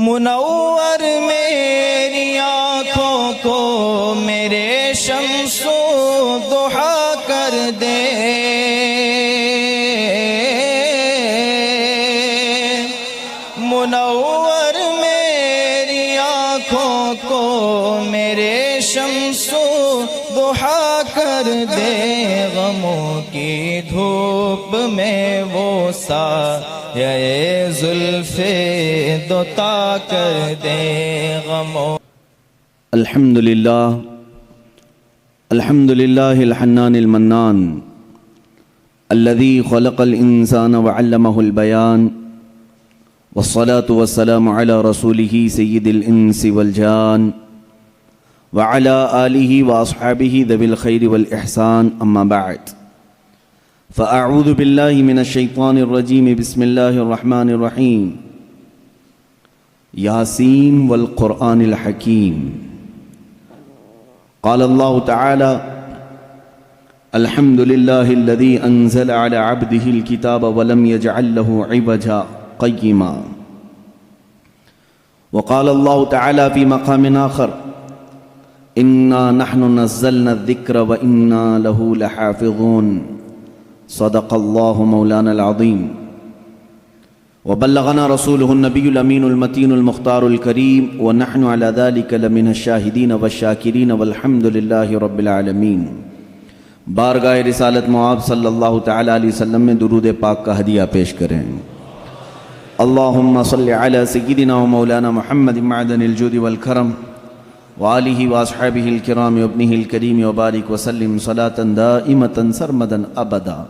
منور میری آنکھوں کو میرے شمس و ضحیٰ کر دے، منور میری آنکھوں کو میرے شمس و ضحیٰ کر دے، غموں کی دھوپ میں وہ سایہ زلف دوتا کر دے غموں۔ الحمد للہ الحنان المنان الذي خلق الإنسان وعلمه البيان، والصلاة والسلام على رسوله سيد الإنس والجان وعلى آله وأصحابه ذوي الخير والإحسان، أما بعد، فأعوذ بالله من الشيطان الرجيم، بسم الله الرحمن الرحيم، ياسين والقرآن الحكيم۔ قال الله تعالى: الحمد لله الذي أنزل على عبده الكتاب ولم يجعل له عوجا قيما۔ وقال الله تعالى في مقام آخر: إنا نحن نزلنا الذكر وإنا له لحافظون، صدق الله مولانا العظيم۔ وبلغنا رسوله النبي الأمين المتين المختار الكريم، ونحن على ذلك لمن الشاهدين والشاكرين، والحمد لله رب العالمين۔ بارگاہ رسالت معاب صلی اللہ تعالی علیہ وسلم میں درود پاک کا ہدیہ پیش کریں۔ اللہم صل علی سیدنا و مولانا محمد معدن الجود والکرم، وآلہ واصحابہ الکرام وابنہ الکریم، وبارک وسلم صلاة دائمة سرمدا ابدا۔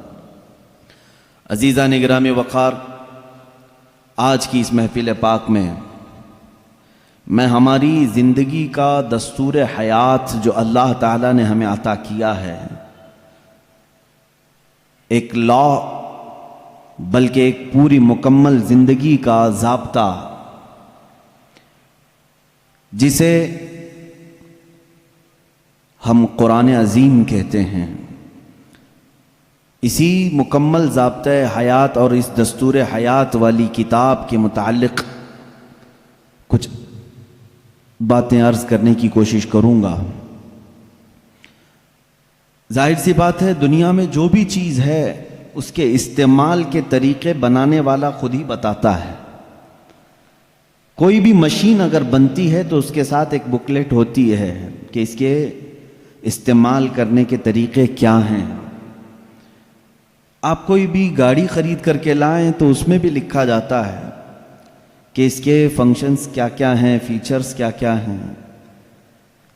عزیزان گرامی وقار، آج کی اس محفل پاک میں ہماری زندگی کا دستور حیات جو اللہ تعالیٰ نے ہمیں عطا کیا ہے، ایک لا بلکہ ایک پوری مکمل زندگی کا ضابطہ، جسے ہم قرآن عظیم کہتے ہیں، اسی مکمل ضابطۂ حیات اور اس دستور حیات والی کتاب کے متعلق کچھ باتیں عرض کرنے کی کوشش کروں گا۔ ظاہر سی بات ہے، دنیا میں جو بھی چیز ہے اس کے استعمال کے طریقے بنانے والا خود ہی بتاتا ہے۔ کوئی بھی مشین اگر بنتی ہے تو اس کے ساتھ ایک بکلیٹ ہوتی ہے کہ اس کے استعمال کرنے کے طریقے کیا ہیں۔ آپ کوئی بھی گاڑی خرید کر کے لائیں تو اس میں بھی لکھا جاتا ہے کہ اس کے فنکشنز کیا کیا ہیں، فیچرز کیا کیا ہیں۔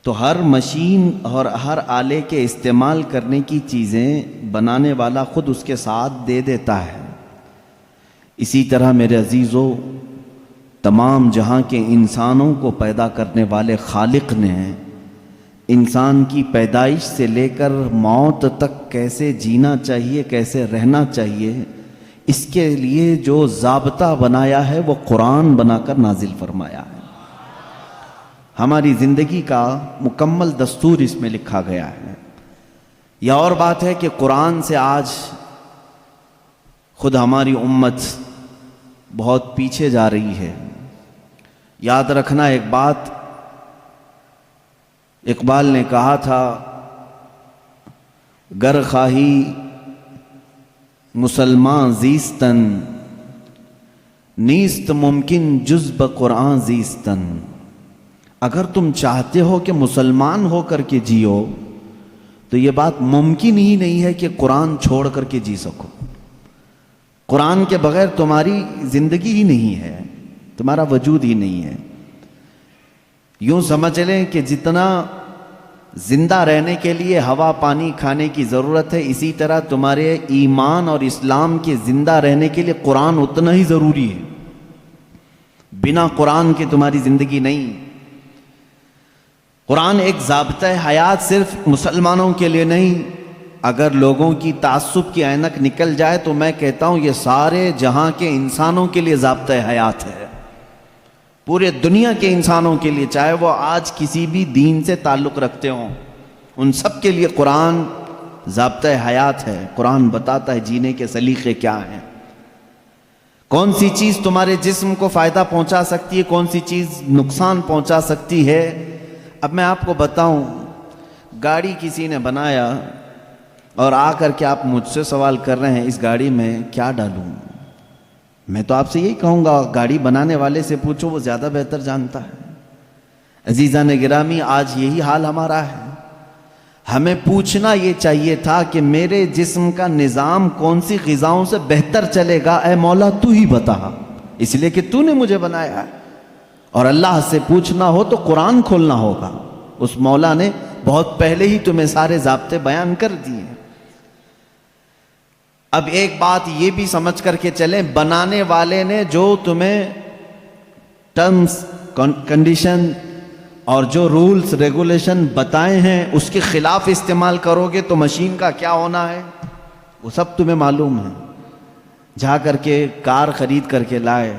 تو ہر مشین اور ہر آلے کے استعمال کرنے کی چیزیں بنانے والا خود اس کے ساتھ دے دیتا ہے۔ اسی طرح میرے عزیزو، تمام جہاں کے انسانوں کو پیدا کرنے والے خالق نے انسان کی پیدائش سے لے کر موت تک کیسے جینا چاہیے، کیسے رہنا چاہیے، اس کے لیے جو ضابطہ بنایا ہے وہ قرآن بنا کر نازل فرمایا ہے۔ ہماری زندگی کا مکمل دستور اس میں لکھا گیا ہے۔ یہ اور بات ہے کہ قرآن سے آج خود ہماری امت بہت پیچھے جا رہی ہے۔ یاد رکھنا ایک بات، اقبال نے کہا تھا، گر خواہی مسلمان زیستن، نیست ممکن جز بقرآن زیستن۔ اگر تم چاہتے ہو کہ مسلمان ہو کر کے جیو تو یہ بات ممکن ہی نہیں ہے کہ قرآن چھوڑ کر کے جی سکو۔ قرآن کے بغیر تمہاری زندگی ہی نہیں ہے، تمہارا وجود ہی نہیں ہے۔ یوں سمجھ لیں کہ جتنا زندہ رہنے کے لیے ہوا پانی کھانے کی ضرورت ہے، اسی طرح تمہارے ایمان اور اسلام کے زندہ رہنے کے لیے قرآن اتنا ہی ضروری ہے۔ بنا قرآن کے تمہاری زندگی نہیں۔ قرآن ایک ضابطۂ حیات صرف مسلمانوں کے لیے نہیں، اگر لوگوں کی تعصب کی عینک نکل جائے تو میں کہتا ہوں یہ سارے جہاں کے انسانوں کے لیے ضابطۂ حیات ہے، پورے دنیا کے انسانوں کے لیے، چاہے وہ آج کسی بھی دین سے تعلق رکھتے ہوں، ان سب کے لیے قرآن ضابطۂ حیات ہے۔ قرآن بتاتا ہے جینے کے سلیقے کیا ہیں۔ کون سی چیز تمہارے جسم کو فائدہ پہنچا سکتی ہے، کون سی چیز نقصان پہنچا سکتی ہے۔ اب میں آپ کو بتاؤں، گاڑی کسی نے بنایا اور آ کر کے آپ مجھ سے سوال کر رہے ہیں اس گاڑی میں کیا ڈالوں، میں تو آپ سے یہی کہوں گا گاڑی بنانے والے سے پوچھو، وہ زیادہ بہتر جانتا ہے۔ عزیزان گرامی، آج یہی حال ہمارا ہے۔ ہمیں پوچھنا یہ چاہیے تھا کہ میرے جسم کا نظام کون سی غذاؤں سے بہتر چلے گا، اے مولا تو ہی بتا، اس لیے کہ تو نے مجھے بنایا ہے۔ اور اللہ سے پوچھنا ہو تو قرآن کھولنا ہوگا، اس مولا نے بہت پہلے ہی تمہیں سارے ضابطے بیان کر دیے۔ اب ایک بات یہ بھی سمجھ کر کے چلیں، بنانے والے نے جو تمہیں ٹرمز کنڈیشن اور جو رولز ریگولیشن بتائے ہیں اس کے خلاف استعمال کرو گے تو مشین کا کیا ہونا ہے وہ سب تمہیں معلوم ہے۔ جا کر کے کار خرید کر کے لائے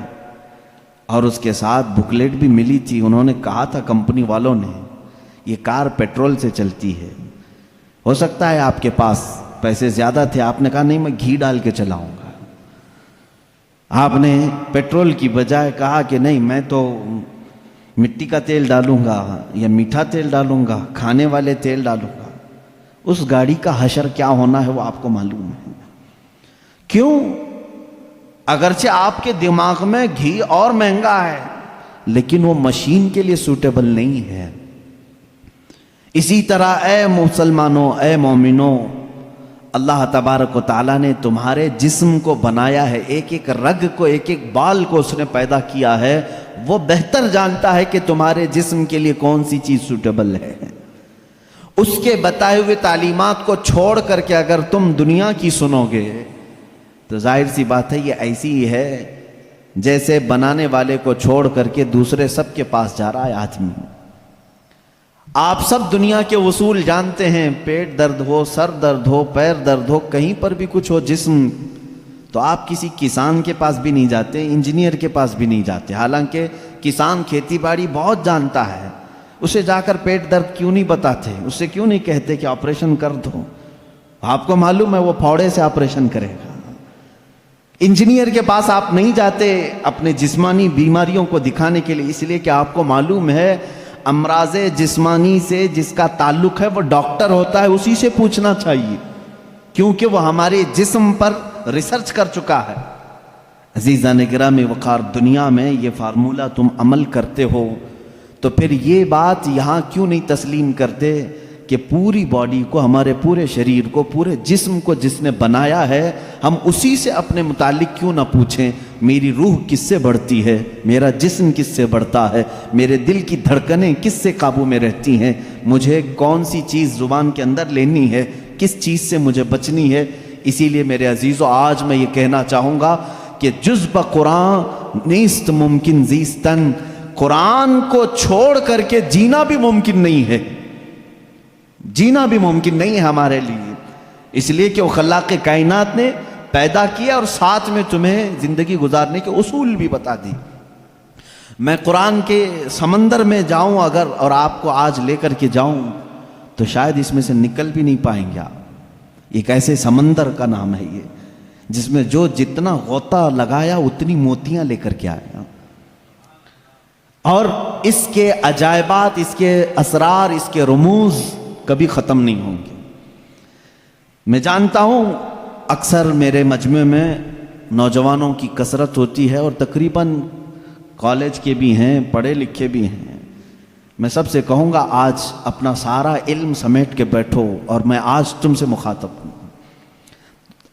اور اس کے ساتھ بکلیٹ بھی ملی تھی، انہوں نے کہا تھا کمپنی والوں نے یہ کار پیٹرول سے چلتی ہے۔ ہو سکتا ہے آپ کے پاس پیسے زیادہ تھے، آپ نے کہا نہیں میں گھی ڈال کے چلاؤں گا، آپ نے پیٹرول کی بجائے کہا کہ نہیں میں تو مٹی کا تیل ڈالوں گا یا میٹھا تیل ڈالوں گا، کھانے والے تیل ڈالوں گا۔ اس گاڑی کا حشر کیا ہونا ہے وہ آپ کو معلوم ہے۔ کیوں؟ اگرچہ آپ کے دماغ میں گھی اور مہنگا ہے لیکن وہ مشین کے لیے سوٹیبل نہیں ہے۔ اسی طرح اے مسلمانوں، اے مومنوں، اللہ تبارک و تعالیٰ نے تمہارے جسم کو بنایا ہے، ایک ایک رگ کو، ایک ایک بال کو اس نے پیدا کیا ہے، وہ بہتر جانتا ہے کہ تمہارے جسم کے لیے کون سی چیز سوٹیبل ہے۔ اس کے بتائے ہوئے تعلیمات کو چھوڑ کر کے اگر تم دنیا کی سنو گے تو ظاہر سی بات ہے یہ ایسی ہی ہے جیسے بنانے والے کو چھوڑ کر کے دوسرے سب کے پاس جا رہا ہے آدمی۔ آپ سب دنیا کے اصول جانتے ہیں، پیٹ درد ہو، سر درد ہو، پیر درد ہو، کہیں پر بھی کچھ ہو جسم، تو آپ کسی کسان کے پاس بھی نہیں جاتے، انجینئر کے پاس بھی نہیں جاتے، حالانکہ کسان کھیتی باڑی بہت جانتا ہے، اسے جا کر پیٹ درد کیوں نہیں بتاتے، اسے کیوں نہیں کہتے کہ آپریشن کر دو، آپ کو معلوم ہے وہ پھوڑے سے آپریشن کرے گا۔ انجینئر کے پاس آپ نہیں جاتے اپنے جسمانی بیماریوں کو دکھانے کے لیے، اس لیے کہ آپ کو معلوم ہے امراض جسمانی سے جس کا تعلق ہے وہ ڈاکٹر ہوتا ہے، اسی سے پوچھنا چاہیے کیونکہ وہ ہمارے جسم پر ریسرچ کر چکا ہے۔ عزیزان گرامی وقار، دنیا میں یہ فارمولہ تم عمل کرتے ہو تو پھر یہ بات یہاں کیوں نہیں تسلیم کرتے کہ پوری باڈی کو، ہمارے پورے شریر کو، پورے جسم کو جس نے بنایا ہے ہم اسی سے اپنے متعلق کیوں نہ پوچھیں میری روح کس سے بڑھتی ہے، میرا جسم کس سے بڑھتا ہے، میرے دل کی دھڑکنیں کس سے قابو میں رہتی ہیں، مجھے کون سی چیز زبان کے اندر لینی ہے، کس چیز سے مجھے بچنی ہے۔ اسی لیے میرے عزیزو آج میں یہ کہنا چاہوں گا کہ جز بقرآن نیست ممکن زیستن، قرآن کو چھوڑ کر کے جینا بھی ممکن نہیں ہے، جینا بھی ممکن نہیں ہے ہمارے لیے، اس لیے کہ وہ خلاق کائنات نے پیدا کیا اور ساتھ میں تمہیں زندگی گزارنے کے اصول بھی بتا دی۔ میں قرآن کے سمندر میں جاؤں اگر اور آپ کو آج لے کر کے جاؤں تو شاید اس میں سے نکل بھی نہیں پائیں گے آپ۔ ایک ایسے سمندر کا نام ہے یہ جس میں جو جتنا غوطہ لگایا اتنی موتیاں لے کر کے آیا، اور اس کے عجائبات، اس کے اسرار، اس کے رموز کبھی ختم نہیں ہوں گے۔ میں جانتا ہوں اکثر میرے مجمع میں نوجوانوں کی کثرت ہوتی ہے اور تقریباً کالج کے بھی ہیں، پڑھے لکھے بھی ہیں۔ میں سب سے کہوں گا آج اپنا سارا علم سمیٹ کے بیٹھو، اور میں آج تم سے مخاطب ہوں،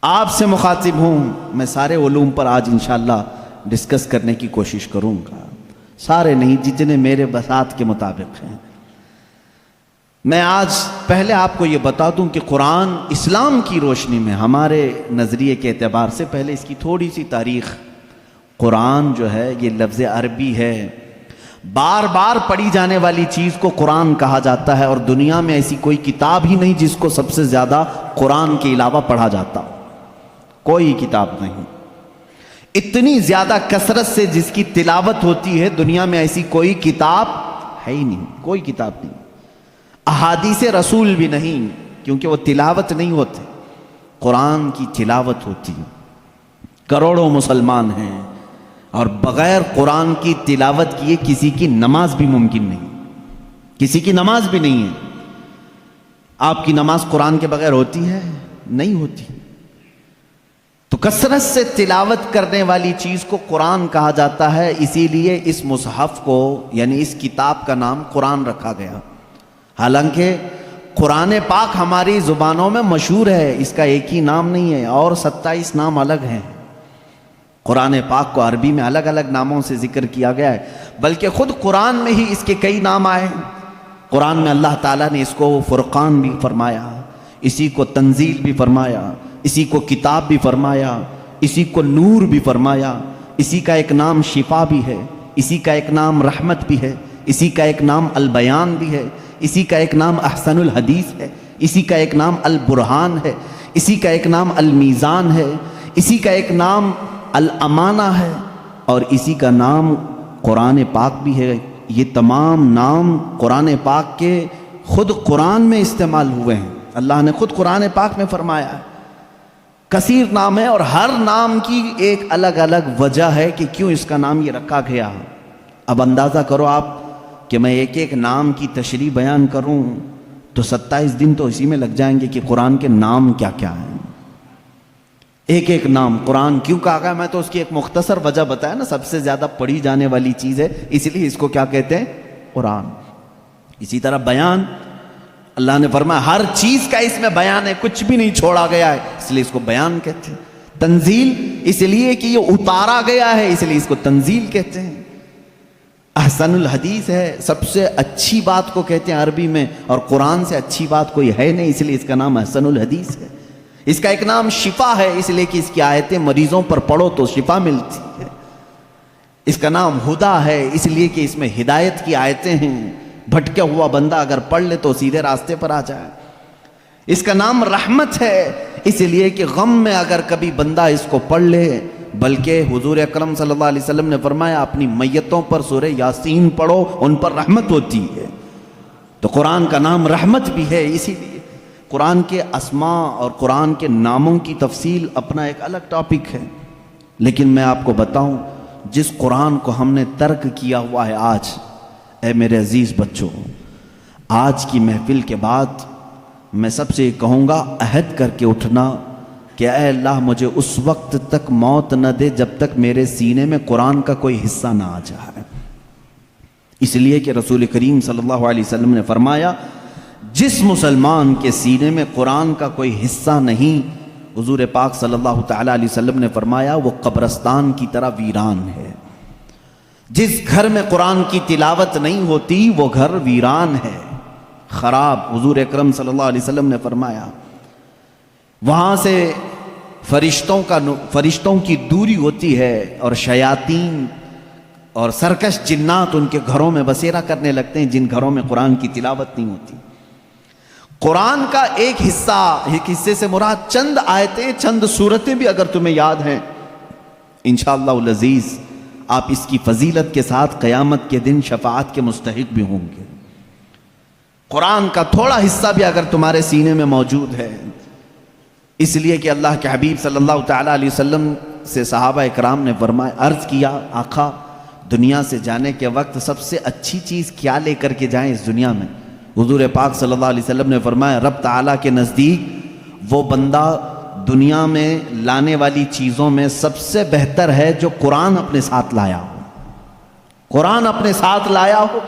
آپ سے مخاطب ہوں۔ میں سارے علوم پر آج انشاءاللہ ڈسکس کرنے کی کوشش کروں گا، سارے نہیں، جتنے میرے بساط کے مطابق ہیں۔ میں آج پہلے آپ کو یہ بتا دوں کہ قرآن اسلام کی روشنی میں ہمارے نظریے کے اعتبار سے، پہلے اس کی تھوڑی سی تاریخ۔ قرآن جو ہے یہ لفظ عربی ہے، بار بار پڑھی جانے والی چیز کو قرآن کہا جاتا ہے، اور دنیا میں ایسی کوئی کتاب ہی نہیں جس کو سب سے زیادہ قرآن کے علاوہ پڑھا جاتا، کوئی کتاب نہیں۔ اتنی زیادہ کثرت سے جس کی تلاوت ہوتی ہے دنیا میں ایسی کوئی کتاب ہے ہی نہیں، کوئی کتاب نہیں۔ احادیث رسول بھی نہیں، کیونکہ وہ تلاوت نہیں ہوتے، قرآن کی تلاوت ہوتی۔ کروڑوں مسلمان ہیں، اور بغیر قرآن کی تلاوت کیے کسی کی نماز بھی ممکن نہیں، کسی کی نماز بھی نہیں ہے۔ آپ کی نماز قرآن کے بغیر ہوتی ہے؟ نہیں ہوتی۔ تو کثرت سے تلاوت کرنے والی چیز کو قرآن کہا جاتا ہے، اسی لیے اس مصحف کو یعنی اس کتاب کا نام قرآن رکھا گیا۔ حالانکہ قرآن پاک ہماری زبانوں میں مشہور ہے، اس کا ایک ہی نام نہیں ہے، اور 27 نام الگ ہیں۔ قرآن پاک کو عربی میں الگ الگ ناموں سے ذکر کیا گیا ہے، بلکہ خود قرآن میں ہی اس کے کئی نام آئے۔ قرآن میں اللہ تعالیٰ نے اس کو فرقان بھی فرمایا، اسی کو تنزیل بھی فرمایا، اسی کو کتاب بھی فرمایا، اسی کو نور بھی فرمایا، اسی کا ایک نام شفا بھی ہے، اسی کا ایک نام رحمت بھی ہے، اسی کا ایک نام البیان بھی ہے، اسی کا ایک نام احسن الحدیث ہے، اسی کا ایک نام البرہان ہے، اسی کا ایک نام المیزان ہے، اسی کا ایک نام الامانہ ہے، اور اسی کا نام قرآن پاک بھی ہے۔ یہ تمام نام قرآن پاک کے خود قرآن میں استعمال ہوئے ہیں، اللہ نے خود قرآن پاک میں فرمایا ہے۔ کثیر نام ہے، اور ہر نام کی ایک الگ الگ وجہ ہے کہ کیوں اس کا نام یہ رکھا گیا۔ اب اندازہ کرو آپ کہ میں ایک ایک نام کی تشریح بیان کروں تو 27 دن تو اسی میں لگ جائیں گے کہ قرآن کے نام کیا کیا ہیں۔ ایک ایک نام قرآن کیوں کہا گیا، میں تو اس کی ایک مختصر وجہ بتایا نا، سب سے زیادہ پڑھی جانے والی چیز ہے، اس لیے اس کو کیا کہتے ہیں؟ قرآن۔ اسی طرح بیان، اللہ نے فرمایا ہر چیز کا اس میں بیان ہے، کچھ بھی نہیں چھوڑا گیا ہے، اس لیے اس کو بیان کہتے ہیں۔ تنزیل، اس لیے کہ یہ اتارا گیا ہے، اس لیے اس کو تنزیل کہتے ہیں۔ احسن الحدیث ہے، سب سے اچھی بات کو کہتے ہیں عربی میں، اور قرآن سے اچھی بات کوئی ہے نہیں، اس لیے اس کا نام احسن الحدیث ہے۔ اس کا ایک نام شفا ہے، اس لیے کہ اس کی آیتیں مریضوں پر پڑھو تو شفا ملتی ہے۔ اس کا نام ہدا ہے، اس لیے کہ اس میں ہدایت کی آیتیں ہیں، بھٹکا ہوا بندہ اگر پڑھ لے تو سیدھے راستے پر آ جائے۔ اس کا نام رحمت ہے، اس لیے کہ غم میں اگر کبھی بندہ اس کو پڑھ لے، بلکہ حضور اکرم صلی اللہ علیہ وسلم نے فرمایا اپنی میتوں پر سورہ یاسین پڑھو، ان پر رحمت ہوتی ہے۔ تو قرآن کا نام رحمت بھی ہے، اسی لیے قرآن کے اسماء اور قرآن کے ناموں کی تفصیل اپنا ایک الگ ٹاپک ہے۔ لیکن میں آپ کو بتاؤں، جس قرآن کو ہم نے ترک کیا ہوا ہے آج، اے میرے عزیز بچوں، آج کی محفل کے بعد میں سب سے کہوں گا عہد کر کے اٹھنا کہ اے اللہ مجھے اس وقت تک موت نہ دے جب تک میرے سینے میں قرآن کا کوئی حصہ نہ آ جائے۔ اس لیے کہ رسول کریم صلی اللہ علیہ وسلم نے فرمایا جس مسلمان کے سینے میں قرآن کا کوئی حصہ نہیں، حضور پاک صلی اللہ تعالیٰ علیہ وسلم نے فرمایا وہ قبرستان کی طرح ویران ہے۔ جس گھر میں قرآن کی تلاوت نہیں ہوتی وہ گھر ویران ہے، خراب۔ حضور اکرم صلی اللہ علیہ وسلم نے فرمایا وہاں سے فرشتوں کی دوری ہوتی ہے، اور شیاطین اور سرکش جنات ان کے گھروں میں بسیرا کرنے لگتے ہیں جن گھروں میں قرآن کی تلاوت نہیں ہوتی۔ قرآن کا ایک حصے سے مراد چند آیتیں، چند سورتیں بھی اگر تمہیں یاد ہیں، انشاءاللہ العزیز آپ اس کی فضیلت کے ساتھ قیامت کے دن شفاعت کے مستحق بھی ہوں گے۔ قرآن کا تھوڑا حصہ بھی اگر تمہارے سینے میں موجود ہے، اس لیے کہ اللہ کے حبیب صلی اللہ تعالیٰ علیہ وسلم سے صحابہ اکرام نے فرمایا، عرض کیا آقا دنیا سے جانے کے وقت سب سے اچھی چیز کیا لے کر کے جائیں اس دنیا میں؟ حضور پاک صلی اللہ علیہ وسلم نے فرمایا رب تعالیٰ کے نزدیک وہ بندہ دنیا میں لانے والی چیزوں میں سب سے بہتر ہے جو قرآن اپنے ساتھ لایا ہو۔ قرآن اپنے ساتھ لایا ہو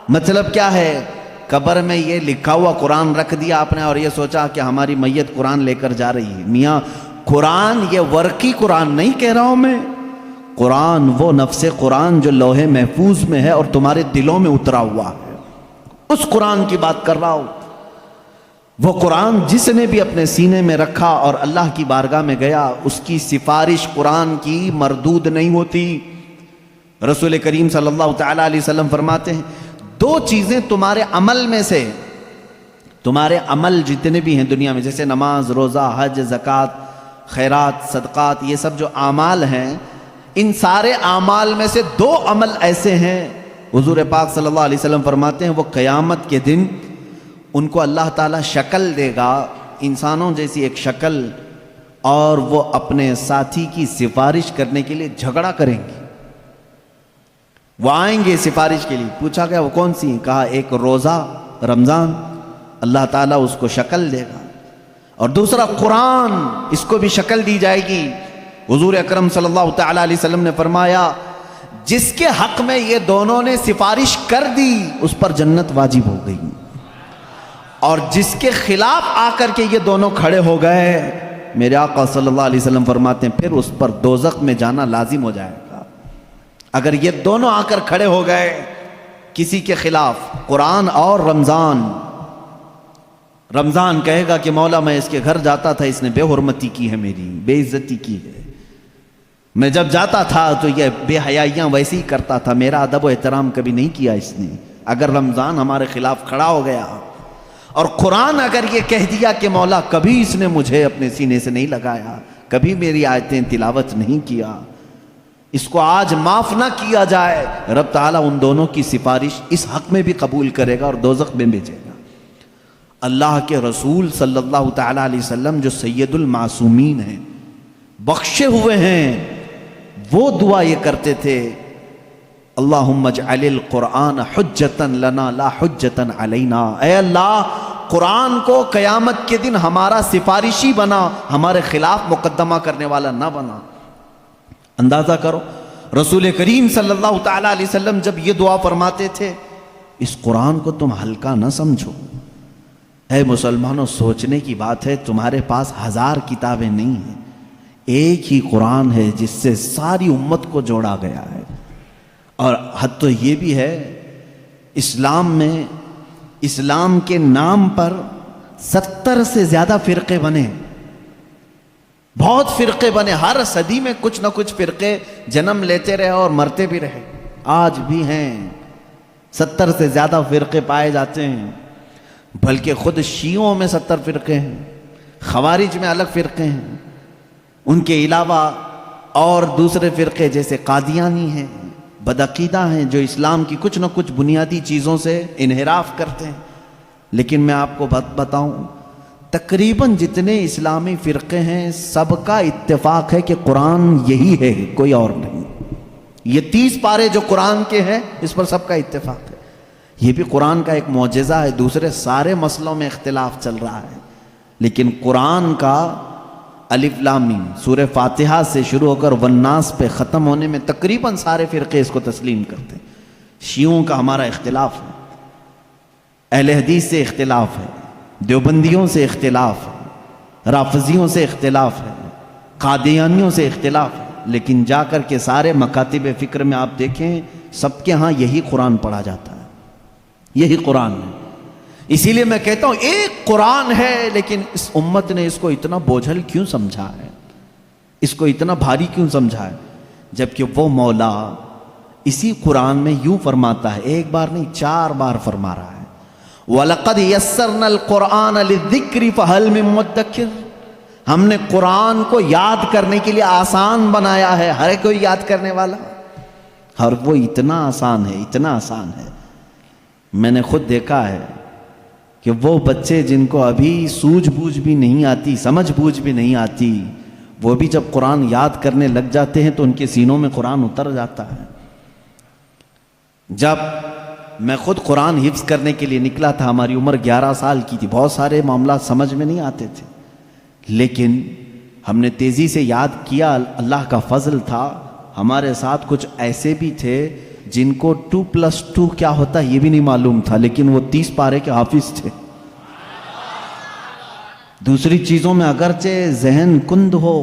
مطلب کیا ہے؟ قبر میں یہ لکھا ہوا قرآن رکھ دیا آپ نے اور یہ سوچا کہ ہماری میت قرآن لے کر جا رہی ہے۔ میاں قرآن یہ ورقی قرآن نہیں کہہ رہا ہوں میں، قرآن وہ نفس قرآن جو لوح محفوظ میں ہے اور تمہارے دلوں میں اترا ہوا ہے، اس قرآن کی بات کر رہا ہوں۔ وہ قرآن جس نے بھی اپنے سینے میں رکھا اور اللہ کی بارگاہ میں گیا، اس کی سفارش قرآن کی مردود نہیں ہوتی۔ رسول کریم صلی اللہ تعالیٰ علیہ وسلم فرماتے ہیں دو چیزیں تمہارے عمل میں سے، تمہارے عمل جتنے بھی ہیں دنیا میں، جیسے نماز، روزہ، حج، زکوٰۃ، خیرات، صدقات، یہ سب جو اعمال ہیں، ان سارے اعمال میں سے دو عمل ایسے ہیں، حضور پاک صلی اللہ علیہ وسلم فرماتے ہیں وہ قیامت کے دن ان کو اللہ تعالیٰ شکل دے گا، انسانوں جیسی ایک شکل، اور وہ اپنے ساتھی کی سفارش کرنے کے لیے جھگڑا کریں گے۔ وہ آئیں گے سفارش کے لیے. پوچھا گیا وہ کون سی ہیں؟ کہا ایک روزہ رمضان، اللہ تعالیٰ اس کو شکل دے گا، اور دوسرا قرآن، اس کو بھی شکل دی جائے گی. حضور اکرم صلی اللہ تعالیٰ علیہ وسلم نے فرمایا جس کے حق میں یہ دونوں نے سفارش کر دی اس پر جنت واجب ہو گئی، اور جس کے خلاف آ کر کے یہ دونوں کھڑے ہو گئے، میرے آقا صلی اللہ علیہ وسلم فرماتے ہیں پھر اس پر دوزخ میں جانا لازم ہو جائے گا. اگر یہ دونوں آ کر کھڑے ہو گئے کسی کے خلاف، قرآن اور رمضان. رمضان کہے گا کہ مولا میں اس کے گھر جاتا تھا، اس نے بے حرمتی کی ہے، میری بے عزتی کی ہے، میں جب جاتا تھا تو یہ بے حیائیاں ویسے ہی کرتا تھا، میرا ادب و احترام کبھی نہیں کیا اس نے. اگر رمضان ہمارے خلاف کھڑا ہو گیا، اور قرآن اگر یہ کہہ دیا کہ مولا کبھی اس نے مجھے اپنے سینے سے نہیں لگایا، کبھی میری آیتیں تلاوت نہیں کیا، اس کو آج معاف نہ کیا جائے، رب تعالیٰ ان دونوں کی سفارش اس حق میں بھی قبول کرے گا اور دوزخ میں بھیجے گا. اللہ کے رسول صلی اللہ تعالیٰ علیہ وسلم جو سید المعصومین ہیں، بخشے ہوئے ہیں، وہ دعا یہ کرتے تھے اللہم اجعل القرآن حجتا لنا لا حجتا علینا. اے اللہ قرآن کو قیامت کے دن ہمارا سفارشی بنا، ہمارے خلاف مقدمہ کرنے والا نہ بنا. اندازہ کرو رسول کریم صلی اللہ تعالیٰ علیہ وسلم جب یہ دعا فرماتے تھے، اس قرآن کو تم ہلکا نہ سمجھو. اے مسلمانوں، سوچنے کی بات ہے، تمہارے پاس 1000 کتابیں نہیں ہیں، ایک ہی قرآن ہے جس سے ساری امت کو جوڑا گیا ہے. اور حد تو یہ بھی ہے، اسلام میں اسلام کے نام پر 70 سے زیادہ فرقے بنے، بہت فرقے بنے. ہر صدی میں کچھ نہ کچھ فرقے جنم لیتے رہے اور مرتے بھی رہے، آج بھی ہیں. 70 سے زیادہ فرقے پائے جاتے ہیں، بلکہ خود شیعوں میں 70 فرقے ہیں، خوارج میں الگ فرقے ہیں، ان کے علاوہ اور دوسرے فرقے جیسے قادیانی ہیں، بدعقیدہ ہیں، جو اسلام کی کچھ نہ کچھ بنیادی چیزوں سے انحراف کرتے ہیں. لیکن میں آپ کو بتاؤں، تقریباً جتنے اسلامی فرقے ہیں سب کا اتفاق ہے کہ قرآن یہی ہے، کوئی اور نہیں. یہ 30 پارے جو قرآن کے ہیں اس پر سب کا اتفاق ہے. یہ بھی قرآن کا ایک معجزہ ہے. دوسرے سارے مسئلوں میں اختلاف چل رہا ہے، لیکن قرآن کا الف لام میم سورہ فاتحہ سے شروع ہو کر والناس پہ ختم ہونے میں تقریباً سارے فرقے اس کو تسلیم کرتے ہیں. شیعوں کا ہمارا اختلاف ہے، اہل حدیث سے اختلاف ہے، دیوبندیوں سے اختلاف ہے، رافضیوں سے اختلاف ہے، قادیانیوں سے اختلاف ہے، لیکن جا کر کے سارے مکاتب فکر میں آپ دیکھیں سب کے ہاں یہی قرآن پڑھا جاتا ہے، یہی قرآن ہے. اسی لیے میں کہتا ہوں ایک قرآن ہے، لیکن اس امت نے اس کو اتنا بوجھل کیوں سمجھا ہے، اس کو اتنا بھاری کیوں سمجھا ہے، جبکہ وہ مولا اسی قرآن میں یوں فرماتا ہے، ایک بار نہیں 4 بار فرما رہا ہے وَلَقَدْ يَسَّرْنَا الْقُرْآنَ لِلذِّكْرِ فَهَلْ مِن مُدَّكِرٍ. ہم نے قرآن کو یاد کرنے کے لیے آسان بنایا ہے، ہر کوئی یاد کرنے والا، اور وہ اتنا آسان ہے، اتنا آسان ہے. میں نے خود دیکھا ہے کہ وہ بچے جن کو ابھی سوجھ بوجھ بھی نہیں آتی، سمجھ بوجھ بھی نہیں آتی، وہ بھی جب قرآن یاد کرنے لگ جاتے ہیں تو ان کے سینوں میں قرآن اتر جاتا ہے. جب میں خود قرآن حفظ کرنے کے لیے نکلا تھا، ہماری عمر 11 سال کی تھی، بہت سارے معاملات سمجھ میں نہیں آتے تھے، لیکن ہم نے تیزی سے یاد کیا. اللہ کا فضل تھا، ہمارے ساتھ کچھ ایسے بھی تھے جن کو 2+2 کیا ہوتا ہے یہ بھی نہیں معلوم تھا، لیکن وہ 30 پارے کے حافظ تھے. دوسری چیزوں میں اگرچہ ذہن کند ہو،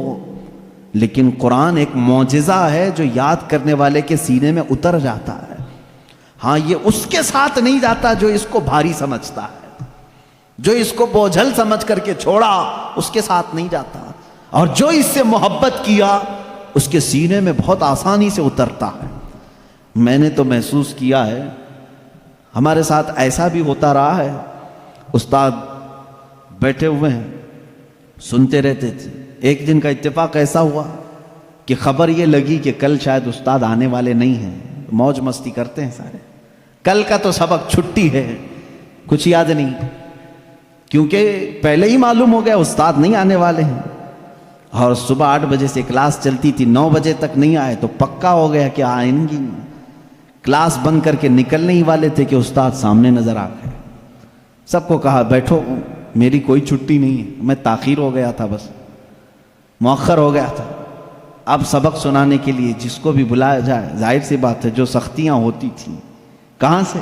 لیکن قرآن ایک معجزہ ہے جو یاد کرنے والے کے سینے میں اتر جاتا ہے. ہاں یہ اس کے ساتھ نہیں جاتا جو اس کو بھاری سمجھتا ہے، جو اس کو بوجھل سمجھ کر کے چھوڑا اس کے ساتھ نہیں جاتا، اور جو اس سے محبت کیا اس کے سینے میں بہت آسانی سے اترتا ہے. میں نے تو محسوس کیا ہے، ہمارے ساتھ ایسا بھی ہوتا رہا ہے، استاد بیٹھے ہوئے ہیں سنتے رہتے تھے. ایک دن کا اتفاق ایسا ہوا کہ خبر یہ لگی کہ کل شاید استاد آنے والے نہیں ہیں. موج مستی کرتے ہیں سارے، کل کا تو سبق چھٹی ہے، کچھ یاد نہیں، کیونکہ پہلے ہی معلوم ہو گیا استاد نہیں آنے والے ہیں. اور صبح 8 بجے سے کلاس چلتی تھی، 9 بجے تک نہیں آئے تو پکا ہو گیا کہ آئیں گی. کلاس بند کر کے نکلنے ہی والے تھے کہ استاد سامنے نظر آ گئے. سب کو کہا بیٹھو، میری کوئی چھٹی نہیں ہے، میں تاخیر ہو گیا تھا، بس مؤخر ہو گیا تھا. اب سبق سنانے کے لیے جس کو بھی بلایا جائے، ظاہر سی بات ہے جو سختیاں ہوتی تھیں کہاں سے،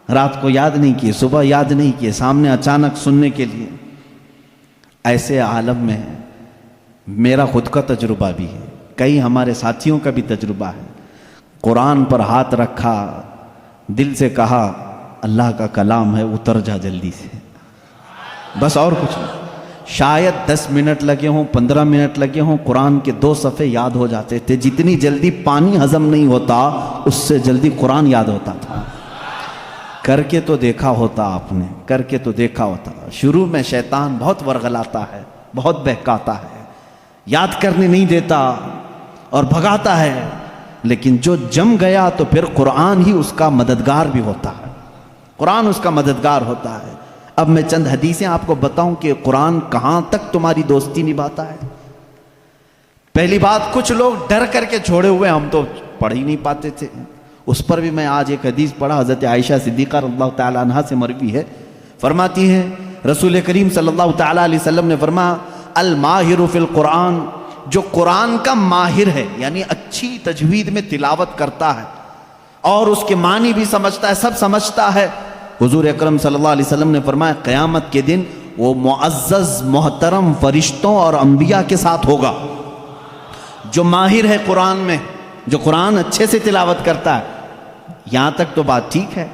رات کو یاد نہیں کیے، صبح یاد نہیں کیے، سامنے اچانک سننے کے لیے. ایسے عالم میں میرا خود کا تجربہ بھی ہے، کئی ہمارے ساتھیوں کا بھی تجربہ ہے. قرآن پر ہاتھ رکھا، دل سے کہا اللہ کا کلام ہے، اتر جا جلدی سے، بس اور کچھ نہیں. شاید 10 منٹ لگے ہوں، 15 منٹ لگے ہوں، قرآن کے 2 صفحے یاد ہو جاتے تھے. جتنی جلدی پانی ہضم نہیں ہوتا اس سے جلدی قرآن یاد ہوتا تھا. کر کے تو دیکھا ہوتا آپ نے، کر کے تو دیکھا ہوتا. شروع میں شیطان بہت ورغلاتا ہے، بہت بہکاتا ہے، یاد کرنے نہیں دیتا اور بھگاتا ہے، لیکن جو جم گیا تو پھر قرآن ہی اس کا مددگار بھی ہوتا ہے، قرآن اس کا مددگار ہوتا ہے. اب میں چند حدیثیں آپ کو بتاؤں کہ قرآن کہاں تک تمہاری دوستی نبھاتا ہے. پہلی بات، کچھ لوگ ڈر کر کے چھوڑے ہوئے، ہم تو پڑھ ہی نہیں پاتے تھے. اس پر بھی میں آج ایک حدیث پڑھا، حضرت عائشہ صدیقہ رضی اللہ تعالیٰ عنہا سے مروی ہے. فرماتی ہیں رسول کریم صلی اللہ تعالیٰ علیہ وسلم نے فرمایا الماہر فی القرآن، جو قرآن کا ماہر ہے یعنی اچھی تجوید میں تلاوت کرتا ہے اور اس کے معنی بھی سمجھتا ہے، سب سمجھتا ہے. حضور اکرم صلی اللہ علیہ وسلم نے فرمایا قیامت کے دن وہ معزز محترم فرشتوں اور انبیاء کے ساتھ ہوگا. جو ماہر ہے قرآن میں، جو قرآن اچھے سے تلاوت کرتا ہے. یہاں تک تو بات ٹھیک ہے.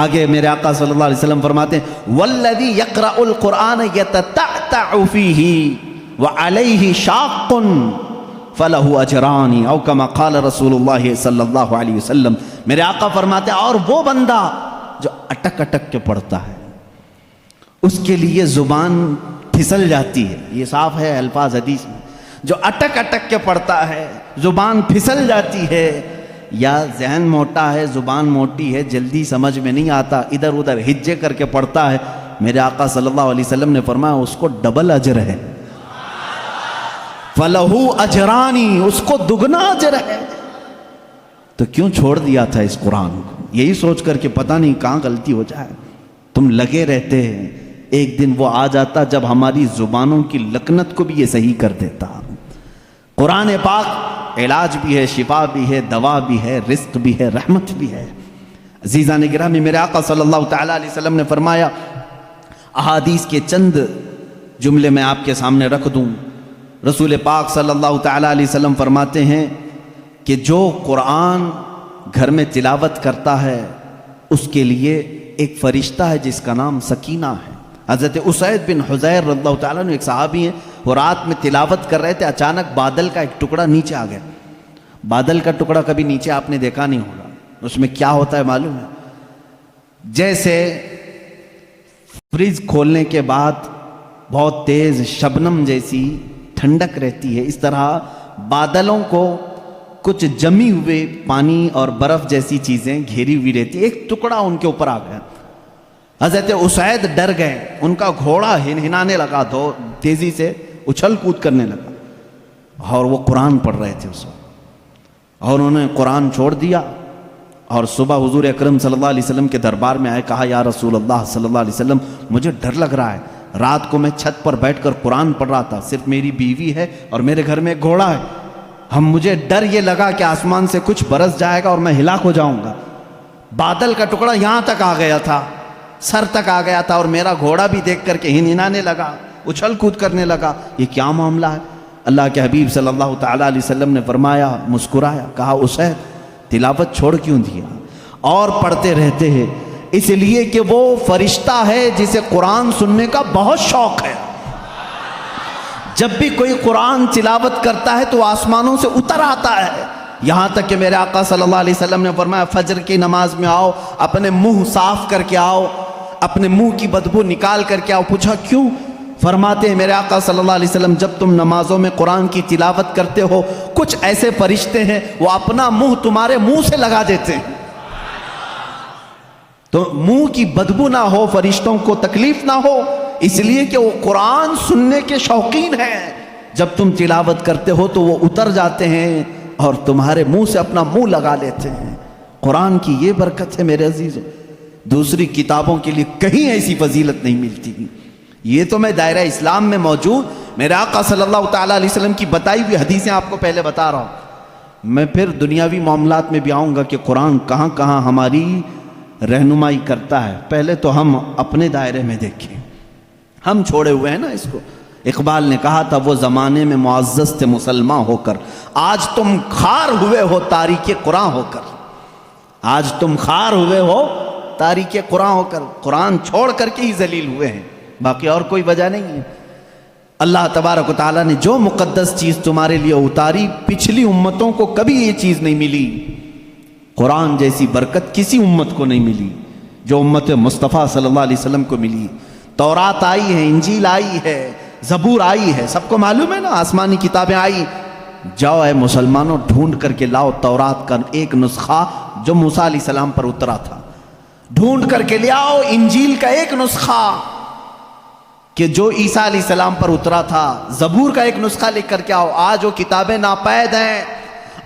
آگے میرے آقا صلی اللہ علیہ وسلم فرماتے ہیں والذی یقرأ القرآن یتتعتع فیہ وعلیہ شاق فلہ اجران او کما قال رسول اللہ صلی اللہ علیہ وسلم. میرے آقا فرماتے ہیں اور وہ بندہ جو اٹک اٹک کے پڑھتا ہے، اس کے لیے زبان پھسل جاتی ہے. یہ صاف ہے الفاظ حدیث میں. جو اٹک اٹک کے پڑھتا ہے، زبان پھسل جاتی ہے، یا ذہن موٹا ہے، زبان موٹی ہے، جلدی سمجھ میں نہیں آتا، ادھر ادھر ہجے کر کے پڑھتا ہے، میرے آقا صلی اللہ علیہ وسلم نے فرمایا اس کو ڈبل اجر ہے. فَلَهُ أَجْرَانِ، اس کو دگنا اجر ہے. تو کیوں چھوڑ دیا تھا اس قرآن کو؟ یہی سوچ کر کہ پتہ نہیں کہاں غلطی ہو جائے. تم لگے رہتے ہیں، ایک دن وہ آ جاتا جب ہماری زبانوں کی لکنت کو بھی یہ صحیح کر دیتا. قرآن پاک علاج بھی ہے، شفا بھی ہے، دوا بھی ہے، رزق بھی ہے، رحمت بھی ہے. عزیزان گرامی، میرے آقا صلی اللہ تعالیٰ علیہ وسلم نے فرمایا، احادیث کے چند جملے میں آپ کے سامنے رکھ دوں. رسول پاک صلی اللہ تعالیٰ علیہ وسلم فرماتے ہیں کہ جو قرآن گھر میں تلاوت کرتا ہے اس کے لیے ایک فرشتہ ہے جس کا نام سکینہ ہے. حضرت اسید بن حضیر رضی اللہ تعالیٰ عنہ ایک صحابی ہیں، وہ رات میں تلاوت کر رہے تھے، اچانک بادل کا ایک ٹکڑا نیچے آ گیا. بادل کا ٹکڑا کبھی نیچے آپ نے دیکھا نہیں ہوگا، اس میں کیا ہوتا ہے معلوم ہے؟ جیسے فریج کھولنے کے بعد بہت تیز شبنم جیسی ٹھنڈک رہتی ہے، اس طرح بادلوں کو کچھ جمی ہوئے پانی اور برف جیسی چیزیں گھیری ہوئی رہتی. ایک ٹکڑا ان کے اوپر آ گیا. حضرت اسید ڈر گئے، ان کا گھوڑا ہنانے لگا، تیزی سے اچھل کود کرنے لگا، اور وہ قرآن پڑھ رہے تھے اس وقت. اور انہوں نے قرآن چھوڑ دیا اور صبح حضور اکرم صلی اللہ علیہ وسلم کے دربار میں آئے. کہا یا رسول اللہ صلی اللہ علیہ وسلم، مجھے ڈر لگ رہا ہے، رات کو میں چھت پر بیٹھ کر قرآن پڑھ رہا تھا، صرف میری بیوی ہے اور میرے گھر میں ایک گھوڑا ہے، مجھے ڈر یہ لگا کہ آسمان سے کچھ برس جائے گا اور میں ہلاک ہو جاؤں گا. بادل کا ٹکڑا یہاں تک آ گیا تھا، سر تک آ گیا تھا، اور میرا گھوڑا بھی دیکھ کر کے ہنانے لگا، اچھل کود کرنے لگا. یہ کیا معاملہ ہے؟ اللہ کے حبیب صلی اللہ تعالیٰ علیہ وسلم نے فرمایا، مسکرایا، کہا اسید تلاوت چھوڑ کیوں دیا؟ اور پڑھتے رہتے ہیں. اس لیے کہ وہ فرشتہ ہے جسے قرآن سننے کا بہت شوق ہے. جب بھی کوئی قرآن تلاوت کرتا ہے تو آسمانوں سے اتر آتا ہے. یہاں تک کہ میرے آقا صلی اللہ علیہ وسلم نے فرمایا فجر کی نماز میں آؤ، اپنے منہ صاف کر کے آؤ، اپنے منہ کی بدبو نکال کر کے آؤ. پوچھا کیوں؟ فرماتے ہیں میرے آقا صلی اللہ علیہ وسلم، جب تم نمازوں میں قرآن کی تلاوت کرتے ہو کچھ ایسے فرشتے ہیں وہ اپنا منہ تمہارے منہ سے لگا دیتے ہیں، تو منہ کی بدبو نہ ہو، فرشتوں کو تکلیف نہ ہو، اس لیے کہ وہ قرآن سننے کے شوقین ہیں. جب تم تلاوت کرتے ہو تو وہ اتر جاتے ہیں اور تمہارے منہ سے اپنا منہ لگا لیتے ہیں۔ قرآن کی یہ برکت ہے میرے عزیزوں، دوسری کتابوں کے لیے کہیں ایسی فضیلت نہیں ملتی۔ یہ تو میں دائرہ اسلام میں موجود میرے آقا صلی اللہ تعالیٰ علیہ وسلم کی بتائی ہوئی حدیثیں آپ کو پہلے بتا رہا ہوں، میں پھر دنیاوی معاملات میں بھی آؤں گا کہ قرآن کہاں کہاں ہماری رہنمائی کرتا ہے۔ پہلے تو ہم اپنے دائرے میں دیکھیں، ہم چھوڑے ہوئے ہیں نا اس کو۔ اقبال نے کہا تھا وہ زمانے میں معزز تھے مسلمان ہو کر، آج تم خار ہوئے ہو تاریک قرآن ہو کر۔ آج تم خار ہوئے ہو تاریک قرآن ہو کر، قرآن چھوڑ کر کے ہی ذلیل ہوئے ہیں، باقی اور کوئی وجہ نہیں ہے۔ اللہ تبارک و تعالیٰ نے جو مقدس چیز تمہارے لیے اتاری، پچھلی امتوں کو کبھی یہ چیز نہیں ملی، قرآن جیسی برکت کسی امت کو نہیں ملی جو امت مصطفیٰ صلی اللہ علیہ وسلم کو ملی۔ تورات آئی ہے، انجیل آئی ہے، زبور آئی ہے، سب کو معلوم ہے نا، آسمانی کتابیں آئی۔ جاؤ اے مسلمانوں، ڈھونڈ کر کے لاؤ تورات کا ایک نسخہ جو موسیٰ علیہ السلام پر اترا تھا، ڈھونڈ کر کے لے آؤ انجیل کا ایک نسخہ کہ جو عیسیٰ علیہ السلام پر اترا تھا، زبور کا ایک نسخہ لے کر کے آؤ۔ آج وہ کتابیں ناپید ہیں،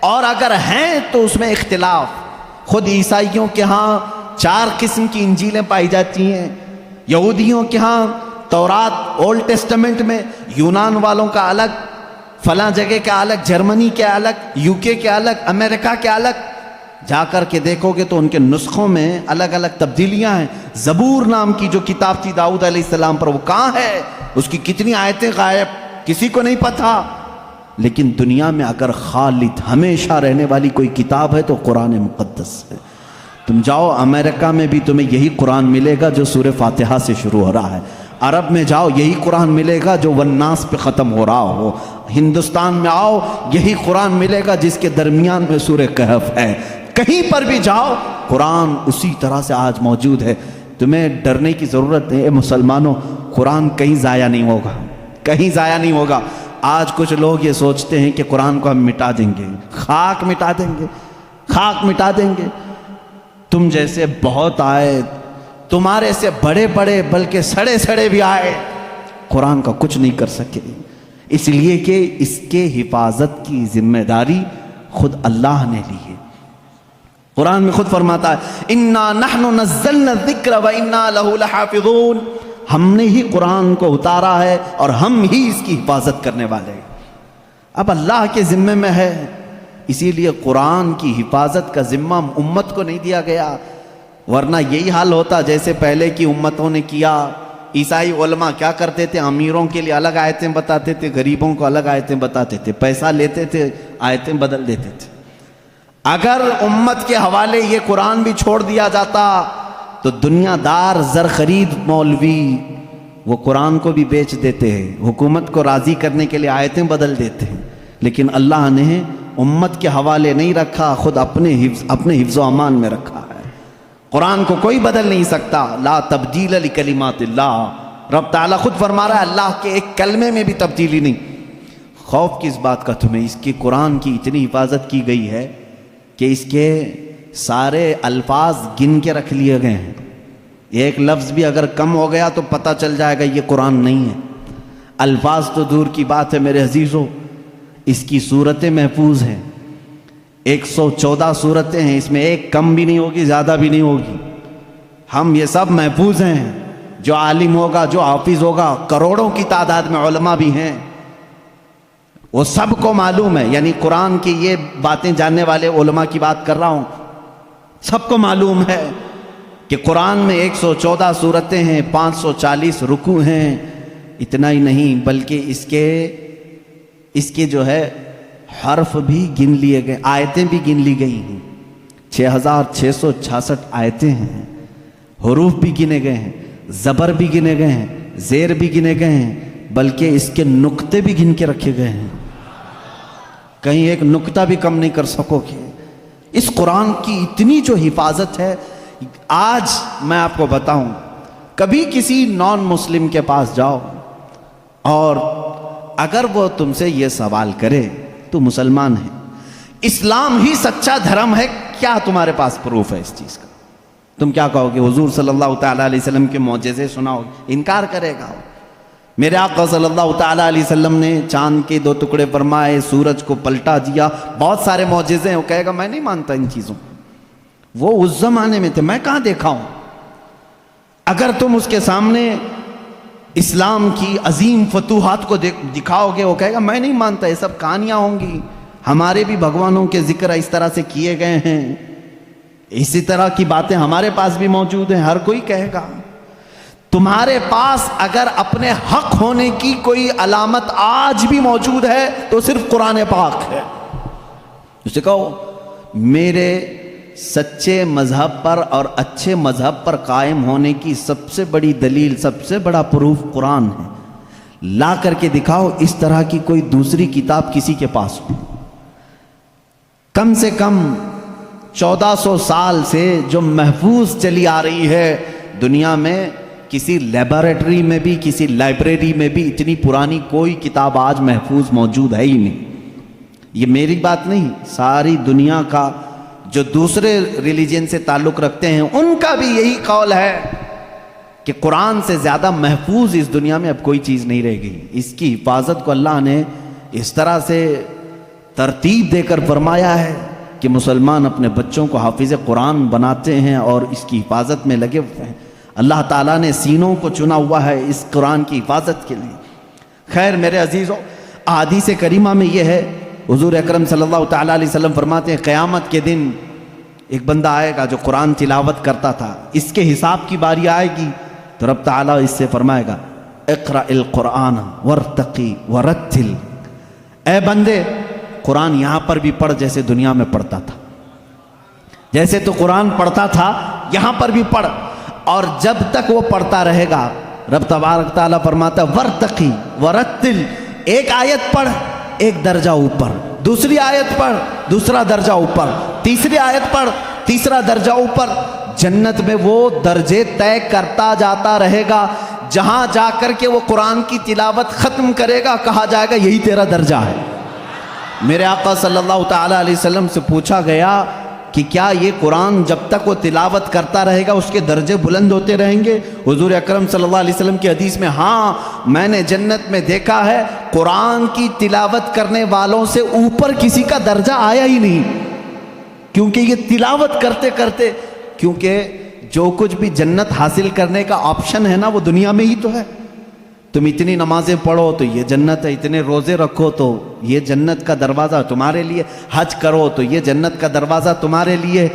اور اگر ہیں تو اس میں اختلاف۔ خود عیسائیوں کے ہاں 4 قسم کی انجیلیں پائی جاتی ہیں، یہودیوں کے ہاں تورات اولڈ ٹیسٹمنٹ میں، یونان والوں کا الگ، فلاں جگہ کا الگ، جرمنی کے الگ، UK کے الگ، امریکہ کے الگ۔ جا کر کے دیکھو گے تو ان کے نسخوں میں الگ الگ تبدیلیاں ہیں۔ زبور نام کی جو کتاب تھی داؤد علیہ السلام پر، وہ کہاں ہے؟ اس کی کتنی آیتیں غائب، کسی کو نہیں پتا۔ لیکن دنیا میں اگر خالد ہمیشہ رہنے والی کوئی کتاب ہے تو قرآن مقدس ہے۔ تم جاؤ امریکہ میں بھی تمہیں یہی قرآن ملے گا جو سورہ فاتحہ سے شروع ہو رہا ہے، عرب میں جاؤ یہی قرآن ملے گا جو والناس پہ ختم ہو رہا ہو، ہندوستان میں آؤ یہی قرآن ملے گا جس کے درمیان میں سورہ کہف ہے۔ کہیں پر بھی جاؤ قرآن اسی طرح سے آج موجود ہے۔ تمہیں ڈرنے کی ضرورت نہیں، اے مسلمانوں، قرآن کہیں ضائع نہیں ہوگا، کہیں ضائع نہیں ہوگا۔ آج کچھ لوگ یہ سوچتے ہیں کہ قرآن کو ہم مٹا دیں گے، خاک مٹا دیں گے، خاک مٹا دیں گے۔ تم جیسے بہت آئے، تمہارے سے بڑے بڑے بلکہ سڑے سڑے بھی آئے، قرآن کا کچھ نہیں کر سکے، اس لیے کہ اس کے حفاظت کی ذمہ داری خود اللہ نے لی ہے۔ قرآن میں خود فرماتا ہے اِنَّا نَحْنُ نَزَّلْنَا الذِّكْرَ وَإِنَّا لَهُ لَحَافِظُونَ، ہم نے ہی قرآن کو اتارا ہے اور ہم ہی اس کی حفاظت کرنے والے ہیں۔ اب اللہ کے ذمے میں ہے، اسی لیے قرآن کی حفاظت کا ذمہ امت کو نہیں دیا گیا، ورنہ یہی حال ہوتا جیسے پہلے کی امتوں نے کیا۔ عیسائی علماء کیا کرتے تھے؟ امیروں کے لیے الگ آیتیں بتاتے تھے، غریبوں کو الگ آیتیں بتاتے تھے، پیسہ لیتے تھے، آیتیں بدل دیتے تھے۔ اگر امت کے حوالے یہ قرآن بھی چھوڑ دیا جاتا تو دنیا دار زر خرید مولوی وہ قرآن کو بھی بیچ دیتے ہیں، حکومت کو راضی کرنے کے لیے آیتیں بدل دیتے ہیں، لیکن اللہ نے امت کے حوالے نہیں رکھا، خود اپنے حفظ و امان میں رکھا ہے۔ قرآن کو کوئی بدل نہیں سکتا، لا تبدیل لکلمات اللہ، رب تعالیٰ خود فرما رہا ہے اللہ کے ایک کلمے میں بھی تبدیلی نہیں۔ خوف کس بات کا تمہیں؟ اس کی قرآن کی اتنی حفاظت کی گئی ہے کہ اس کے سارے الفاظ گن کے رکھ لیے گئے ہیں، ایک لفظ بھی اگر کم ہو گیا تو پتہ چل جائے گا یہ قرآن نہیں ہے۔ الفاظ تو دور کی بات ہے میرے عزیزوں، اس کی صورتیں محفوظ ہیں، 114 صورتیں ہیں، اس میں ایک کم بھی نہیں ہوگی، زیادہ بھی نہیں ہوگی۔ ہم یہ سب محفوظ ہیں، جو عالم ہوگا، جو حافظ ہوگا، کروڑوں کی تعداد میں علماء بھی ہیں، وہ سب کو معلوم ہے، یعنی قرآن کی یہ باتیں جاننے والے علماء کی بات کر رہا ہوں، سب کو معلوم ہے کہ قرآن میں 114 صورتیں ہیں، 540 رکوع ہیں۔ اتنا ہی نہیں بلکہ اس کے جو ہے حرف بھی گن لیے گئے، آیتیں بھی گن لی گئی ہیں، 6666 آیتیں ہیں، حروف بھی گنے گئے ہیں، زبر بھی گنے گئے ہیں، زیر بھی گنے گئے ہیں، بلکہ اس کے نقطے بھی گن کے رکھے گئے ہیں، کہیں ایک نقطہ بھی کم نہیں کر سکو گے۔ اس قرآن کی اتنی جو حفاظت ہے، آج میں آپ کو بتاؤں، کبھی کسی نان مسلم کے پاس جاؤ اور اگر وہ تم سے یہ سوال کرے تو مسلمان ہے، اسلام ہی سچا دھرم ہے، کیا تمہارے پاس پروف ہے اس چیز کا؟ تم کیا کہو گے؟ حضور صلی اللہ تعالیٰ علیہ وسلم کے معجزے سناؤ، انکار کرے گا۔ میرے آقا صلی اللہ تعالیٰ علیہ وسلم نے چاند کے 2 ٹکڑے فرمائے، سورج کو پلٹا دیا، بہت سارے معجزے ہیں. وہ کہے گا میں نہیں مانتا ان چیزوں، وہ اس زمانے میں تھے، میں کہاں دیکھا ہوں. اگر تم اس کے سامنے اسلام کی عظیم فتوحات کو دکھاؤ گے، وہ کہے گا میں نہیں مانتا، یہ سب کہانیاں ہوں گی، ہمارے بھی بھگوانوں کے ذکر اس طرح سے کیے گئے ہیں، اسی طرح کی باتیں ہمارے پاس بھی موجود ہیں. ہر کوئی کہے گا. تمہارے پاس اگر اپنے حق ہونے کی کوئی علامت آج بھی موجود ہے تو صرف قرآن پاک ہے. اسے کہو میرے سچے مذہب پر اور اچھے مذہب پر قائم ہونے کی سب سے بڑی دلیل، سب سے بڑا پروف قرآن ہے. لا کر کے دکھاؤ اس طرح کی کوئی دوسری کتاب کسی کے پاس ہو. کم سے کم 1400 سال سے جو محفوظ چلی آ رہی ہے دنیا میں، کسی لیبارٹری میں بھی، کسی لائبریری میں بھی اتنی پرانی کوئی کتاب آج محفوظ موجود ہے ہی نہیں. یہ میری بات نہیں، ساری دنیا کا جو دوسرے ریلیجن سے تعلق رکھتے ہیں ان کا بھی یہی قول ہے کہ قرآن سے زیادہ محفوظ اس دنیا میں اب کوئی چیز نہیں رہ گئی. اس کی حفاظت کو اللہ نے اس طرح سے ترتیب دے کر فرمایا ہے کہ مسلمان اپنے بچوں کو حافظ قرآن بناتے ہیں اور اس کی حفاظت میں لگے ہوئے ہیں. اللہ تعالیٰ نے سینوں کو چنا ہوا ہے اس قرآن کی حفاظت کے لیے. خیر میرے عزیزو، احادیث کریمہ میں یہ ہے، حضور اکرم صلی اللہ تعالیٰ علیہ وسلم فرماتے ہیں قیامت کے دن ایک بندہ آئے گا جو قرآن تلاوت کرتا تھا، اس کے حساب کی باری آئے گی تو رب تعالیٰ اس سے فرمائے گا اقرأ القرآن وارتقی ورتل، اے بندے قرآن یہاں پر بھی پڑھ جیسے دنیا میں پڑھتا تھا، جیسے تو قرآن پڑھتا تھا یہاں پر بھی پڑھ. اور جب تک وہ پڑھتا رہے گا رب تبارک تعالیٰ فرماتا ہے ورتقی ورتل، ایک آیت پڑھ ایک درجہ اوپر، دوسری آیت پڑھ دوسرا درجہ اوپر، تیسری آیت پڑھ تیسرا درجہ اوپر. جنت میں وہ درجے طے کرتا جاتا رہے گا، جہاں جا کر کے وہ قرآن کی تلاوت ختم کرے گا کہا جائے گا یہی تیرا درجہ ہے. میرے آقا صلی اللہ تعالیٰ علیہ وسلم سے پوچھا گیا کہ کیا یہ قرآن جب تک وہ تلاوت کرتا رہے گا اس کے درجے بلند ہوتے رہیں گے؟ حضور اکرم صلی اللہ علیہ وسلم کی حدیث میں ہاں، میں نے جنت میں دیکھا ہے قرآن کی تلاوت کرنے والوں سے اوپر کسی کا درجہ آیا ہی نہیں، کیونکہ یہ تلاوت کرتے کرتے، کیونکہ جو کچھ بھی جنت حاصل کرنے کا آپشن ہے نا وہ دنیا میں ہی تو ہے. تم اتنی نمازیں پڑھو تو یہ جنت ہے، اتنے روزے رکھو تو یہ جنت کا دروازہ تمہارے لیے، حج کرو تو یہ جنت کا دروازہ تمہارے لیے.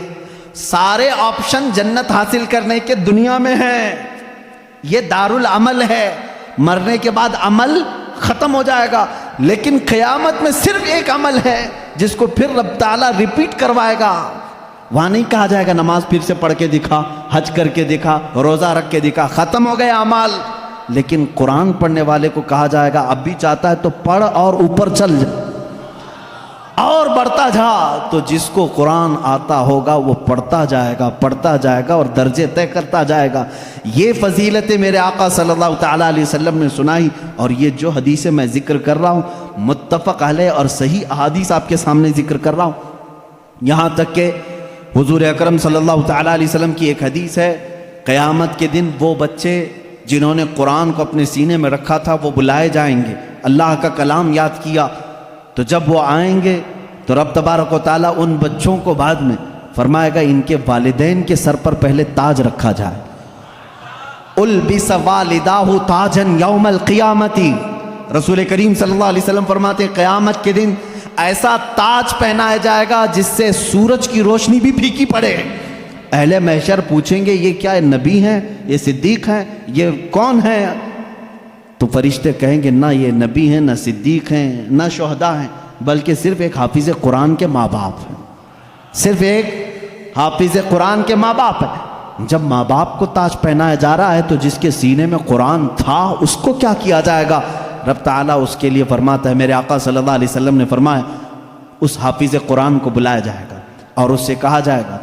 سارے آپشن جنت حاصل کرنے کے دنیا میں ہیں. یہ دارالعمل ہے، مرنے کے بعد عمل ختم ہو جائے گا، لیکن قیامت میں صرف ایک عمل ہے جس کو پھر رب تعالیٰ ریپیٹ کروائے گا. وہاں نہیں کہا جائے گا نماز پھر سے پڑھ کے دکھا، حج کر کے دکھا، روزہ رکھ کے دکھا، ختم ہو گئے اعمال. لیکن قرآن پڑھنے والے کو کہا جائے گا اب بھی چاہتا ہے تو پڑھ اور اوپر چل جا اور بڑھتا جا. تو جس کو قرآن آتا ہوگا وہ پڑھتا جائے گا اور درجے طے کرتا جائے گا. یہ فضیلتیں میرے آقا صلی اللہ تعالیٰ علیہ وسلم نے سنائی، اور یہ جو حدیثیں میں ذکر کر رہا ہوں متفق علیہ اور صحیح احادیث آپ کے سامنے ذکر کر رہا ہوں. یہاں تک کہ حضور اکرم صلی اللہ تعالیٰ علیہ وسلم کی ایک حدیث ہے، قیامت کے دن وہ بچے جنہوں نے قرآن کو اپنے سینے میں رکھا تھا وہ بلائے جائیں گے، اللہ کا کلام یاد کیا، تو جب وہ آئیں گے تو رب تبارک و تعالیٰ ان بچوں کو بعد میں فرمائے گا ان کے والدین کے سر پر پہلے تاج رکھا جائے. البس والداہ تاجن یوم القیامتی، رسول کریم صلی اللہ علیہ وسلم فرماتے ہیں قیامت کے دن ایسا تاج پہنایا جائے گا جس سے سورج کی روشنی بھی پھیکی پڑے. اہل محشر پوچھیں گے یہ کیا نبی ہیں، یہ صدیق ہیں، یہ کون ہیں؟ تو فرشتے کہیں گے نہ یہ نبی ہیں، نہ صدیق ہیں، نہ شہداء ہیں، بلکہ صرف ایک حافظ قرآن کے ماں باپ ہیں، صرف ایک حافظ قرآن کے ماں باپ ہیں. جب ماں باپ کو تاج پہنایا جا رہا ہے تو جس کے سینے میں قرآن تھا اس کو کیا کیا جائے گا؟ رب تعالیٰ اس کے لیے فرماتا ہے، میرے آقا صلی اللہ علیہ وسلم نے فرمایا اس حافظ قرآن کو بلایا جائے گا اور اس سے کہا جائے گا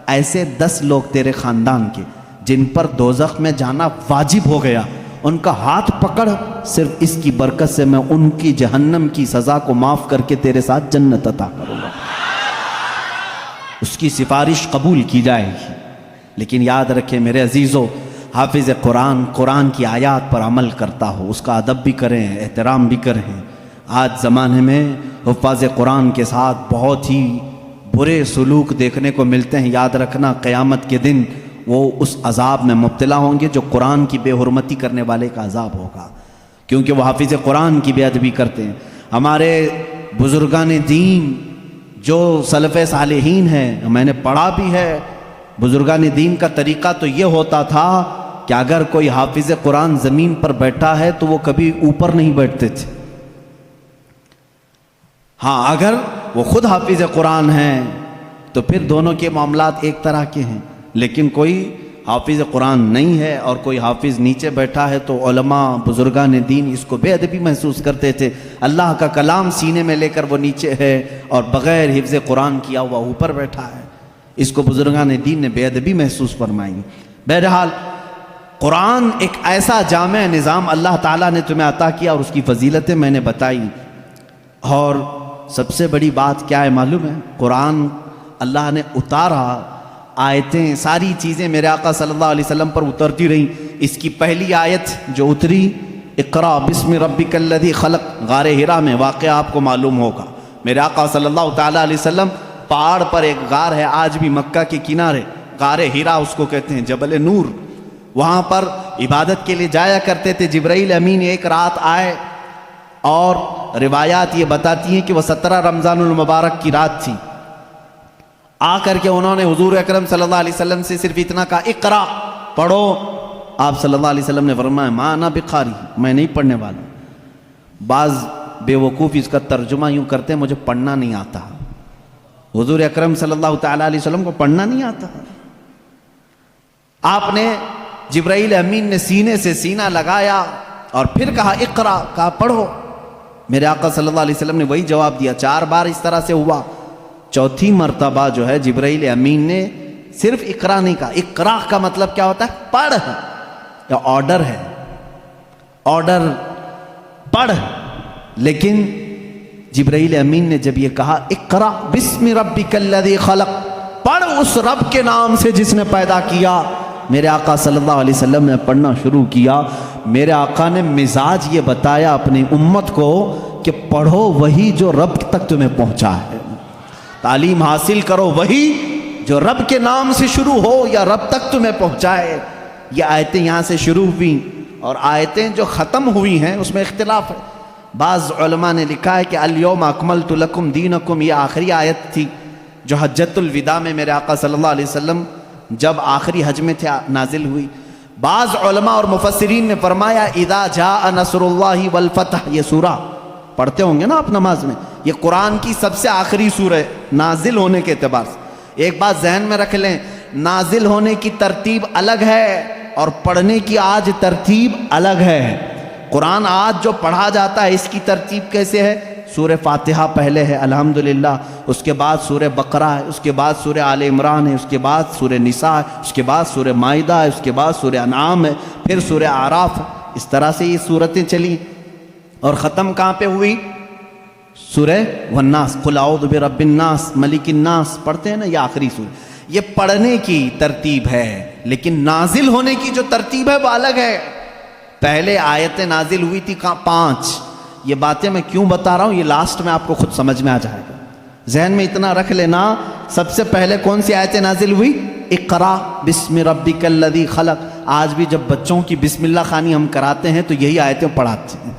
ایسے 10 لوگ تیرے خاندان کے جن پر دوزخ میں جانا واجب ہو گیا، ان کا ہاتھ پکڑ، صرف اس کی برکت سے میں ان کی جہنم کی سزا کو معاف کر کے تیرے ساتھ جنت عطا کروں گا. اس کی سفارش قبول کی جائے گی. لیکن یاد رکھیں میرے عزیزو، حافظ قرآن قرآن کی آیات پر عمل کرتا ہو، اس کا ادب بھی کریں، احترام بھی کریں۔ آج زمانے میں حفاظ قرآن کے ساتھ بہت ہی برے سلوک دیکھنے کو ملتے ہیں۔ یاد رکھنا قیامت کے دن وہ اس عذاب میں مبتلا ہوں گے جو قرآن کی بے حرمتی کرنے والے کا عذاب ہوگا، کیونکہ وہ حافظ قرآن کی بے ادبی کرتے ہیں۔ ہمارے بزرگان دین جو سلف صالحین ہیں، میں نے پڑھا بھی ہے، بزرگان دین کا طریقہ تو یہ ہوتا تھا کہ اگر کوئی حافظ قرآن زمین پر بیٹھا ہے تو وہ کبھی اوپر نہیں بیٹھتے تھے۔ ہاں اگر وہ خود حافظ قرآن ہیں تو پھر دونوں کے معاملات ایک طرح کے ہیں، لیکن کوئی حافظ قرآن نہیں ہے اور کوئی حافظ نیچے بیٹھا ہے تو علماء بزرگان دین اس کو بے ادبی محسوس کرتے تھے۔ اللہ کا کلام سینے میں لے کر وہ نیچے ہے اور بغیر حفظ قرآن کیا ہوا اوپر بیٹھا ہے، اس کو بزرگان دین نے بے ادبی محسوس فرمائی۔ بہرحال قرآن ایک ایسا جامع نظام اللہ تعالیٰ نے تمہیں عطا کیا اور اس کی فضیلتیں میں نے بتائی۔ اور سب سے بڑی بات کیا ہے معلوم ہے؟ قرآن اللہ نے اتارا، آیتیں ساری چیزیں میرے آقا صلی اللہ علیہ وسلم پر اترتی رہیں۔ اس کی پہلی آیت جو اتری اقرا بسم ربک الذی خلق، غار حرا میں واقعہ آپ کو معلوم ہوگا۔ میرے آقا صلی اللہ تعالیٰ علیہ وسلم پہاڑ پر ایک غار ہے، آج بھی مکہ کے کنارے، غار حرا اس کو کہتے ہیں، جبل نور، وہاں پر عبادت کے لیے جایا کرتے تھے۔ جبرائیل امین ایک رات آئے اور روایات یہ بتاتی ہیں کہ وہ 17 رمضان المبارک کی رات تھی۔ آ کر کے انہوں نے حضور اکرم صلی اللہ علیہ وسلم سے صرف اتنا کہا اقرا، پڑھو۔ آپ صلی اللہ علیہ وسلم نے فرمایا ما انا بقاری، میں نہیں پڑھنے والا۔ بعض بے وقوف اس کا ترجمہ یوں کرتے ہیں مجھے پڑھنا نہیں آتا۔ حضور اکرم صلی اللہ تعالیٰ علیہ وسلم کو پڑھنا نہیں آتا۔ آپ نے جبرائیل امین نے سینے سے سینہ لگایا اور پھر کہا اقرا، کہا پڑھو۔ میرے آقا صلی اللہ علیہ وسلم نے وہی جواب دیا۔ 4 بار اس طرح سے ہوا، چوتھی مرتبہ جو ہے جبرائیل امین نے صرف اقرا نہیں کہا۔ اقرا کا مطلب کیا ہوتا ہے؟ پڑھ، یا آرڈر ہے، آرڈر پڑھ۔ لیکن جبرائیل امین نے جب یہ کہا اقرا بسم ربک الذی خلق، پڑھ اس رب کے نام سے جس نے پیدا کیا، میرے آقا صلی اللہ علیہ وسلم نے پڑھنا شروع کیا۔ میرے آقا نے مزاج یہ بتایا اپنی امت کو کہ پڑھو وہی جو رب تک تمہیں پہنچا ہے، تعلیم حاصل کرو وہی جو رب کے نام سے شروع ہو یا رب تک تمہیں پہنچائے۔ یہ آیتیں یہاں سے شروع ہوئیں اور آیتیں جو ختم ہوئی ہیں اس میں اختلاف ہے۔ بعض علماء نے لکھا ہے کہ الیوم اکملت لکم دینکم، یہ آخری آیت تھی جو حجۃ الوداع میں میرے آقا صلی اللہ علیہ وسلم جب آخری حج میں تھے نازل ہوئی۔ بعض علماء اور مفسرین نے فرمایا اذا جاء نصر اللہ والفتح، یہ سورہ پڑھتے ہوں گے نا آپ نماز میں، یہ قرآن کی سب سے آخری سورہ نازل ہونے کے اعتبار سے۔ ایک بات ذہن میں رکھ لیں، نازل ہونے کی ترتیب الگ ہے اور پڑھنے کی آج ترتیب الگ ہے۔ قرآن آج جو پڑھا جاتا ہے اس کی ترتیب کیسے ہے؟ سورہ فاتحہ پہلے ہے الحمدللہ، اس کے بعد سورہ بقرہ ہے، اس کے بعد سورہ آل عمران ہے، اس کے بعد سورہ نساء ہے، اس کے بعد سورہ مائدہ ہے، اس کے بعد سورہ انعام ہے، پھر سورہ اعراف ہے۔ اس طرح سے یہ سورتیں چلی اور ختم کہاں پہ ہوئی؟ سورہ والناس، قل اعوذ برب الناس ملک الناس، پڑھتے ہیں نا، یہ آخری سورہ۔ یہ پڑھنے کی ترتیب ہے، لیکن نازل ہونے کی جو ترتیب ہے وہ الگ ہے۔ پہلے آیتیں نازل ہوئی تھی 5۔ یہ باتیں میں کیوں بتا رہا ہوں، یہ لاسٹ میں آپ کو خود سمجھ میں آ جائے گا۔ ذہن میں اتنا رکھ لینا، سب سے پہلے کون سی آیتیں نازل ہوئی؟ اقرا بسم ربک الذی خلق۔ آج بھی جب بچوں کی بسم اللہ خوانی ہم کراتے ہیں تو یہی آیتیں پڑھاتے ہیں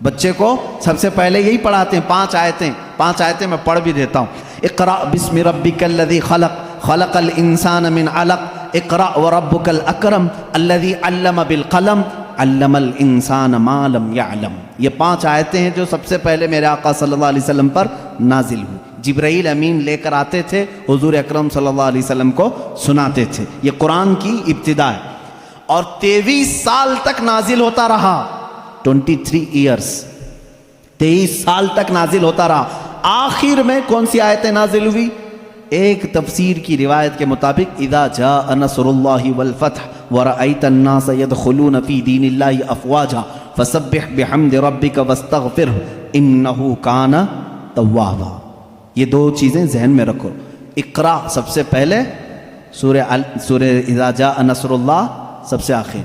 بچے کو، سب سے پہلے یہی پڑھاتے ہیں۔ 5 آیتیں میں پڑھ بھی دیتا ہوں۔ اقرا بسم ربک الذی خلق، خلق الانسان من علق، اقرا وربک الاکرم الذی علم بالقلم، علم الانسان ما لم يعلم۔ یہ 5 آیتیں ہیں جو سب سے پہلے میرے آقا صلی اللہ علیہ وسلم پر نازل ہوئی۔ جبرائیل امین لے کر آتے تھے، حضور اکرم صلی اللہ علیہ وسلم کو سناتے تھے۔ یہ قرآن کی ابتدا ہے اور 23 سال تک نازل ہوتا رہا۔ 23 ایئرس، 23 سال تک نازل ہوتا رہا۔ آخر میں کون سی آیتیں نازل ہوئی؟ ایک تفسیر کی روایت کے مطابق اذا جاء نصر اللہ والفتح ورأیت الناس يدخلون فی دین اللہ افواجا فسبح بحمد ربک واستغفرہ انہ کان توابا۔ یہ 2 چیزیں ذہن میں رکھو۔ اقرا سب سے پہلے، سورہ اذا جاء نصر اللہ سب سے آخر.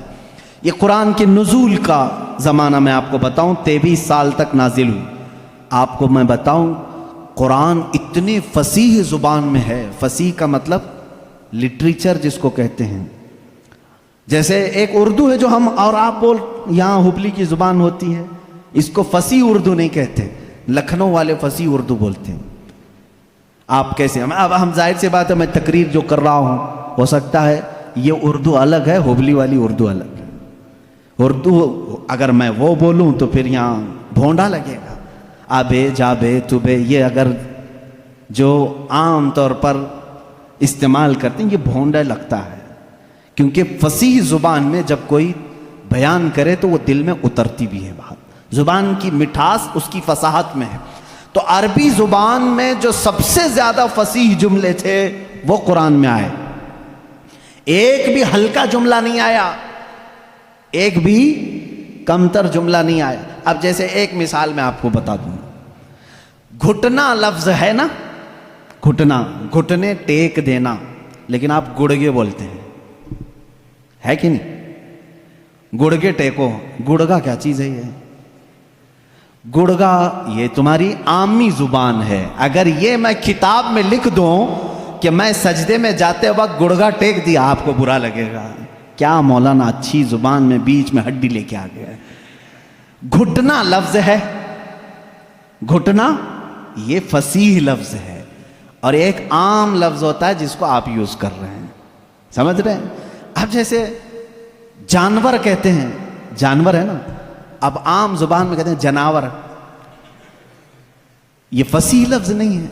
یہ قرآن کے نزول کا زمانہ میں آپ کو بتاؤں 23 سال تک نازل ہوئی. آپ کو میں بتاؤں قرآن اتنی فصیح زبان میں ہے. فصیح کا مطلب لٹریچر جس کو کہتے ہیں. جیسے ایک اردو ہے جو ہم اور آپ بول یہاں ہبلی کی زبان ہوتی ہے, اس کو فصیح اردو نہیں کہتے, لکھنؤ والے فصیح اردو بولتے ہیں. آپ کیسے اب ہم ظاہر سی بات ہے میں تقریر جو کر رہا ہوں ہو سکتا ہے یہ اردو الگ ہے, ہبلی والی اردو الگ ہے. اردو اگر میں وہ بولوں تو پھر یہاں بھونڈا لگے گا. آبے جابے توبے یہ اگر جو عام طور پر استعمال کرتے ہیں یہ بھونڈا لگتا ہے, کیونکہ فصیح زبان میں جب کوئی بیان کرے تو وہ دل میں اترتی بھی ہے بات. زبان کی مٹھاس اس کی فصاحت میں ہے. تو عربی زبان میں جو سب سے زیادہ فصیح جملے تھے وہ قرآن میں آئے. ایک بھی ہلکا جملہ نہیں آیا, ایک بھی کمتر جملہ نہیں آیا. اب جیسے ایک مثال میں آپ کو بتا دوں, گھٹنا لفظ ہے نا, گھٹنا, گھٹنے ٹیک دینا, لیکن آپ گڑگے بولتے ہیں, ہے کہ نہیں؟ گڑگے ٹیکو, گڑگا کیا چیز ہے یہ؟ گڑگا یہ تمہاری عامی زبان ہے. اگر یہ میں کتاب میں لکھ دوں کہ میں سجدے میں جاتے وقت گڑگا ٹیک دیا, آپ کو برا لگے گا. کیا مولانا اچھی زبان میں بیچ میں ہڈی لے کے آ گیا. گھٹنا لفظ ہے, گھٹنا یہ فصیح لفظ ہے, اور ایک عام لفظ ہوتا ہے جس کو آپ یوز کر رہے ہیں. سمجھ رہے ہیں؟ اب جیسے جانور کہتے ہیں, جانور ہے نا, اب عام زبان میں کہتے ہیں جناور. یہ فصیح لفظ نہیں ہے,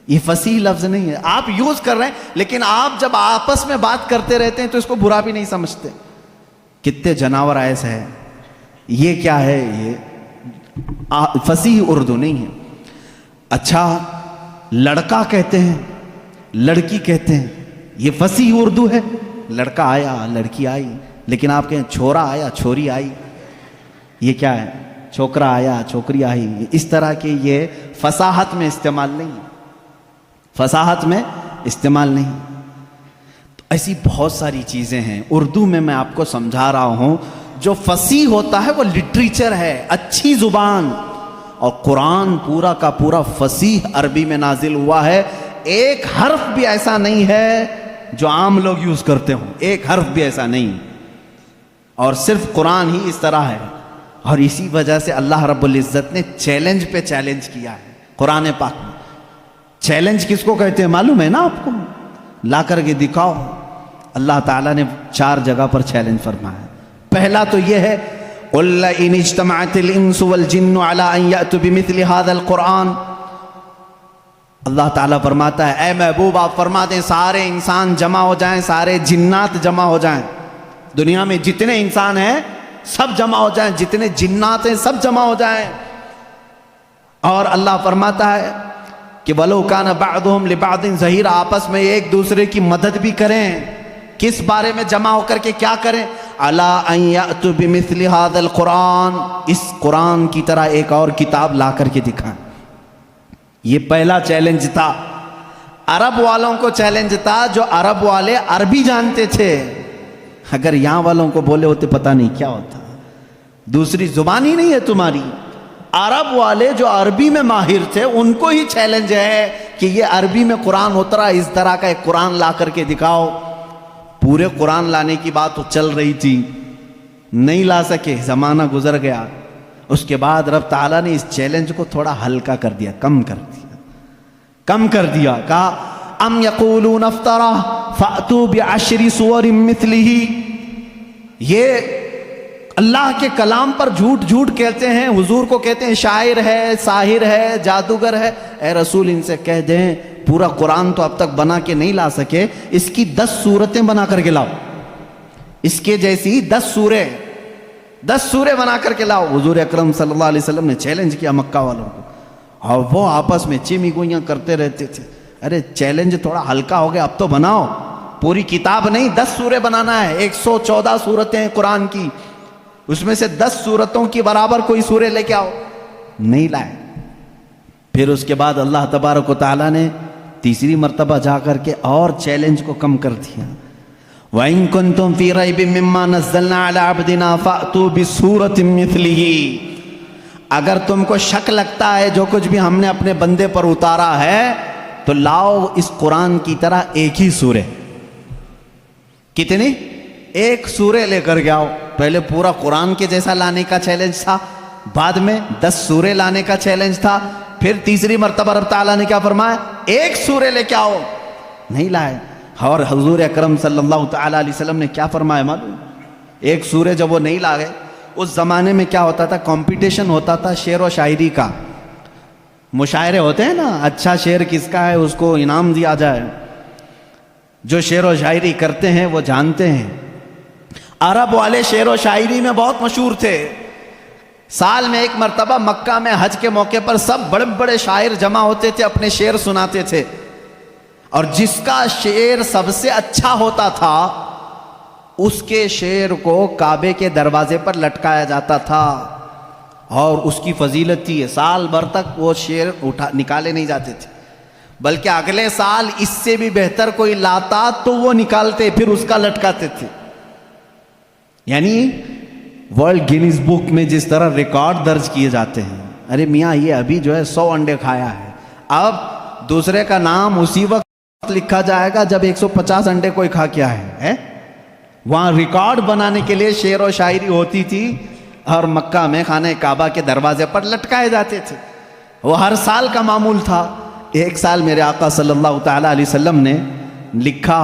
یہ فصیح لفظ نہیں ہے. آپ یوز کر رہے ہیں, لیکن آپ جب آپس میں بات کرتے رہتے ہیں تو اس کو برا بھی نہیں سمجھتے. کتنے جناور ایسے ہیں, یہ کیا ہے, یہ فصیح اردو نہیں ہے. اچھا لڑکا کہتے ہیں, لڑکی کہتے ہیں, یہ فصیح اردو ہے. لڑکا آیا, لڑکی آئی, لیکن آپ کہیں چھورا آیا, چھوری آئی, یہ کیا ہے؟ چھوکرا آیا, چھوکری آئی. اس طرح کے یہ فصاحت میں استعمال نہیں, فصاحت میں استعمال نہیں. تو ایسی بہت ساری چیزیں ہیں اردو میں آپ کو سمجھا رہا ہوں. جو فصیح ہوتا ہے وہ لٹریچر ہے, اچھی زبان. اور قرآن پورا کا پورا فصیح عربی میں نازل ہوا ہے. ایک حرف بھی ایسا نہیں ہے جو عام لوگ یوز کرتے ہوں, ایک حرف بھی ایسا نہیں. اور صرف قرآن ہی اس طرح ہے. اور اسی وجہ سے اللہ رب العزت نے چیلنج پہ چیلنج کیا ہے قرآن پاک میں. چیلنج کس کو کہتے ہیں معلوم ہے نا آپ کو؟ لا کر کے دکھاؤ. اللہ تعالیٰ نے 4 جگہ پر چیلنج فرمایا. پہلا تو یہ ہے قُلْ لَئِنِ اجْتَمَعَتِ الْإِنسُ وَالْجِنُّ عَلَىٰ أَن يَأْتُوا بِمِثْلِ هَذَا الْقُرْآنِ. اللہ تعالیٰ فرماتا ہے اے محبوب آپ فرما دیں سارے انسان جمع ہو جائیں, سارے جنات جمع ہو جائیں, دنیا میں جتنے انسان ہیں سب جمع ہو جائیں, جتنے جنات ہیں سب جمع ہو جائیں. اور اللہ فرماتا ہے کہ وَلَوْ كَانَ بَعْضُهُمْ لِبَعْضٍ ظَهِيرًا, آپس میں ایک دوسرے کی مدد بھی کریں. کس بارے میں جمع ہو کر کے کیا کریں؟ عَلَىٰ أَن يَأْتُوا بِمِثْلِ هَذَا الْقُرْآنِ, اس قرآن کی طرح ایک اور کتاب لا کر کے دکھائیں. یہ پہلا چیلنج تھا. عرب والوں کو چیلنج تھا, جو عرب والے عربی جانتے تھے. اگر یہاں والوں کو بولے ہوتے پتہ نہیں کیا ہوتا, دوسری زبان ہی نہیں ہے تمہاری. عرب والے جو عربی میں ماہر تھے ان کو ہی چیلنج ہے کہ یہ عربی میں قرآن اترا, اس طرح کا ایک قرآن لا کر کے دکھاؤ. پورے قرآن لانے کی بات تو چل رہی تھی, نہیں لا سکے, زمانہ گزر گیا. اس کے بعد رب تعالیٰ نے اس چیلنج کو تھوڑا ہلکا کر دیا, کم کر دیا. کہا ام یقولون افطرا فأتوا بعشر سور مثلہ. یہ اللہ کے کلام پر جھوٹ کہتے ہیں, حضور کو کہتے ہیں شاعر ہے, ساحر ہے, جادوگر ہے. اے رسول ان سے کہہ دیں پورا قرآن تو اب تک بنا کے نہیں لا سکے, اس کی 10 سورتیں بنا کر کے لاؤ, اس کے جیسی 10 سورے بنا کر کے لاؤ. حضور اکرم صلی اللہ علیہ وسلم نے چیلنج کیا مکہ والوں کو, اور وہ آپس میں چیمی گوئیاں کرتے رہتے تھے. ارے چیلنج تھوڑا ہلکا ہو گیا, اب تو بناؤ. پوری کتاب نہیں 10 سورے بنانا ہے. 114 سورتیں ہیں قرآن کی, اس میں سے 10 سورتوں کی برابر کوئی سورے لے کے آؤ. نہیں لائے. پھر اس کے بعد اللہ تبارک و تعالیٰ نے تیسری مرتبہ جا کر کے اور چیلنج کو کم کر دیا. وَإِن كُنتُم فِي رَيْبٍ مِّمَّا نَزَّلْنَا عَلَىٰ عَبْدِنَا فَأْتُوا بِسُورَةٍ مِّثْلِهِ، اگر تم کو شک لگتا ہے جو کچھ بھی ہم نے اپنے بندے پر اتارا ہے تو لاؤ اس قرآن کی طرح ایک ہی سورہ. کتنی؟ ایک سورہ لے کر کے آؤ. پہلے پورا قرآن کے جیسا لانے کا چیلنج تھا، بعد میں 10 سورے لانے کا چیلنج تھا، پھر تیسری مرتبہ رب تعالیٰ نے کیا فرمایا؟ ایک سورے لے کے آؤ. نہیں لائے. اور حضور اکرم صلی اللہ تعالیٰ علیہ وسلم نے کیا فرمایا معلوم؟ ایک سورے جب وہ نہیں لا گئے، اس زمانے میں کیا ہوتا تھا؟ کمپٹیشن ہوتا تھا شعر و شاعری کا. مشاعرے ہوتے ہیں نا، اچھا شعر کس کا ہے اس کو انعام دیا جائے. جو شعر و شاعری کرتے ہیں وہ جانتے ہیں. عرب والے شعر و شاعری میں بہت مشہور تھے. سال میں ایک مرتبہ مکہ میں حج کے موقع پر سب بڑے بڑے شاعر جمع ہوتے تھے، اپنے شعر سناتے تھے، اور جس کا شعر سب سے اچھا ہوتا تھا اس کے شعر کو کعبے کے دروازے پر لٹکایا جاتا تھا. اور اس کی فضیلت تھی سال بھر تک وہ شعر نکالے نہیں جاتے تھے، بلکہ اگلے سال اس سے بھی بہتر کوئی لاتا تو وہ نکالتے پھر اس کا لٹکاتے تھے. یعنی ورلڈ گینیز بک میں جس طرح ریکارڈ درج کیے جاتے ہیں، ارے میاں یہ ابھی جو ہے 100 انڈے کھایا ہے، اب دوسرے کا نام اسی وقت لکھا جائے گا جب 150 انڈے کوئی کھا کیا ہے. وہاں ریکارڈ بنانے کے لیے شعر و شاعری ہوتی تھی اور مکہ میں خانہ کعبہ کے دروازے پر لٹکائے جاتے تھے. وہ ہر سال کا معمول تھا. ایک سال میرے آقا صلی اللہ تعالیٰ علیہ وسلم نے لکھا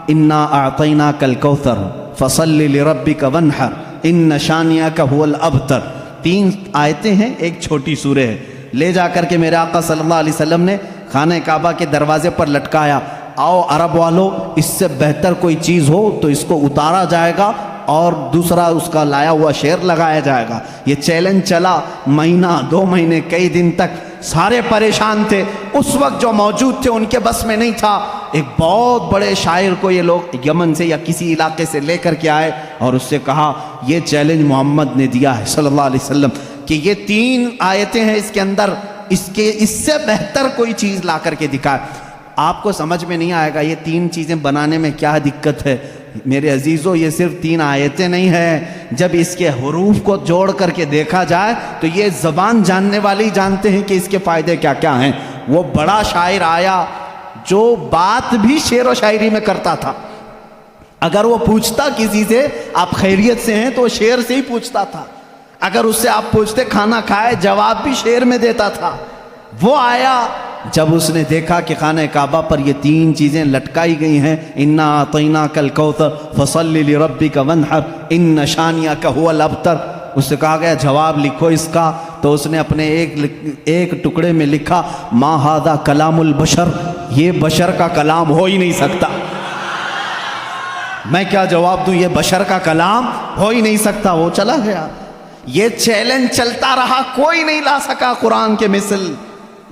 انا اعطیناک الکوثر فصل لربک وانحر ان شانیک هو الابتر. 3 آیتیں ہیں، ایک چھوٹی سورہ ہے. لے جا کر کے میرے آقا صلی اللہ علیہ وسلم نے خانہ کعبہ کے دروازے پر لٹکایا. آؤ عرب والو، اس سے بہتر کوئی چیز ہو تو اس کو اتارا جائے گا اور دوسرا اس کا لایا ہوا شعر لگایا جائے گا. یہ چیلنج چلا مہینہ 2 مہینے کئی دن تک. سارے پریشان تھے. اس وقت جو موجود تھے ان کے بس میں نہیں تھا. ایک بہت بڑے شاعر کو یہ لوگ یمن سے یا کسی علاقے سے لے کر کے آئے اور اس سے کہا یہ چیلنج محمد نے دیا ہے صلی اللہ علیہ وسلم کہ یہ 3 آیتیں ہیں اس کے اندر، اس سے بہتر کوئی چیز لا کر کے دکھائے. آپ کو سمجھ میں نہیں آئے گا یہ 3 چیزیں بنانے میں کیا دقت ہے. میرے عزیزو یہ صرف 3 آیتیں نہیں ہیں، جب اس کے حروف کو جوڑ کر کے دیکھا جائے تو یہ زبان جاننے والے ہی جانتے ہیں کہ اس کے فائدے کیا کیا ہیں. وہ بڑا شاعر آیا جو بات بھی شعر و شاعری میں کرتا تھا. اگر وہ پوچھتا کسی سے آپ خیریت سے ہیں تو وہ شعر سے ہی پوچھتا تھا. اگر اس سے آپ پوچھتے کھانا کھائے جواب بھی شعر میں دیتا تھا. وہ آیا جب اس نے دیکھا کہ خانہ کعبہ پر یہ 3 چیزیں لٹکائی گئی ہیں، انا اعطیناک الکوثر فصل لربک وانحر ان شانیک هو الابتر، اس سے کہا گیا جواب لکھو اس کا. تو اس نے اپنے ایک ٹکڑے میں لکھا ما ھذا کلام البشر، یہ بشر کا کلام ہو ہی نہیں سکتا. میں کیا جواب دوں، یہ بشر کا کلام ہو ہی نہیں سکتا. وہ چلا گیا. یہ چیلنج چلتا رہا، کوئی نہیں لا سکا قرآن کے مثل.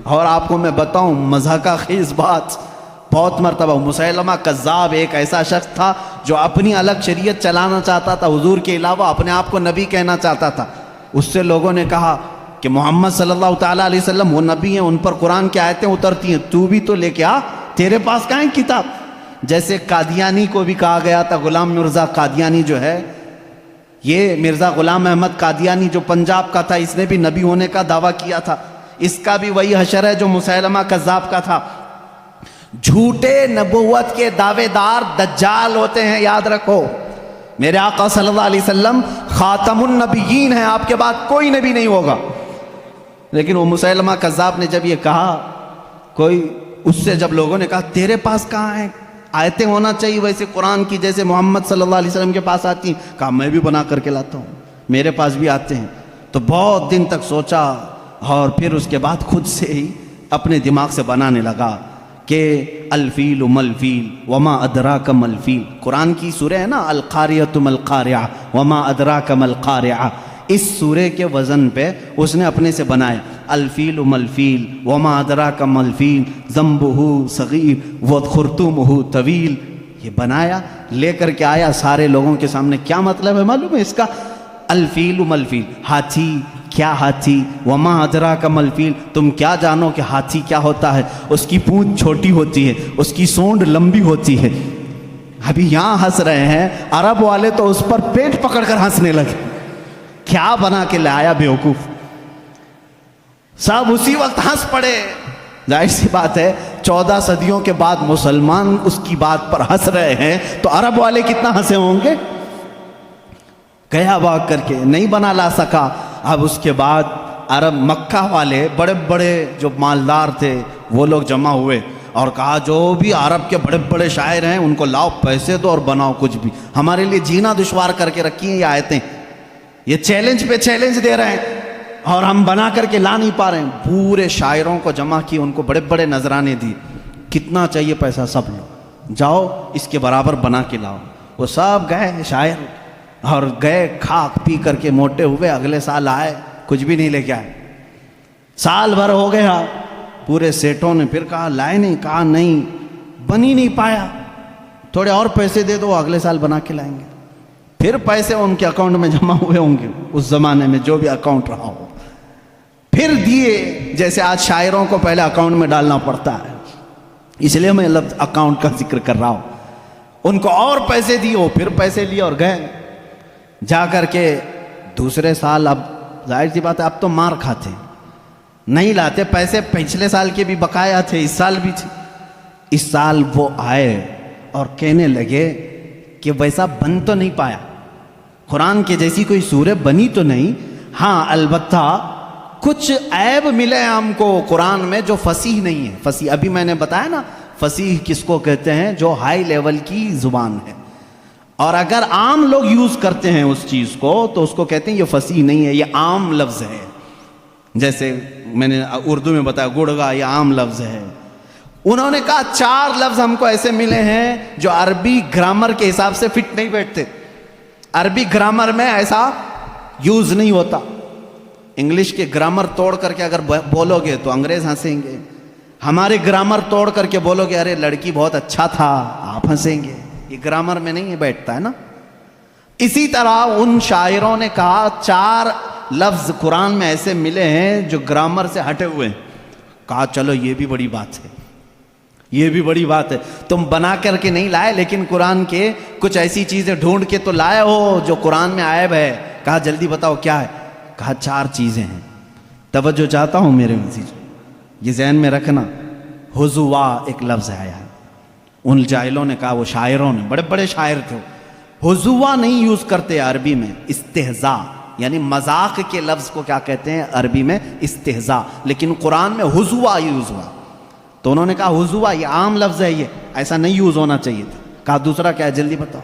اور آپ کو میں بتاؤں مزہ کا خیز بات، بہت مرتبہ مسیلمہ کذاب ایک ایسا شخص تھا جو اپنی الگ شریعت چلانا چاہتا تھا، حضور کے علاوہ اپنے آپ کو نبی کہنا چاہتا تھا. اس سے لوگوں نے کہا کہ محمد صلی اللہ تعالیٰ علیہ وسلم وہ نبی ہیں، ان پر قرآن کی آیتیں اترتی ہیں، تو بھی تو لے کے آ، تیرے پاس کہاں ہے کتاب. جیسے قادیانی کو بھی کہا گیا تھا، غلام مرزا قادیانی جو ہے، یہ مرزا غلام احمد قادیانی جو پنجاب کا تھا، اس نے بھی نبی ہونے کا دعویٰ کیا تھا. اس کا بھی وہی حشر ہے جو مسیلمہ کذاب کا تھا. جھوٹے نبوت کے دعوے دار دجال ہوتے ہیں، یاد رکھو. میرے آقا صلی اللہ علیہ وسلم خاتم النبیین ہیں، آپ کے بعد کوئی نبی نہیں ہوگا. لیکن وہ مسیلمہ کذاب نے جب یہ کہا، کوئی اس سے جب لوگوں نے کہا تیرے پاس کہاں ہے، آیتیں ہونا چاہیے ویسے قرآن کی جیسے محمد صلی اللہ علیہ وسلم کے پاس آتی ہیں، کہا میں بھی بنا کر کے لاتا ہوں، میرے پاس بھی آتے ہیں. تو بہت دن تک سوچا اور پھر اس کے بعد خود سے ہی اپنے دماغ سے بنانے لگا کہ الفیل ملفیل وما ادراک ملفیل. قرآن کی سورہ ہے نا القاریۃ ملقاریہ وما ادراک ملقاریہ، اس سورہ کے وزن پہ اس نے اپنے سے بنایا الفیل ملفیل وما ادراک ملفیل ذنبہ صغیر وخرطومہ طویل. یہ بنایا، لے کر کے آیا سارے لوگوں کے سامنے. کیا مطلب ہے معلوم ہے اس کا؟ الفیل ملفیل، ہاتھی. کیا ہاتھی؟ وما ادراک ملفیل، تم کیا جانو کہ ہاتھی کیا ہوتا ہے؟ اس کی پونچھ چھوٹی ہوتی ہے، اس کی سونڈ لمبی ہوتی ہے. ابھی یہاں ہنس رہے ہیں، عرب والے تو اس پر پیٹ پکڑ کر ہنسنے لگے، کیا بنا کے لایا بیوقوف. سب اسی وقت ہنس پڑے. ظاہر سی بات ہے 14 صدیوں کے بعد مسلمان اس کی بات پر ہنس رہے ہیں تو عرب والے کتنا ہنسے ہوں گے. گیا بھاگ کر کے، نہیں بنا لا سکا. اب اس کے بعد عرب مکہ والے بڑے بڑے جو مالدار تھے وہ لوگ جمع ہوئے اور کہا جو بھی عرب کے بڑے بڑے شاعر ہیں ان کو لاؤ، پیسے دو اور بناؤ کچھ بھی، ہمارے لیے جینا دشوار کر کے رکھی ہیں یہ آیتیں، یہ چیلنج پہ چیلنج دے رہے ہیں اور ہم بنا کر کے لا نہیں پا رہے ہیں. پورے شاعروں کو جمع کی، ان کو بڑے بڑے نذرانے دی، کتنا چاہیے پیسہ سب لو، جاؤ اس کے برابر بنا کے لاؤ. وہ سب گئے شاعر اور گئے، کھا پی کر کے موٹے ہوئے. اگلے سال آئے، کچھ بھی نہیں لے کے آئے. سال بھر ہو گیا، پورے سیٹوں نے پھر کہا لائے نہیں، کہا نہیں بن ہی نہیں پایا، تھوڑے اور پیسے دے دو، اگلے سال بنا کے لائیں گے. پھر پیسے ان کے اکاؤنٹ میں جمع ہوئے ہوں گے اس زمانے میں جو بھی اکاؤنٹ رہا ہو، پھر دیے. جیسے آج شاعروں کو پہلے اکاؤنٹ میں ڈالنا پڑتا ہے، اس لیے میں لفظ اکاؤنٹ کا ذکر کر رہا ہوں. ان کو اور پیسے دیے، پھر پیسے لیے اور گئے. جا کر کے دوسرے سال، اب ظاہر سی بات ہے اب تو مار کھاتے، نہیں لاتے پیسے. پچھلے سال کے بھی بقایا تھے، اس سال بھی تھے. اس سال وہ آئے اور کہنے لگے کہ ویسا بن تو نہیں پایا، قرآن کے جیسی کوئی سورہ بنی تو نہیں، ہاں البتہ کچھ عیب ملے ہم کو قرآن میں جو فصیح نہیں ہے. فصیح ابھی میں نے بتایا نا، فصیح کس کو کہتے ہیں؟ جو ہائی لیول کی زبان ہے، اور اگر عام لوگ یوز کرتے ہیں اس چیز کو تو اس کو کہتے ہیں یہ فصیح نہیں ہے، یہ عام لفظ ہے. جیسے میں نے اردو میں بتایا گڑگا، یہ عام لفظ ہے. انہوں نے کہا 4 لفظ ہم کو ایسے ملے ہیں جو عربی گرامر کے حساب سے فٹ نہیں بیٹھتے، عربی گرامر میں ایسا یوز نہیں ہوتا. انگلش کے گرامر توڑ کر کے اگر بولو گے تو انگریز ہنسیں گے، ہمارے گرامر توڑ کر کے بولو گے ارے لڑکی بہت اچھا تھا، آپ ہنسیں گے. یہ گرامر میں نہیں بیٹھتا ہے نا. اسی طرح ان شاعروں نے کہا 4 لفظ قرآن میں ایسے ملے ہیں جو گرامر سے ہٹے ہوئے ہیں. کہا چلو یہ بھی بڑی بات ہے، یہ بھی بڑی بات ہے. تم بنا کر کے نہیں لائے لیکن قرآن کے کچھ ایسی چیزیں ڈھونڈ کے تو لائے ہو جو قرآن میں عیب ہے. کہا جلدی بتاؤ کیا ہے؟ کہا 4 چیزیں ہیں. توجہ چاہتا ہوں میرے عزیز، یہ ذہن میں رکھنا. حضوا ایک لفظ آیا ہے. ان جاہلوں نے کہا، وہ شاعروں نے، بڑے بڑے شاعر تھے، حضوا نہیں یوز کرتے عربی میں، استہزاء یعنی مذاق کے لفظ کو کیا کہتے ہیں عربی میں؟ استہزاء. لیکن قرآن میں حضوا یوز ہوا تو انہوں نے کہا حضوا یہ عام لفظ ہے، یہ ایسا نہیں یوز ہونا چاہیے تھا. کہا دوسرا کیا ہے جلدی بتاؤ؟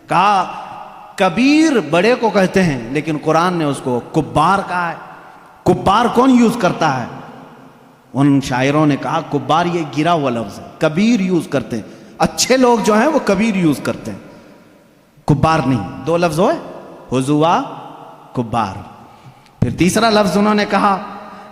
کہا کبیر بڑے کو کہتے ہیں لیکن قرآن نے اس کو کبار کہا ہے. کبار کون یوز کرتا ہے؟ ان شاعروں نے کہا کبار یہ گرا ہوا لفظ ہے، کبیر یوز کرتے ہیں. اچھے لوگ جو ہیں وہ کبیر یوز کرتے ہیں، کبار نہیں. 2 لفظ ہوئے، حضوا، کبار. پھر تیسرا لفظ انہوں نے کہا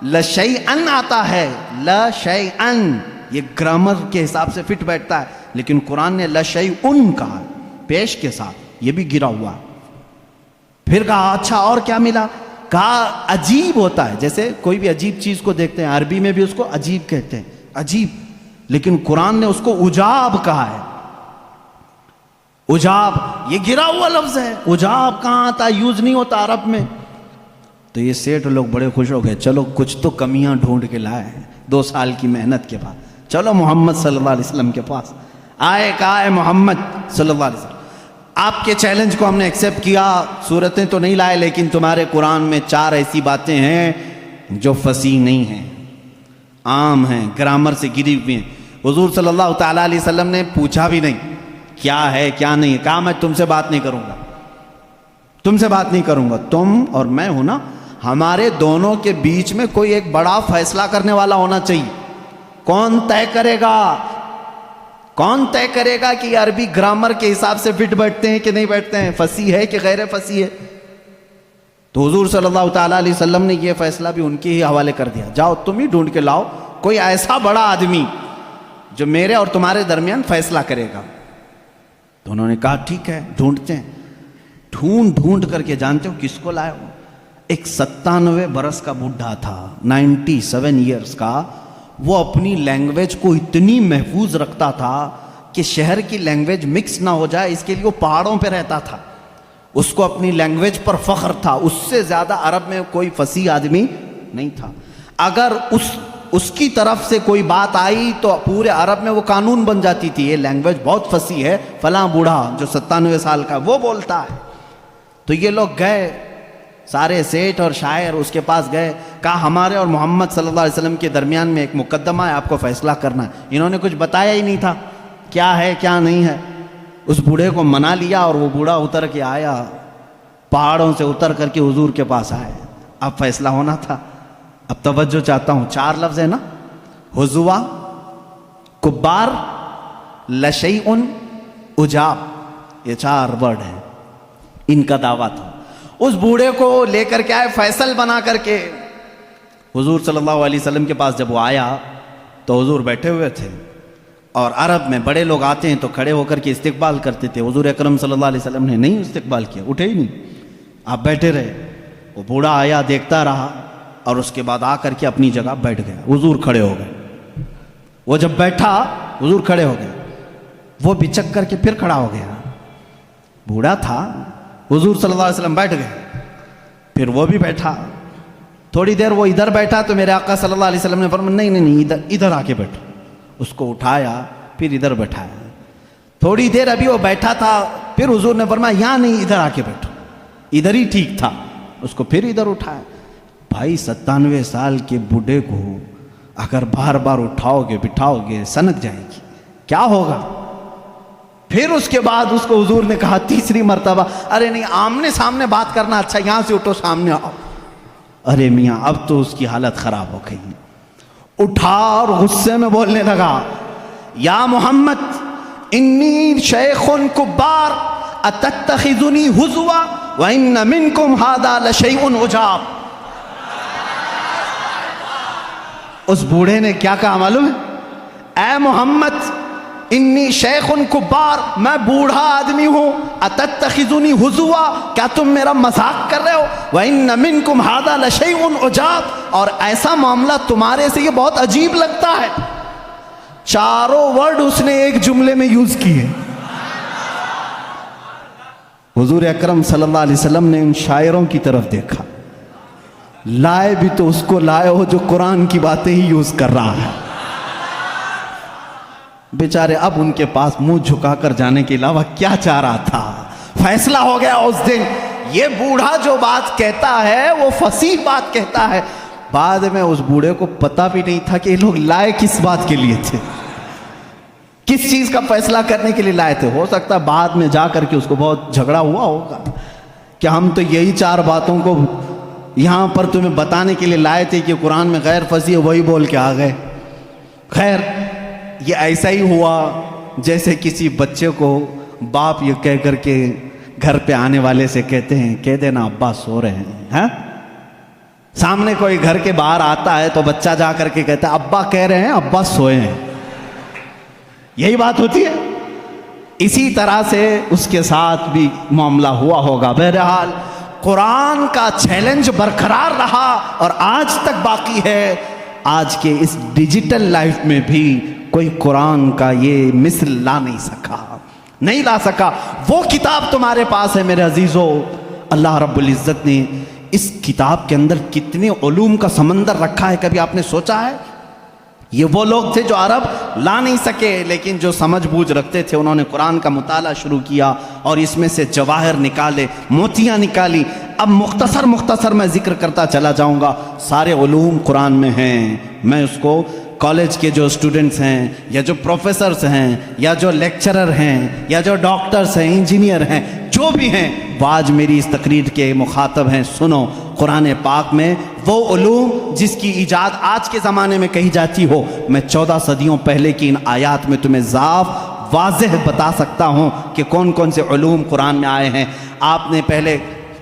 لشیئن آتا ہے، لشیئن یہ گرامر کے حساب سے فٹ بیٹھتا ہے لیکن قرآن نے لشیئن کہا پیش کے ساتھ، یہ بھی گرا ہوا. پھر کہا اچھا اور کیا ملا؟ کہا عجیب ہوتا ہے، جیسے کوئی بھی عجیب چیز کو دیکھتے ہیں عربی میں بھی اس کو عجیب کہتے ہیں، عجیب، لیکن قرآن نے اس کو عجاب کہا ہے. عجاب یہ گرا ہوا لفظ ہے، عجاب کہاں آتا؟ یوز نہیں ہوتا عرب میں. تو یہ سیٹھ لوگ بڑے خوش ہو گئے، چلو کچھ تو کمیاں ڈھونڈ کے لائے ہیں 2 سال کی محنت کے بعد. چلو محمد صلی اللہ علیہ وسلم کے پاس آئے، کہا ہے محمد صلی اللہ علیہ وسلم آپ کے چیلنج کو ہم نے ایکسیپٹ کیا، صورتیں تو نہیں لائے لیکن تمہارے قرآن میں 4 ایسی باتیں ہیں جو فصیح نہیں ہیں، عام ہیں، گرامر سے گری ہوئی ہیں. حضور صلی اللہ تعالیٰ علیہ وسلم نے پوچھا بھی نہیں کیا ہے کیا نہیں ہے. کہا میں تم سے بات نہیں کروں گا، تم سے بات نہیں کروں گا، تم اور میں ہوں نا، ہمارے دونوں کے بیچ میں کوئی ایک بڑا فیصلہ کرنے والا ہونا چاہیے. کون طے کرے گا؟ کون طے کرے گا کہ یہ عربی گرامر کے حساب سے فٹ بیٹھتے ہیں کہ نہیں بیٹھتے ہیں، فصیح ہے کہ غیر فصیح ہے؟ تو حضور صلی اللہ تعالیٰ علیہ وسلم نے یہ فیصلہ بھی ان کے ہی حوالے کر دیا، جاؤ تم ہی ڈھونڈ کے لاؤ کوئی ایسا بڑا آدمی جو میرے اور تمہارے درمیان فیصلہ کرے گا. تو انہوں نے کہا ٹھیک ہے ڈھونڈتے ہیں. ڈھونڈ کر کے جانتے ہو کس کو لائے ہو؟ ایک 97 برس کا بڈھا تھا، 97 ایئرس کا. وہ اپنی لینگویج کو اتنی محفوظ رکھتا تھا کہ شہر کی لینگویج مکس نہ ہو جائے، اس کے لیے وہ پہاڑوں پہ رہتا تھا، اس کو اپنی لینگویج پر فخر تھا، اس سے زیادہ عرب میں کوئی فصیح آدمی نہیں تھا. اگر اس کی طرف سے کوئی بات آئی تو پورے عرب میں وہ قانون بن جاتی تھی، یہ لینگویج بہت فصیح ہے، فلاں بوڑھا جو 97 سال کا وہ بولتا ہے. تو یہ لوگ گئے، سارے سیٹھ اور شاعر اس کے پاس گئے، کہا ہمارے اور محمد صلی اللہ علیہ وسلم کے درمیان میں ایک مقدمہ ہے، آپ کو فیصلہ کرنا ہے. انہوں نے کچھ بتایا ہی نہیں تھا کیا ہے کیا نہیں ہے. اس بوڑھے کو منا لیا اور وہ بوڑھا اتر کے آیا، پہاڑوں سے اتر کر کے حضور کے پاس آئے. اب فیصلہ ہونا تھا. اب توجہ چاہتا ہوں، 4 لفظ ہے نا، حضوا، کبار، لشیء، عجاب، یہ 4 ورڈ ہیں، ان کا دعویٰ تھا. اس بوڑھے کو لے کر کے آئے فیصل بنا کر کے. حضور صلی اللہ علیہ وسلم کے پاس جب وہ آیا تو حضور بیٹھے ہوئے تھے، اور عرب میں بڑے لوگ آتے ہیں تو کھڑے ہو کر کے استقبال کرتے تھے. حضور اکرم صلی اللہ علیہ وسلم نے نہیں استقبال کیا، اٹھے ہی نہیں، آپ بیٹھے رہے. وہ بوڑھا آیا، دیکھتا رہا، اور اس کے بعد آ کر کے اپنی جگہ بیٹھ گیا. حضور کھڑے ہو گئے. وہ جب بیٹھا حضور کھڑے ہو گئے، وہ بچک کر کے پھر کھڑا ہو گیا. بوڑھا تھا، حضور صلی اللہ علیہ وسلم بیٹھ گئے، پھر وہ بھی بیٹھا. تھوڑی دیر وہ ادھر بیٹھا تو میرے آقا صلی اللہ علیہ وسلم نے فرمایا نہیں ادھر آ کے بیٹھو. اس کو اٹھایا، پھر ادھر بیٹھایا. تھوڑی دیر ابھی وہ بیٹھا تھا، پھر حضور نے فرمایا یہاں نہیں، ادھر آ کے بیٹھو، ادھر ہی ٹھیک تھا. اس کو پھر ادھر اٹھایا. بھائی 97 سال کے بوڑھے کو اگر بار بار اٹھاؤ گے بٹھاؤ گے سنک جائے گی، کیا ہوگا؟ پھر اس کے بعد اس کو حضور نے کہا تیسری مرتبہ، ارے نہیں، آمنے سامنے بات کرنا اچھا، یہاں سے اٹھو، سامنے آؤ. ارے میاں اب تو اس کی حالت خراب ہو گئی. اٹھا اور غصے میں بولنے لگا، یا محمد انی شیخ کبار اتتخذنی ہزوا وان منکم ھذا لشیء عجاب. اس بوڑھے نے کیا کہا معلوم ہے؟ اے محمد انی شیخ کبار، میں بوڑھا آدمی ہوں، اتتخذنی ہزوا، کیا تم میرا مذاق کر رہے ہو؟ وَإِنَّ مِنْكُمْ هَذَا لَشَيْءٌ عُجَابٌ، اور ایسا معاملہ تمہارے سے یہ بہت عجیب لگتا ہے. چاروں ورڈ اس نے ایک جملے میں یوز کیے. حضور اکرم صلی اللہ علیہ وسلم نے ان شاعروں کی طرف دیکھا، لائے بھی تو اس کو لائے ہو جو قرآن کی باتیں ہی یوز کر رہا ہے. بیچارے اب ان کے پاس منہ جھکا کر جانے کے علاوہ کیا چاہ رہا تھا؟ فیصلہ ہو گیا اس دن. یہ بوڑھا جو بات کہتا ہے وہ فصیح بات کہتا ہے. بعد میں اس بوڑھے کو پتہ بھی نہیں تھا کہ یہ لوگ لائے کس بات کے لیے تھے، کس چیز کا فیصلہ کرنے کے لیے لائے تھے. ہو سکتا ہے بعد میں جا کر کے اس کو بہت جھگڑا ہوا ہوگا کہ ہم تو یہی 4 باتوں کو یہاں پر تمہیں بتانے کے لیے لائے تھے کہ قرآن میں غیر فصیح وہی بول کے آ گئے. خیر، یہ ایسا ہی ہوا جیسے کسی بچے کو باپ یہ کہہ کر کے گھر پہ آنے والے سے کہتے ہیں کہہ دینا ابا سو رہے ہیں. ہاں، سامنے کوئی گھر کے باہر آتا ہے تو بچہ جا کر کے کہتا ہے ابا کہہ رہے ہیں ابا سوئے ہیں. یہی بات ہوتی ہے. اسی طرح سے اس کے ساتھ بھی معاملہ ہوا ہوگا. بہرحال قرآن کا چیلنج برقرار رہا اور آج تک باقی ہے. آج کے اس ڈیجیٹل لائف میں بھی کوئی قرآن کا یہ مثل لا نہیں لا سکا. وہ کتاب تمہارے پاس ہے میرے عزیزو. اللہ رب العزت نے اس کتاب کے اندر کتنے علوم کا سمندر رکھا ہے، کبھی آپ نے سوچا ہے؟ یہ وہ لوگ تھے جو عرب لا نہیں سکے، لیکن جو سمجھ بوجھ رکھتے تھے انہوں نے قرآن کا مطالعہ شروع کیا اور اس میں سے جواہر نکالے، موتیاں نکالی. اب مختصر میں ذکر کرتا چلا جاؤں گا. سارے علوم قرآن میں ہیں. میں اس کو کالج کے جو اسٹوڈنٹس ہیں یا جو پروفیسرز ہیں یا جو لیکچرر ہیں یا جو ڈاکٹرز ہیں، انجینئر ہیں، جو بھی ہیں، وہ آج میری اس تقریر کے مخاطب ہیں. سنو، قرآن پاک میں وہ علوم جس کی ایجاد آج کے زمانے میں کہی جاتی ہو، میں 14 صدیوں پہلے کی ان آیات میں تمہیں واضح بتا سکتا ہوں کہ کون کون سے علوم قرآن میں آئے ہیں. آپ نے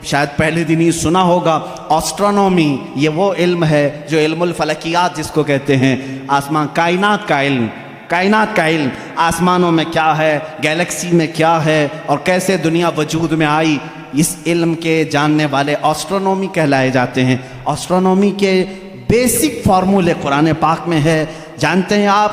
شاید پہلے دن ہی سنا ہوگا ایسٹرونومی. یہ وہ علم ہے جو علم الفلکیات جس کو کہتے ہیں، آسمان کائنات کا علم. آسمانوں میں کیا ہے، گیلیکسی میں کیا ہے اور کیسے دنیا وجود میں آئی، اس علم کے جاننے والے ایسٹرونومی کہلائے جاتے ہیں. ایسٹرونومی کے بیسک فارمولے قرآن پاک میں ہے. جانتے ہیں آپ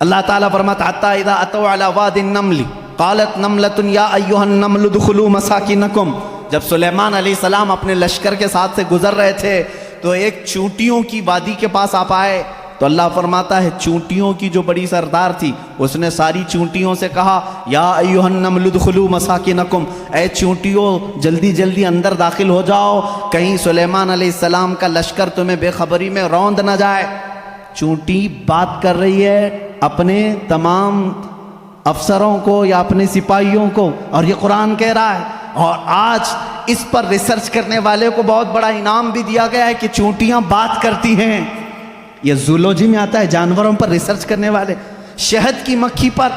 اللہ تعالیٰ فرماتا حتی اذا اتوا علی واد النمل قالت نملۃ یا ایھا النمل ادخلوا مساکنکم، جب سلیمان علیہ السلام اپنے لشکر کے ساتھ سے گزر رہے تھے تو ایک چونٹیوں کی وادی کے پاس آپ آئے، تو اللہ فرماتا ہے چونٹیوں کی جو بڑی سردار تھی اس نے ساری چونٹیوں سے کہا یا ایھا النمل ادخلوا مساکنکم، اے چونٹیوں جلدی جلدی اندر داخل ہو جاؤ، کہیں سلیمان علیہ السلام کا لشکر تمہیں بے خبری میں روند نہ جائے۔ چونٹی بات کر رہی ہے اپنے تمام افسروں کو یا اپنے سپاہیوں کو، اور یہ قرآن کہہ رہا ہے، اور آج اس پر ریسرچ کرنے والے کو بہت بڑا انعام بھی دیا گیا ہے کہ چونٹیاں بات کرتی ہیں۔ یہ زولوجی میں آتا ہے، جانوروں پر ریسرچ کرنے والے۔ شہد کی مکھی پر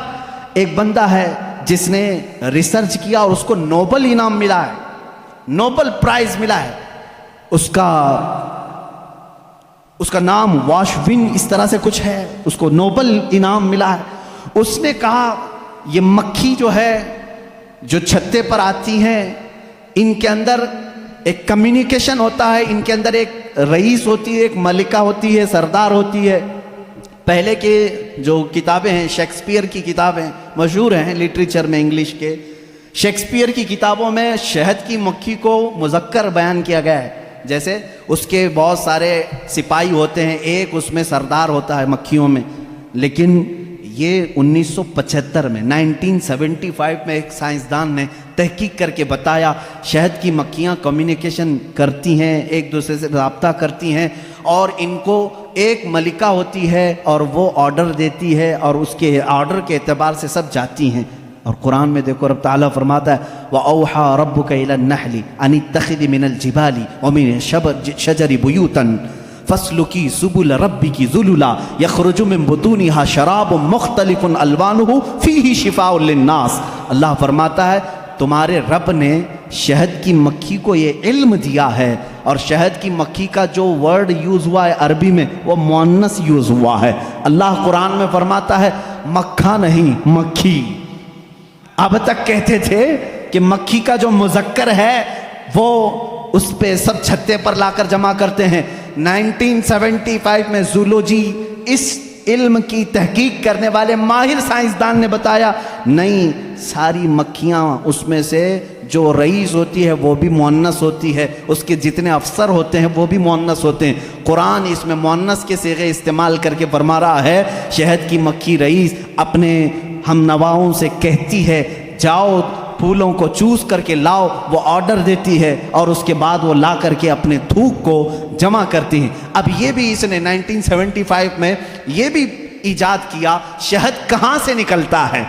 ایک بندہ ہے جس نے ریسرچ کیا اور اس کو نوبل انعام ملا ہے، نوبل پرائز ملا ہے، اس کا نام واشوین اس طرح سے کچھ ہے، اس کو نوبل انعام ملا ہے۔ اس نے کہا یہ مکھی جو ہے جو چھتے پر آتی ہیں ان کے اندر ایک کمیونیکیشن ہوتا ہے، ان کے اندر ایک رئیس ہوتی ہے، ایک ملکہ ہوتی ہے، سردار ہوتی ہے۔ پہلے کے جو کتابیں ہیں، شیکسپیئر کی کتابیں مشہور ہیں لٹریچر میں انگلش کے، شیکسپیئر کی کتابوں میں شہد کی مکھی کو مذکر بیان کیا گیا ہے، جیسے اس کے بہت سارے سپاہی ہوتے ہیں، ایک اس میں سردار ہوتا ہے مکھیوں میں۔ لیکن یہ 1975 میں 1975 میں ایک سائنسدان نے تحقیق کر کے بتایا شہد کی مکھیاں کمیونیکیشن کرتی ہیں، ایک دوسرے سے رابطہ کرتی ہیں، اور ان کو ایک ملکہ ہوتی ہے اور وہ آرڈر دیتی ہے اور اس کے آرڈر کے اعتبار سے سب جاتی ہیں۔ اور قرآن میں دیکھو رب تعالیٰ فرماتا ہے وَأَوْحَى رَبُّكَ إِلَى النَّحْلِ أَنِ اتَّخِذِ مِنَ الْجِبَالِ وَمِنَ الشَّجَرِ بُيُوتًا فَاسْلُكِي سُبُلَ رَبِّكِ ذُلُلًا يَخْرُجُ مِن بُطُونِهَا شَرَابٌ مُخْتَلِفٌ أَلْوَانُهُ فِيهِ شِفَاءٌ لِلنَّاسِ۔ اللہ فرماتا ہے تمہارے رب نے شہد کی مکھی کو یہ علم دیا ہے، اور شہد کی مکھی کا جو ورڈ یوز ہوا ہے عربی میں وہ مؤنث یوز ہوا ہے۔ اللہ قرآن میں فرماتا ہے مکھا نہیں مکھی۔ اب تک کہتے تھے کہ مکھی کا جو مذکر ہے وہ اس پہ سب چھتے پر لا کر جمع کرتے ہیں۔ 1975 میں زولوجی اس علم کی تحقیق کرنے والے ماہر سائنسدان نے بتایا نہیں، ساری مکھیاں اس میں سے جو رئیس ہوتی ہے وہ بھی مؤنث ہوتی ہے، اس کے جتنے افسر ہوتے ہیں وہ بھی مؤنث ہوتے ہیں۔ قرآن اس میں مؤنث کے صیغے استعمال کر کے فرما رہا ہے شہد کی مکھی رئیس اپنے ہم نواؤں سے کہتی ہے جاؤ پھولوں کو چوس کر کے لاؤ، وہ آرڈر دیتی ہے اور اس کے بعد وہ لا کر کے اپنے تھوک کو جمع کرتی ہیں۔ اب یہ بھی اس نے 1975 میں یہ بھی ایجاد کیا شہد کہاں سے نکلتا ہے،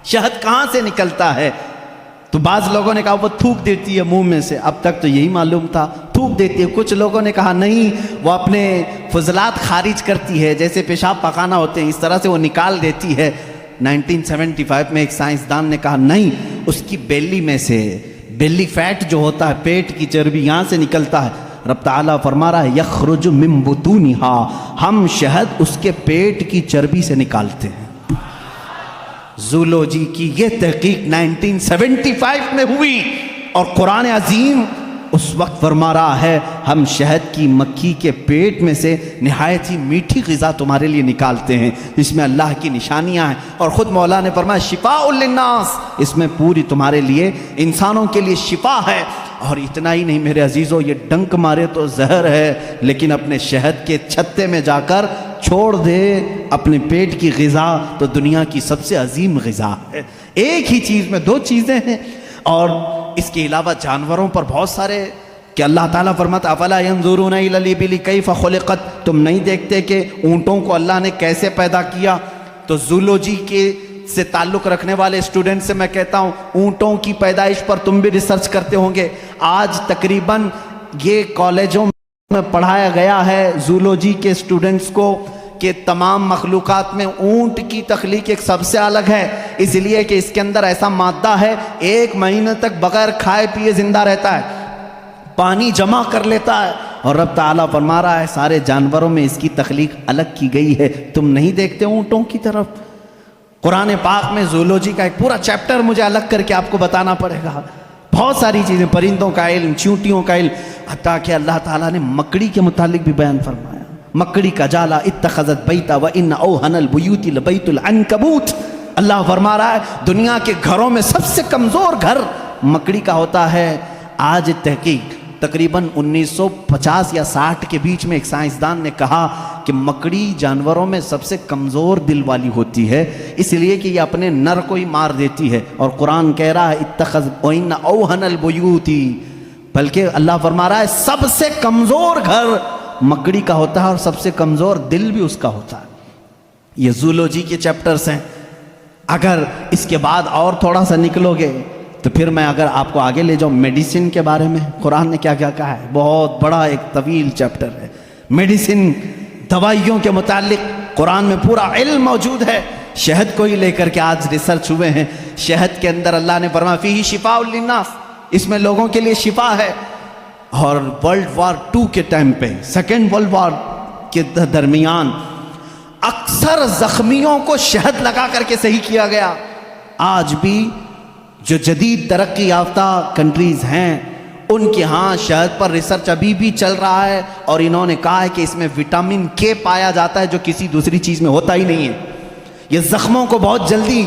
شہد کہاں سے نکلتا ہے۔ تو بعض لوگوں نے کہا وہ تھوک دیتی ہے منہ میں سے، اب تک تو یہی معلوم تھا تھوک دیتی ہے۔ کچھ لوگوں نے کہا نہیں وہ اپنے فضلات خارج کرتی ہے، جیسے پیشاب پخانہ ہوتے ہیں اس طرح سے وہ نکال دیتی ہے۔ 1975 میں ایک سائنسدان نے کہا نہیں، اس کی بیلی میں سے، بیلی فیٹ جو ہوتا ہے پیٹ کی چربی یہاں سے نکلتا ہے۔ رب تعالیٰ فرما رہا ہے یخرج من بطونها، ہم شہد اس کے پیٹ کی چربی سے نکالتے ہیں۔ زولوجی کی یہ تحقیق 1975 میں ہوئی، اور قرآن عظیم اس وقت فرما رہا ہے ہم شہد کی مکھی کے پیٹ میں سے نہایت ہی میٹھی غذا تمہارے لیے نکالتے ہیں، اس میں اللہ کی نشانیاں ہیں، اور خود مولا نے فرمایا شفاء للناس، اس میں پوری تمہارے لیے انسانوں کے لیے شفا ہے۔ اور اتنا ہی نہیں میرے عزیزو، یہ ڈنک مارے تو زہر ہے، لیکن اپنے شہد کے چھتے میں جا کر چھوڑ دے اپنے پیٹ کی غذا تو دنیا کی سب سے عظیم غذا ہے۔ ایک ہی چیز میں دو چیزیں ہیں، اور اس کے علاوہ جانوروں پر بہت سارے کہ اللہ تعالیٰ فرماتا افلا ينظرون الى الابل كيف خلقت، تم نہیں دیکھتے کہ اونٹوں کو اللہ نے کیسے پیدا کیا۔ تو زولوجی کے سے تعلق رکھنے والے اسٹوڈنٹ سے میں کہتا ہوں اونٹوں کی پیدائش پر تم بھی ریسرچ کرتے ہوں گے۔ آج تقریباً یہ کالجوں میں پڑھایا گیا ہے زولوجی کے اسٹوڈنٹس کو کہ تمام مخلوقات میں اونٹ کی تخلیق ایک سب سے الگ ہے، اس لیے کہ اس کے اندر ایسا مادہ ہے 1 مہینے تک بغیر کھائے پیے زندہ رہتا ہے، پانی جمع کر لیتا ہے، اور رب تعالیٰ فرما رہا ہے سارے جانوروں میں اس کی تخلیق الگ کی گئی ہے، تم نہیں دیکھتے اونٹوں کی طرف۔ قرآن پاک میں زولوجی کا ایک پورا چیپٹر مجھے الگ کر کے آپ کو بتانا پڑے گا، بہت ساری چیزیں، پرندوں کا علم، چیونٹیوں کا علم، حتیٰ کہ اللہ تعالیٰ نے مکڑی کے متعلق بھی بیان فرمایا۔ مکڑی کا جالا اتخذت بیتا وان اوہن البیوت لبیت العنکبوت. اللہ فرما رہا ہے دنیا کے گھروں میں سب سے کمزور گھر مکڑی کا ہوتا ہے. آج تحقیق تقریباً 1950 یا 60 کے بیچ میں ایک سائنسدان نے کہا کہ مکڑی جانوروں میں سب سے کمزور دل والی ہوتی ہے، اس لیے کہ یہ اپنے نر کو ہی مار دیتی ہے. اور قرآن کہہ رہا ہے اتخذ وَإِنَّ أَوْهَنَ الْبُيُوتِ، بلکہ اللہ فرما رہا ہے سب سے کمزور گھر مکڑی کا ہوتا ہے اور سب سے کمزور دل بھی اس کا ہوتا ہے. یہ زولوجی کے چیپٹرز ہیں. اگر اس کے بعد اور تھوڑا سا نکلو گے تو پھر میں اگر آپ کو آگے لے جاؤں میڈیسن کے بارے میں قرآن نے کیا کیا کہا ہے. بہت بڑا ایک طویل چیپٹر ہے میڈیسن، دوائیوں کے متعلق قرآن میں پورا علم موجود ہے. شہد کو ہی لے کر کے آج ریسرچ ہوئے ہیں. شہد کے اندر اللہ نے فرمایا فیہ شفاء للناس، اس میں لوگوں کے لیے شفا ہے. اور ورلڈ وار 2 کے ٹائم پہ، سیکنڈ ورلڈ وار کے درمیان اکثر زخمیوں کو شہد لگا کر کے صحیح کیا گیا. آج بھی جو جدید ترقی یافتہ کنٹریز ہیں ان کے ہاں شہد پر ریسرچ ابھی بھی چل رہا ہے، اور انہوں نے کہا ہے کہ اس میں وٹامن کے پایا جاتا ہے جو کسی دوسری چیز میں ہوتا ہی نہیں ہے. یہ زخموں کو بہت جلدی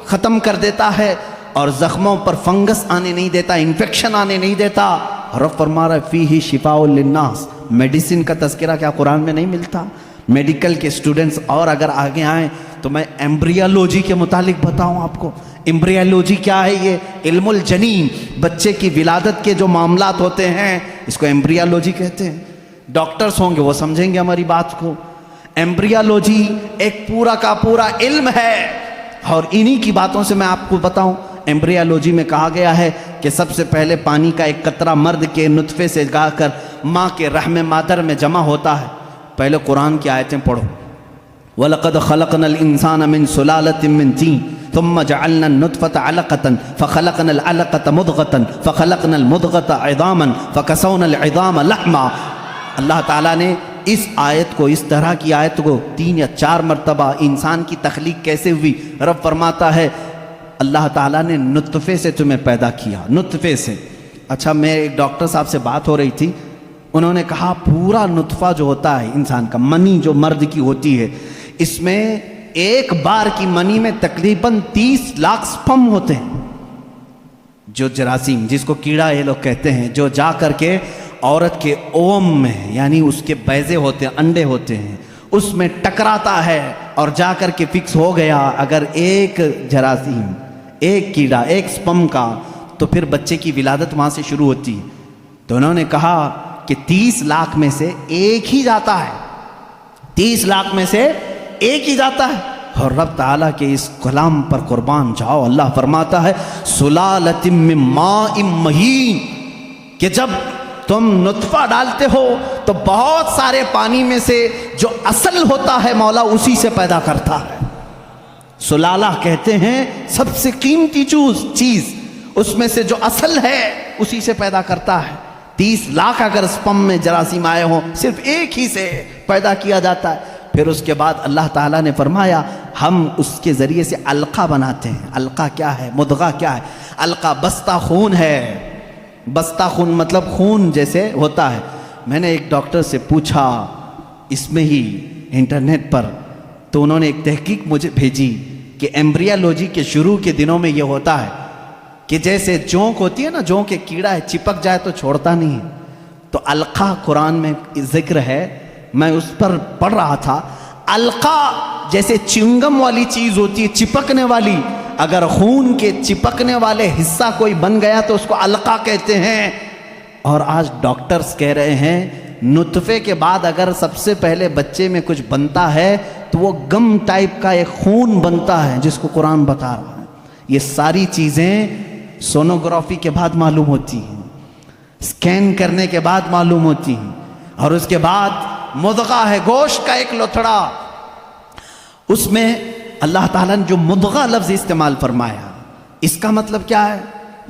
ختم کر دیتا ہے اور زخموں پر فنگس آنے نہیں دیتا، انفیکشن آنے نہیں دیتا. رب فرما رہا ہے فیہ شفاء للناس. میڈیسن کا تذکرہ کیا قرآن میں نہیں ملتا؟ میڈیکل کے اسٹوڈنٹس اور اگر آگے آئیں تو میں ایمبریالوجی کے متعلق بتاؤں آپ کو. ایمبریالوجی کیا ہے؟ یہ علم الجنین، بچے کی ولادت کے جو معاملات ہوتے ہیں اس کو ایمبریالوجی کہتے ہیں. ڈاکٹرز ہوں گے وہ سمجھیں گے ہماری بات کو. ایمبریالوجی ایک پورا کا پورا علم ہے اور انہی کی باتوں سے میں آپ کو بتاؤں. ایمبریالوجی میں کہا گیا ہے کہ سب سے پہلے پانی کا ایک قطرہ مرد کے نطفے سے گا کر ماں کے رحم مادر میں جمع ہوتا ہے. پہلے قرآن کی آیتیں پڑھو. وَلَقَدْ خَلَقْنَا الْإِنسَانَ مِنْ سُلَالَةٍ مِنْ طِينٍ ثُمَّ جَعَلْنَا النُّطْفَةَ عَلَقَةً فَخَلَقْنَا الْعَلَقَةَ مُضْغَةً فَخَلَقْنَا الْمُضْغَةَ عِظَامًا فَكَسَوْنَا الْعِظَامَ لَحْمًا. اللہ تعالیٰ نے اس آیت کو، اس طرح کی آیت کو 3 یا 4 مرتبہ انسان کی تخلیق کیسے ہوئی. رب فرماتا ہے اللہ تعالیٰ نے نطفے سے تمہیں پیدا کیا، نطفے سے. اچھا میں ایک ڈاکٹر صاحب سے بات ہو رہی تھی، انہوں نے کہا پورا نطفہ جو ہوتا ہے انسان کا، منی جو مرد کی ہوتی ہے، اس میں ایک بار کی منی میں تقریباً 30 لاکھ سپم ہوتے ہیں. جو جراثیم، جس کو کیڑا یہ لوگ کہتے ہیں، جو جا کر کے عورت کے اوم میں، یعنی اس کے بیضے ہوتے ہیں، انڈے ہوتے ہیں، اس میں ٹکراتا ہے اور جا کر کے فکس ہو گیا اگر ایک جراثیم، ایک کیڑا، ایک سپم کا، تو پھر بچے کی ولادت وہاں سے شروع ہوتی ہے. تو انہوں نے کہا کہ 30 لاکھ میں سے ایک ہی جاتا ہے، 30 لاکھ میں سے ایک ہی جاتا ہے. اور رب تعالیٰ کے اس کلام پر قربان جاؤ، اللہ فرماتا ہے سلالۃ من ماء مہین، کہ جب تم نطفہ ڈالتے ہو تو بہت سارے پانی میں سے جو اصل ہوتا ہے مولا اسی سے پیدا کرتا ہے. سلالہ کہتے ہیں سب سے قیمتی چیز، اس میں سے جو اصل ہے اسی سے پیدا کرتا ہے. 30 لاکھ اگر سپم میں جراثیم آئے ہوں، صرف ایک ہی سے پیدا کیا جاتا ہے. پھر اس کے بعد اللہ تعالیٰ نے فرمایا ہم اس کے ذریعے سے علقہ بناتے ہیں. علقہ کیا ہے؟ مضغہ کیا ہے؟ علقہ بستہ خون ہے. بستہ خون مطلب خون جیسے ہوتا ہے. میں نے ایک ڈاکٹر سے پوچھا اس میں ہی انٹرنیٹ پر، تو انہوں نے ایک تحقیق مجھے بھیجی کہ ایمبریالوجی کے شروع کے دنوں میں یہ ہوتا ہے کہ جیسے جونک ہوتی ہے نا، جونک ایک کیڑا ہے، چپک جائے تو چھوڑتا نہیں. تو علقہ قرآن میں ذکر ہے، میں اس پر پڑھ رہا تھا. علقہ جیسے چنگم والی چیز ہوتی ہے، چپکنے والی، اگر خون کے چپکنے والے حصہ کوئی بن گیا تو اس کو علقہ کہتے ہیں. اور آج ڈاکٹرز کہہ رہے ہیں نطفے کے بعد اگر سب سے پہلے بچے میں کچھ بنتا ہے تو وہ گم ٹائپ کا ایک خون بنتا ہے جس کو قرآن بتا رہا ہے. یہ ساری چیزیں سونوگرافی کے بعد معلوم ہوتی ہیں، اسکین کرنے کے بعد معلوم ہوتی ہیں. اور اس کے بعد مضغہ ہے، گوشت کا ایک لوتھڑا، اس میں اللہ تعالیٰ نے جو مضغہ لفظ استعمال فرمایا، اس کا مطلب کیا ہے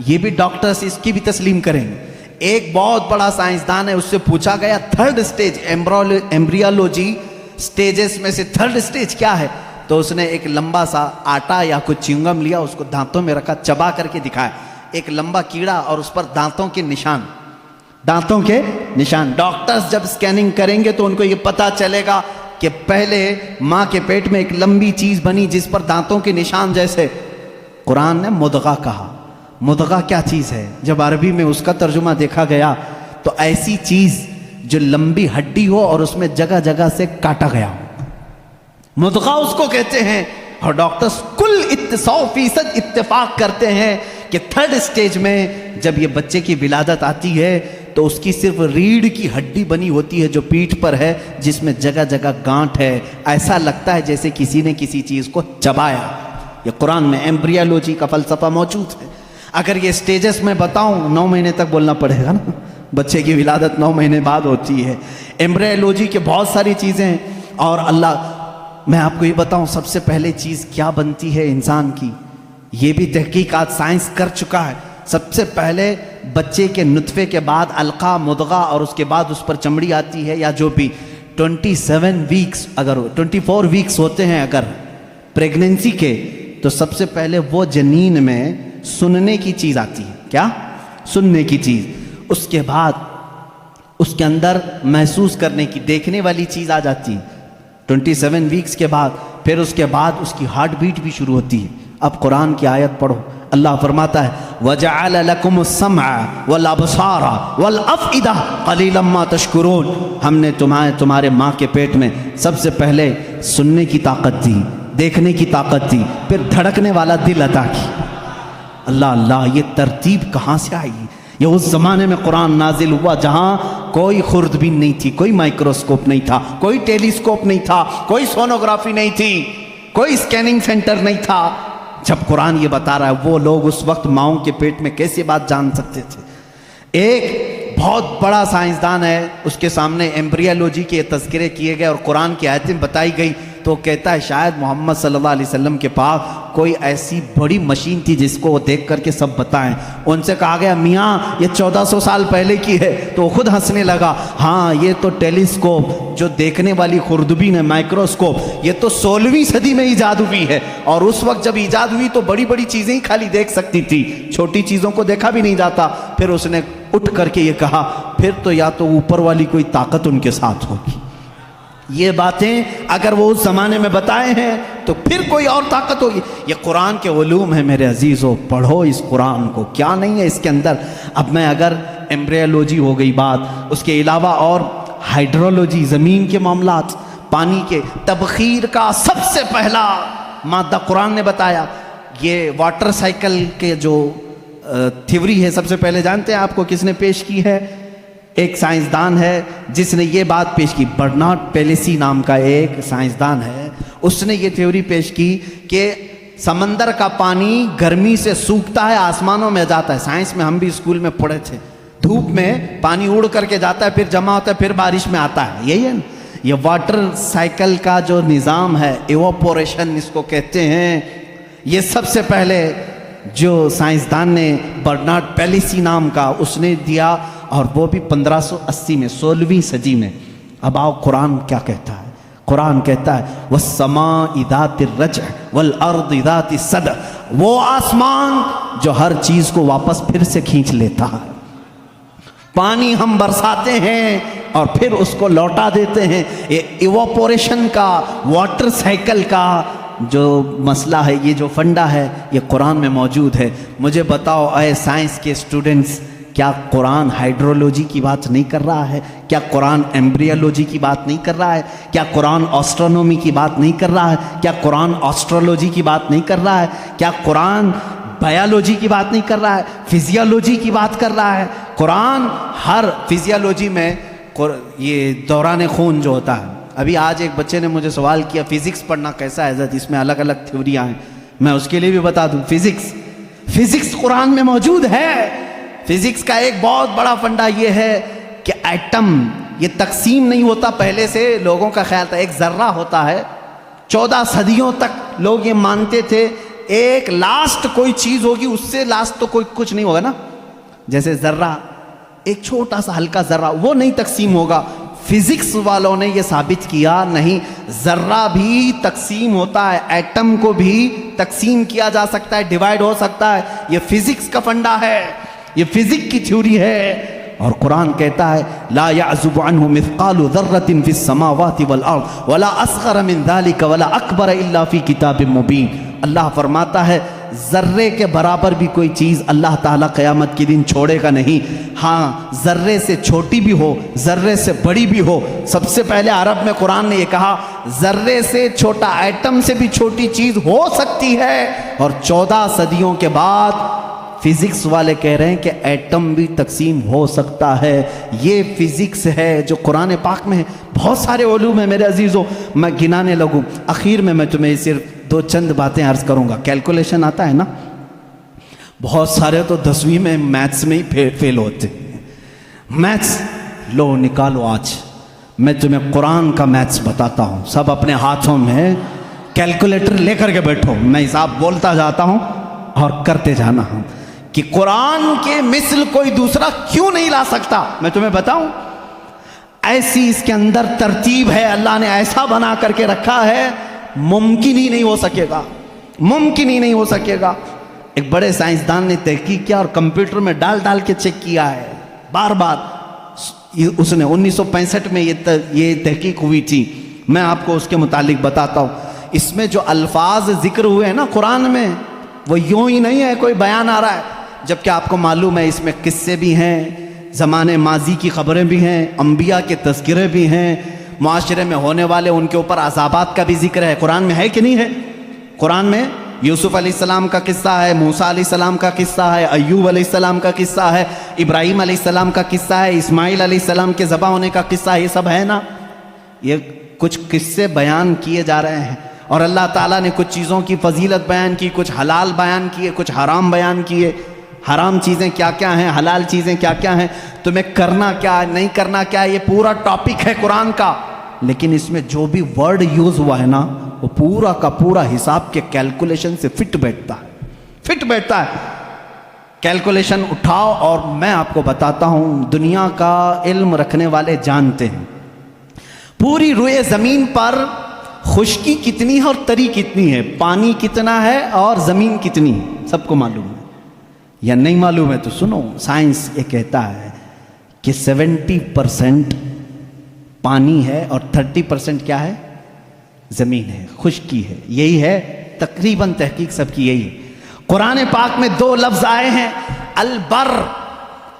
یہ بھی ڈاکٹرز اس کی بھی تسلیم کریں گے. ایک بہت بڑا سائنسدان ہے، اس سے پوچھا گیا 3rd سٹیج ایمبریالوجی سٹیجز میں سے 3rd سٹیج کیا ہے؟ تو اس نے ایک لمبا سا آٹا یا کچھ چنگم لیا، اس کو دانتوں میں رکھا، چبا کر کے دکھایا، ایک لمبا کیڑا اور اس پر دانتوں کے نشان. دانتوں کے نشان. ڈاکٹرز جب اسکیننگ کریں گے تو ان کو یہ پتا چلے گا کہ پہلے ماں کے پیٹ میں ایک لمبی چیز بنی جس پر دانتوں کے نشان جیسے. قرآن نے مدغہ کہا. مدغہ کیا چیز ہے؟ جب عربی میں اس کا ترجمہ دیکھا گیا تو ایسی چیز جو لمبی ہڈی ہو اور اس میں جگہ جگہ سے کاٹا گیا ہو، مدغہ اس کو کہتے ہیں. اور ڈاکٹرز کل 100% اتفاق کرتے ہیں کہ 3rd اسٹیج میں جب یہ بچے کی ولادت آتی ہے تو اس کی صرف ریڑھ کی ہڈی بنی ہوتی ہے جو پیٹھ پر ہے، جس میں جگہ جگہ گانٹھ ہے. ایسا لگتا ہے جیسے کسی نے کسی چیز کو چبایا. یہ قرآن میں ایمبریالوجی کا فلسفہ موجود ہے. اگر یہ سٹیجز میں بتاؤں 9 مہینے تک بولنا پڑے گا نا. بچے کی ولادت 9 مہینے بعد ہوتی ہے. ایمبریالوجی کے بہت ساری چیزیں ہیں. اور اللہ، میں آپ کو یہ بتاؤں سب سے پہلے چیز کیا بنتی ہے انسان کی، یہ بھی تحقیقات سائنس کر چکا ہے. سب سے پہلے بچے کے نطفے کے بعد علقہ، مدغہ، اور اس کے بعد اس پر چمڑی آتی ہے، یا جو بھی 27 ویکس، اگر 24 ویکس ہوتے ہیں اگر پریگننسی کے، تو سب سے پہلے وہ جنین میں سننے کی چیز آتی ہے. کیا؟ سننے کی چیز. اس کے بعد اس کے اندر محسوس کرنے کی، دیکھنے والی چیز آ جاتی ہے 27 ویکس کے بعد. پھر اس کے بعد اس کی ہارٹ بیٹ بھی شروع ہوتی ہے. اب قرآن کی آیت پڑھو. اللہ فرماتا ہے وَجَعَلَ لَكُمُ السَّمْعَ وَالْأَبْصَارَ وَالْأَفْئِدَةَ قَلِيلًا مَا تَشْكُرُونَ. ہم نے تمہارے ماں کے پیٹ میں سب سے پہلے سننے کی طاقت دی، دیکھنے کی طاقت دی، پھر دھڑکنے والا دل عطا کی. اللہ اللہ، یہ ترتیب کہاں سے آئی؟ یہ اس زمانے میں قرآن نازل ہوا جہاں کوئی خوردبین نہیں تھی، کوئی مائکروسکوپ نہیں تھا، کوئی ٹیلیسکوپ نہیں تھا، کوئی سونوگرافی نہیں تھی، کوئی اسکیننگ سینٹر نہیں تھا. جب قرآن یہ بتا رہا ہے وہ لوگ اس وقت ماؤں کے پیٹ میں کیسے بات جان سکتے تھے؟ ایک بہت بڑا سائنسدان ہے، اس کے سامنے ایمبریالوجی کے تذکرے کیے گئے اور قرآن کی آیتیں بتائی گئی تو کہتا ہے شاید محمد صلی اللہ علیہ وسلم کے پاس کوئی ایسی بڑی مشین تھی جس کو وہ دیکھ کر کے سب بتائیں. ان سے کہا گیا میاں یہ 1400 سال پہلے کی ہے، تو خود ہنسنے لگا. ہاں یہ تو ٹیلیسکوپ جو دیکھنے والی خوردبین ہے، مائکروسکوپ، یہ تو 16ویں صدی میں ایجاد ہوئی ہے. اور اس وقت جب ایجاد ہوئی تو بڑی بڑی چیزیں ہی خالی دیکھ سکتی تھی، چھوٹی چیزوں کو دیکھا بھی نہیں جاتا. پھر اس نے اٹھ کر کے یہ کہا پھر تو یا تو اوپر والی کوئی طاقت ان کے ساتھ ہوگی. یہ باتیں اگر وہ اس زمانے میں بتائے ہیں تو پھر کوئی اور طاقت ہوگی. یہ قرآن کے علوم ہیں میرے عزیزوں، پڑھو اس قرآن کو. کیا نہیں ہے اس کے اندر. اب میں اگر ایمبریالوجی ہو گئی بات، اس کے علاوہ اور ہائیڈرولوجی، زمین کے معاملات، پانی کے تبخیر کا سب سے پہلا مادہ قرآن نے بتایا. یہ واٹر سائیکل کے جو تھیوری ہے سب سے پہلے جانتے ہیں آپ کو کس نے پیش کی ہے؟ ایک سائنسدان ہے جس نے یہ بات پیش کی. برنارڈ پیلیسی نام کا ایک سائنسدان ہے، اس نے یہ تھیوری پیش کی کہ سمندر کا پانی گرمی سے سوکھتا ہے، آسمانوں میں جاتا ہے. سائنس میں ہم بھی اسکول میں پڑھے تھے. دھوپ میں پانی اڑ کر کے جاتا ہے، پھر جمع ہوتا ہے، پھر بارش میں آتا ہے. یہی ہے نا یہ واٹر سائیکل کا جو نظام ہے، ایواپوریشن اس کو کہتے ہیں. یہ سب سے پہلے جو سائنسدان نے برنارڈ پیلیسی نام کا اس نے دیا، اور وہ بھی 1580 میں، 16ویں صدی میں. اب آؤ قرآن کیا کہتا ہے. قرآن کہتا ہے وَالسَّمَاءِ ذَاتِ الرَّجْعِ وَالْأَرْضِ ذَاتِ الصَّدْعِ، وہ آسمان جو ہر چیز کو واپس پھر سے کھینچ لیتا ہے. پانی ہم برساتے ہیں اور پھر اس کو لوٹا دیتے ہیں. یہ ایواپوریشن کا، واٹر سائیکل کا جو مسئلہ ہے، یہ جو فنڈا ہے، یہ قرآن میں موجود ہے. مجھے بتاؤ اے سائنس کے اسٹوڈنٹس، کیا قرآن ہائیڈرولوجی کی بات نہیں کر رہا ہے؟ کیا قرآن ایمبریالوجی کی بات نہیں کر رہا ہے؟ کیا قرآن آسٹرونومی کی بات نہیں کر رہا ہے؟ کیا قرآن آسٹرولوجی کی بات نہیں کر رہا ہے؟ کیا قرآن بایولوجی کی بات نہیں کر رہا ہے؟ فزیالوجی کی بات کر رہا ہے. قرآن ہر فزیالوجی میں یہ دوران خون جو ہوتا ہے. ابھی آج ایک بچے نے مجھے سوال کیا فزکس پڑھنا کیسا ہے حضرت، اس میں الگ الگ تھیوریاں ہیں. میں اس کے لیے بھی بتا دوں فزکس قرآن میں موجود ہے. فزکس کا ایک بہت بڑا فنڈا یہ ہے کہ ایٹم یہ تقسیم نہیں ہوتا. پہلے سے لوگوں کا خیال تھا ایک ذرہ ہوتا ہے. 14 صدیوں تک لوگ یہ مانتے تھے ایک لاسٹ کوئی چیز ہوگی، اس سے لاسٹ تو کوئی کچھ نہیں ہوگا نا. جیسے ذرہ، ایک چھوٹا سا ہلکا ذرہ، وہ نہیں تقسیم ہوگا. فزکس والوں نے یہ ثابت کیا نہیں، ذرہ بھی تقسیم ہوتا ہے، ایٹم کو بھی تقسیم کیا جا سکتا ہے، ڈیوائیڈ ہو سکتا ہے. یہ فزکس کا فنڈا ہے، یہ فزکس کی تھیوری ہے. اور قرآن کہتا ہے لا يعزب عنه مثقال ذرة في السماوات والارض ولا اصغر من ذلك ولا اکبر الا في کتاب مبین. اللہ فرماتا ہے ذرے کے برابر بھی کوئی چیز اللہ تعالیٰ قیامت کے دن چھوڑے گا نہیں. ہاں ذرے سے چھوٹی بھی ہو ذرے سے بڑی بھی ہو. سب سے پہلے عرب میں قرآن نے یہ کہا ذرے سے چھوٹا ایٹم سے بھی چھوٹی چیز ہو سکتی ہے. اور 14 صدیوں کے بعد فزکس والے کہہ رہے ہیں کہ ایٹم بھی تقسیم ہو سکتا ہے. یہ فزکس ہے جو قرآن پاک میں ہے. بہت سارے علوم ہیں میرے عزیزوں, میں گنانے لگوں. اخیر میں تمہیں صرف 2 چند باتیں عرض کروں گا. کیلکولیشن آتا ہے نا, بہت سارے تو 10ویں میں میتھس میں ہی فیل ہوتے ہیں. میتھس لو نکالو. آج میں تمہیں قرآن کا میتھس بتاتا ہوں. سب اپنے ہاتھوں میں کیلکولیٹر لے کر کے بیٹھو. میں حساب بولتا جاتا ہوں اور کرتے جانا ہوں کہ قرآن کے مثل کوئی دوسرا کیوں نہیں لا سکتا. میں تمہیں بتاؤں ایسی اس کے اندر ترتیب ہے, اللہ نے ایسا بنا کر کے رکھا ہے, ممکن ہی نہیں ہو سکے گا. ممکن ہی نہیں ہو سکے گا. ایک بڑے سائنسدان نے تحقیق کیا اور کمپیوٹر میں ڈال کے چیک کیا ہے بار بار. اس نے 1965 میں یہ تحقیق ہوئی تھی. میں آپ کو اس کے متعلق بتاتا ہوں. اس میں جو الفاظ ذکر ہوئے ہیں نا قرآن میں, وہ یوں ہی نہیں ہے کوئی بیان آ رہا ہے, جبکہ آپ کو معلوم ہے اس میں قصے بھی ہیں, زمانے ماضی کی خبریں بھی ہیں, انبیاء کے تذکرے بھی ہیں, معاشرے میں ہونے والے ان کے اوپر عذابات کا بھی ذکر ہے. قرآن میں ہے کہ نہیں ہے؟ قرآن میں یوسف علیہ السلام کا قصہ ہے, موسیٰ علیہ السلام کا قصہ ہے, ایوب علیہ السلام کا قصہ ہے, ابراہیم علیہ السلام کا قصہ ہے, اسماعیل علیہ السلام کے ذبح ہونے کا قصہ ہے. یہ سب ہے نا. یہ کچھ قصے بیان کیے جا رہے ہیں اور اللہ تعالیٰ نے کچھ چیزوں کی فضیلت بیان کی, کچھ حلال بیان کیے, کچھ حرام بیان کیے. حرام چیزیں کیا کیا ہیں, حلال چیزیں کیا کیا ہیں, تمہیں کرنا کیا ہے, نہیں کرنا کیا ہے, یہ پورا ٹاپک ہے قرآن کا. لیکن اس میں جو بھی ورڈ یوز ہوا ہے نا, وہ پورا کا پورا حساب کے کیلکولیشن سے فٹ بیٹھتا ہے. فٹ بیٹھتا ہے. کیلکولیشن اٹھاؤ اور میں آپ کو بتاتا ہوں, دنیا کا علم رکھنے والے جانتے ہیں پوری روئے زمین پر خشکی کتنی ہے اور تری کتنی ہے, پانی کتنا ہے اور زمین کتنی ہے. سب کو معلوم ہے یا نہیں معلوم ہے تو سنو. سائنس یہ کہتا ہے کہ 70% پانی ہے اور 30% کیا ہے, زمین ہے, خشکی ہے. یہی ہے تقریباً تحقیق سب کی یہی ہے. قرآن پاک میں 2 لفظ آئے ہیں, البر.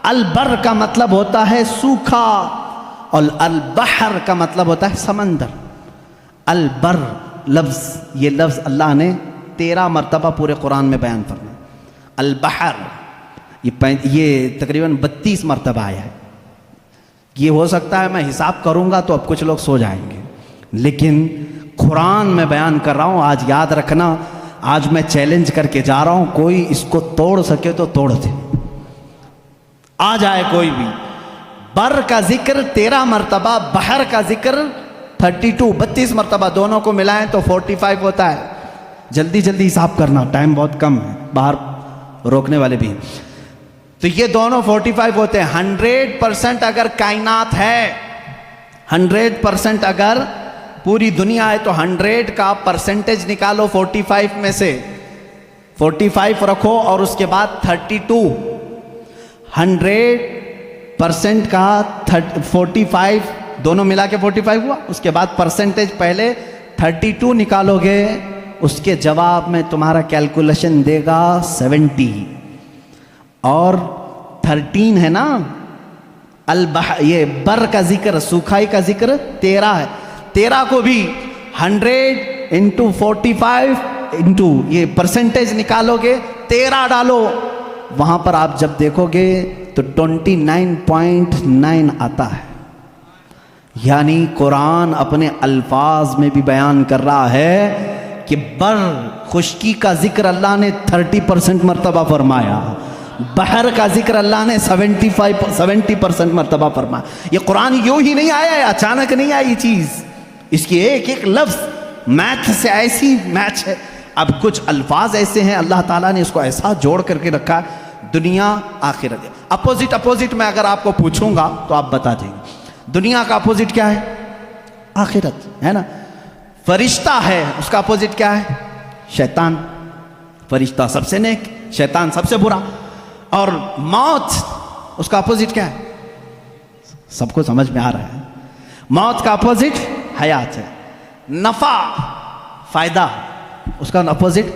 البر کا مطلب ہوتا ہے سوکھا اور البحر کا مطلب ہوتا ہے سمندر. البر لفظ, یہ لفظ اللہ نے 13 مرتبہ پورے قرآن میں بیان فرمایا. البحر یہ تقریباً 32 مرتبہ آیا ہے. یہ ہو سکتا ہے میں حساب کروں گا تو اب کچھ لوگ سو جائیں گے, لیکن قرآن میں بیان کر رہا ہوں. آج یاد رکھنا, آج میں چیلنج کر کے جا رہا ہوں, کوئی اس کو توڑ سکے تو توڑ دے. آ جائے کوئی بھی. بر کا ذکر 13 مرتبہ, بحر کا ذکر 32 مرتبہ, دونوں کو ملائیں تو 45 ہوتا ہے. جلدی جلدی حساب کرنا, ٹائم بہت کم ہے, باہر روکنے والے بھی ہیں. تو یہ دونوں 45 ہوتے ہیں. 100% اگر کائنات ہے, 100% اگر پوری دنیا ہے تو 100 کا پرسنٹیج نکالو 45 میں سے. 45 رکھو اور اس کے بعد 32. 100% کا 45 دونوں ملا کے 45 ہوا. اس کے بعد پرسنٹیج پہلے 32 نکالو گے, اس کے جواب میں تمہارا کیلکولیشن دے گا 70. اور 13 ہے نا, یہ بر کا ذکر, سوکھائی کا ذکر 13 ہے. 13 کو بھی 100 انٹو 45 انٹو یہ پرسنٹیج نکالو گے, 13 ڈالو, وہاں پر آپ جب دیکھو گے تو 29.9 آتا ہے. یعنی قرآن اپنے الفاظ میں بھی بیان کر رہا ہے کہ بر خشکی کا ذکر اللہ نے 30% مرتبہ فرمایا, بحر کا ذکر اللہ نے 70% مرتبہ فرمایا. یہ قرآن یوں ہی نہیں آیا ہے, اچانک نہیں آئی چیز. اس کی ایک ایک لفظ میتھ سے ایسی میچ ہے. اب کچھ الفاظ ایسے ہیں اللہ تعالیٰ نے اس کو ایسا جوڑ کر کے رکھا, دنیا آخرت. اپوزٹ میں اگر آپ کو پوچھوں گا تو آپ بتا دیں گے. دنیا کا اپوزٹ کیا ہے؟ آخرت ہے نا. فرشتہ ہے, اس کا اپوزٹ کیا ہے؟ شیطان. فرشتہ سب سے نیک, شیطان سب سے برا. اور موت, اس کا اپوزٹ کیا ہے؟ سب کو سمجھ میں آ رہا ہے؟ موت کا اپوزٹ حیات ہے. نفع فائدہ اس کا اپوزٹ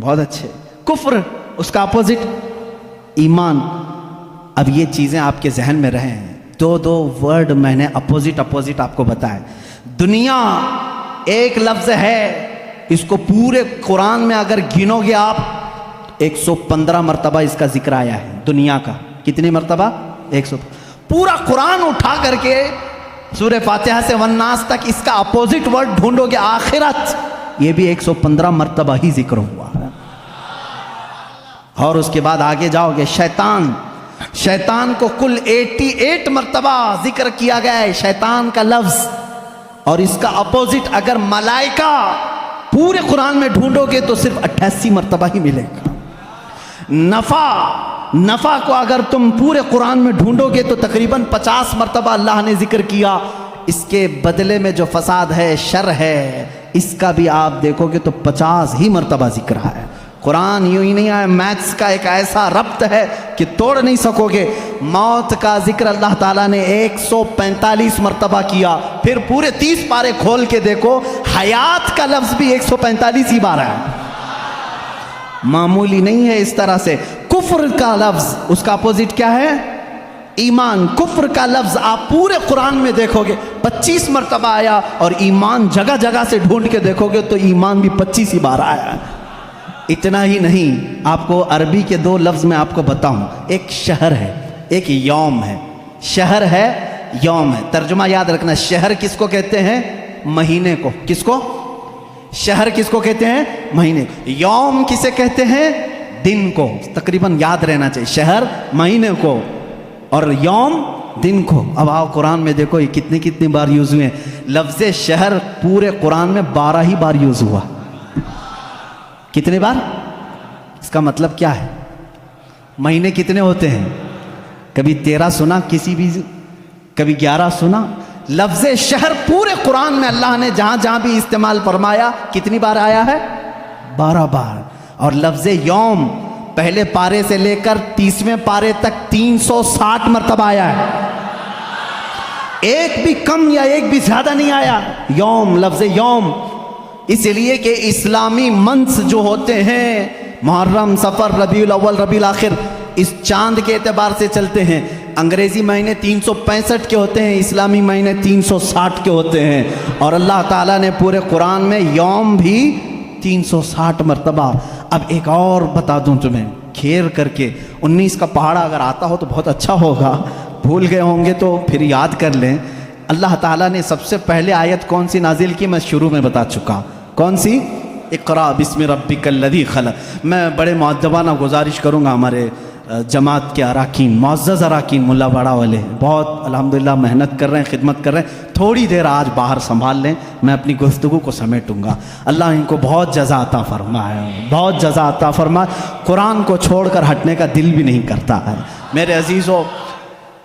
بہت اچھے. کفر اس کا اپوزٹ ایمان. اب یہ چیزیں آپ کے ذہن میں رہے ہیں. دو ورڈ میں نے اپوزٹ آپ کو بتائے. دنیا ایک لفظ ہے, اس کو پورے قرآن میں اگر گنو گے آپ 115 مرتبہ اس کا ذکر آیا ہے. دنیا کا کتنی مرتبہ؟ 100. پورا قرآن اٹھا کر کے سورہ فاتحہ سے والناس تک اس کا اپوزٹ ورڈ ڈھونڈو گے آخرت, یہ بھی 115 مرتبہ ہی ذکر ہوا ہے. اور اس کے بعد آگے جاؤ گے شیطان کو کل 88 مرتبہ ذکر کیا گیا ہے شیطان کا لفظ. اور اس کا اپوزٹ اگر ملائکہ پورے قرآن میں ڈھونڈو گے تو صرف 88 مرتبہ ہی ملے گا. نفع کو اگر تم پورے قرآن میں ڈھونڈو گے تو تقریباً 50 مرتبہ اللہ نے ذکر کیا. اس کے بدلے میں جو فساد ہے, شر ہے, اس کا بھی آپ دیکھو گے تو 50 ہی مرتبہ ذکر ہے. قرآن یوں ہی نہیں آیا, میتھس کا ایک ایسا ربط ہے کہ توڑ نہیں سکو گے. موت کا ذکر اللہ تعالیٰ نے 145 مرتبہ کیا. پھر پورے 30 پارے کھول کے دیکھو, حیات کا لفظ بھی 145 ہی بار ہے. معمولی نہیں ہے. اس طرح سے کفر کا لفظ, اس کا اپوزٹ کیا ہے؟ ایمان. کفر کا لفظ آپ پورے قرآن میں دیکھو گے 25 مرتبہ آیا, اور ایمان جگہ جگہ سے ڈھونڈ کے دیکھو گے تو ایمان بھی 25 ہی بار آیا. اتنا ہی نہیں, آپ کو عربی کے 2 لفظ میں آپ کو بتاؤں. ایک شہر ہے, ایک یوم ہے. شہر ہے, یوم ہے. ترجمہ یاد رکھنا, شہر کس کو کہتے ہیں؟ مہینے کو. کس کو؟ شہر کس کو کہتے ہیں؟ مہینے. یوم کسے کہتے ہیں؟ دن کو. تقریباً یاد رہنا چاہیے, شہر مہینے کو اور یوم دن کو. اب آؤ قرآن میں دیکھو یہ کتنی بار یوز ہوئے ہیں. لفظ شہر پورے قرآن میں 12 ہی بار یوز ہوا. کتنے بار؟ اس کا مطلب کیا ہے؟ مہینے کتنے ہوتے ہیں؟ کبھی 13 سنا, کبھی 11 سنا. لفظ شہر پورے قرآن میں اللہ نے جہاں بھی استعمال فرمایا کتنی بار آیا ہے؟ 12 بار. اور لفظ یوم پہلے پارے سے لے کر 30ویں پارے تک 360 مرتبہ آیا ہے. ایک بھی کم یا ایک بھی زیادہ نہیں آیا. یوم, لفظ یوم. اس لیے کہ اسلامی منث جو ہوتے ہیں محرم, صفر, ربیع الاول, ربیع الاخر, اس چاند کے اعتبار سے چلتے ہیں. انگریزی مہینے 365 کے ہوتے ہیں, اسلامی مہینے 360 کے ہوتے ہیں. اور اللہ تعالیٰ نے پورے قرآن میں یوم بھی 360 مرتبہ. اب ایک اور بتا دوں تمہیں کھیر کر کے, 19 کا پہاڑا اگر آتا ہو تو بہت اچھا ہوگا, بھول گئے ہوں گے تو پھر یاد کر لیں. اللہ تعالیٰ نے سب سے پہلے آیت کون سی نازل کی؟ میں شروع میں بتا چکا. کون سی؟ اقرا بسم ربک الذی خلق. میں بڑے مؤدبانہ گزارش کروں گا ہمارے جماعت کے اراکین, معزز اراکین, ملا باڑا والے بہت الحمدللہ محنت کر رہے ہیں, خدمت کر رہے ہیں. تھوڑی دیر آج باہر سنبھال لیں, میں اپنی گفتگو کو سمیٹوں گا. اللہ ان کو بہت جزا عطا فرمائے, بہت جزا عطا فرمائے. قرآن کو چھوڑ کر ہٹنے کا دل بھی نہیں کرتا ہے. میرے عزیزو,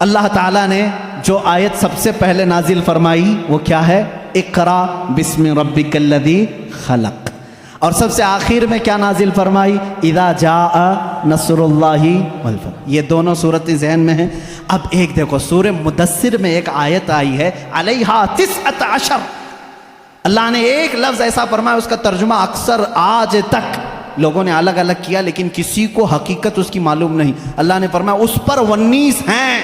اللہ تعالیٰ نے جو آیت سب سے پہلے نازل فرمائی وہ کیا ہے؟ اقرا بسم ربک الذی خلق. اور سب سے آخر میں کیا نازل فرمائی؟ اذا جاء نصر اللہ والفتح. یہ دونوں صورتیں ذہن میں ہیں. اب ایک دیکھو, سورہ مدثر میں ایک آیت آئی ہے علیہا 19. اللہ نے ایک لفظ ایسا فرمایا, اس کا ترجمہ اکثر آج تک لوگوں نے الگ الگ کیا, لیکن کسی کو حقیقت اس کی معلوم نہیں. اللہ نے فرمایا اس پر 19 ہیں.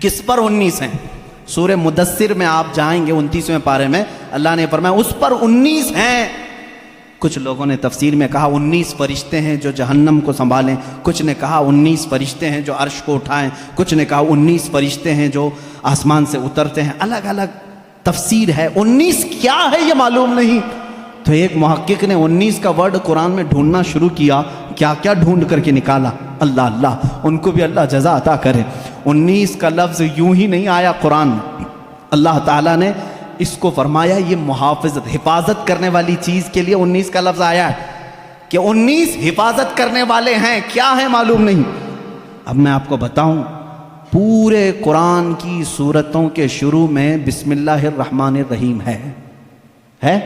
کس پر 19 ہیں؟ سورہ مدثر میں آپ جائیں گے 29ویں پارے میں اللہ نے فرمایا اس پر 19 ہیں. کچھ لوگوں نے تفسیر میں کہا 19 فرشتے ہیں جو جہنم کو سنبھالیں, کچھ نے کہا 19 فرشتے ہیں جو عرش کو اٹھائیں, کچھ نے کہا 19 فرشتے ہیں جو آسمان سے اترتے ہیں. الگ الگ تفسیر ہے. 19 کیا ہے یہ معلوم نہیں. تو ایک محقق نے 19 کا ورڈ قرآن میں ڈھونڈنا شروع کیا, کیا کیا ڈھونڈ کر کے نکالا. اللہ ان کو بھی اللہ جزا عطا کرے. 19 کا لفظ یوں ہی نہیں آیا قرآن میں. اللہ تعالیٰ نے اس کو فرمایا یہ محافظت, حفاظت کرنے والی چیز کے لیے 19 کا لفظ آیا ہے کہ 19 حفاظت کرنے والے ہیں. کیا ہے معلوم نہیں. اب میں آپ کو بتاؤں, پورے قرآن کی سورتوں کے شروع میں بسم اللہ الرحمن الرحیم ہے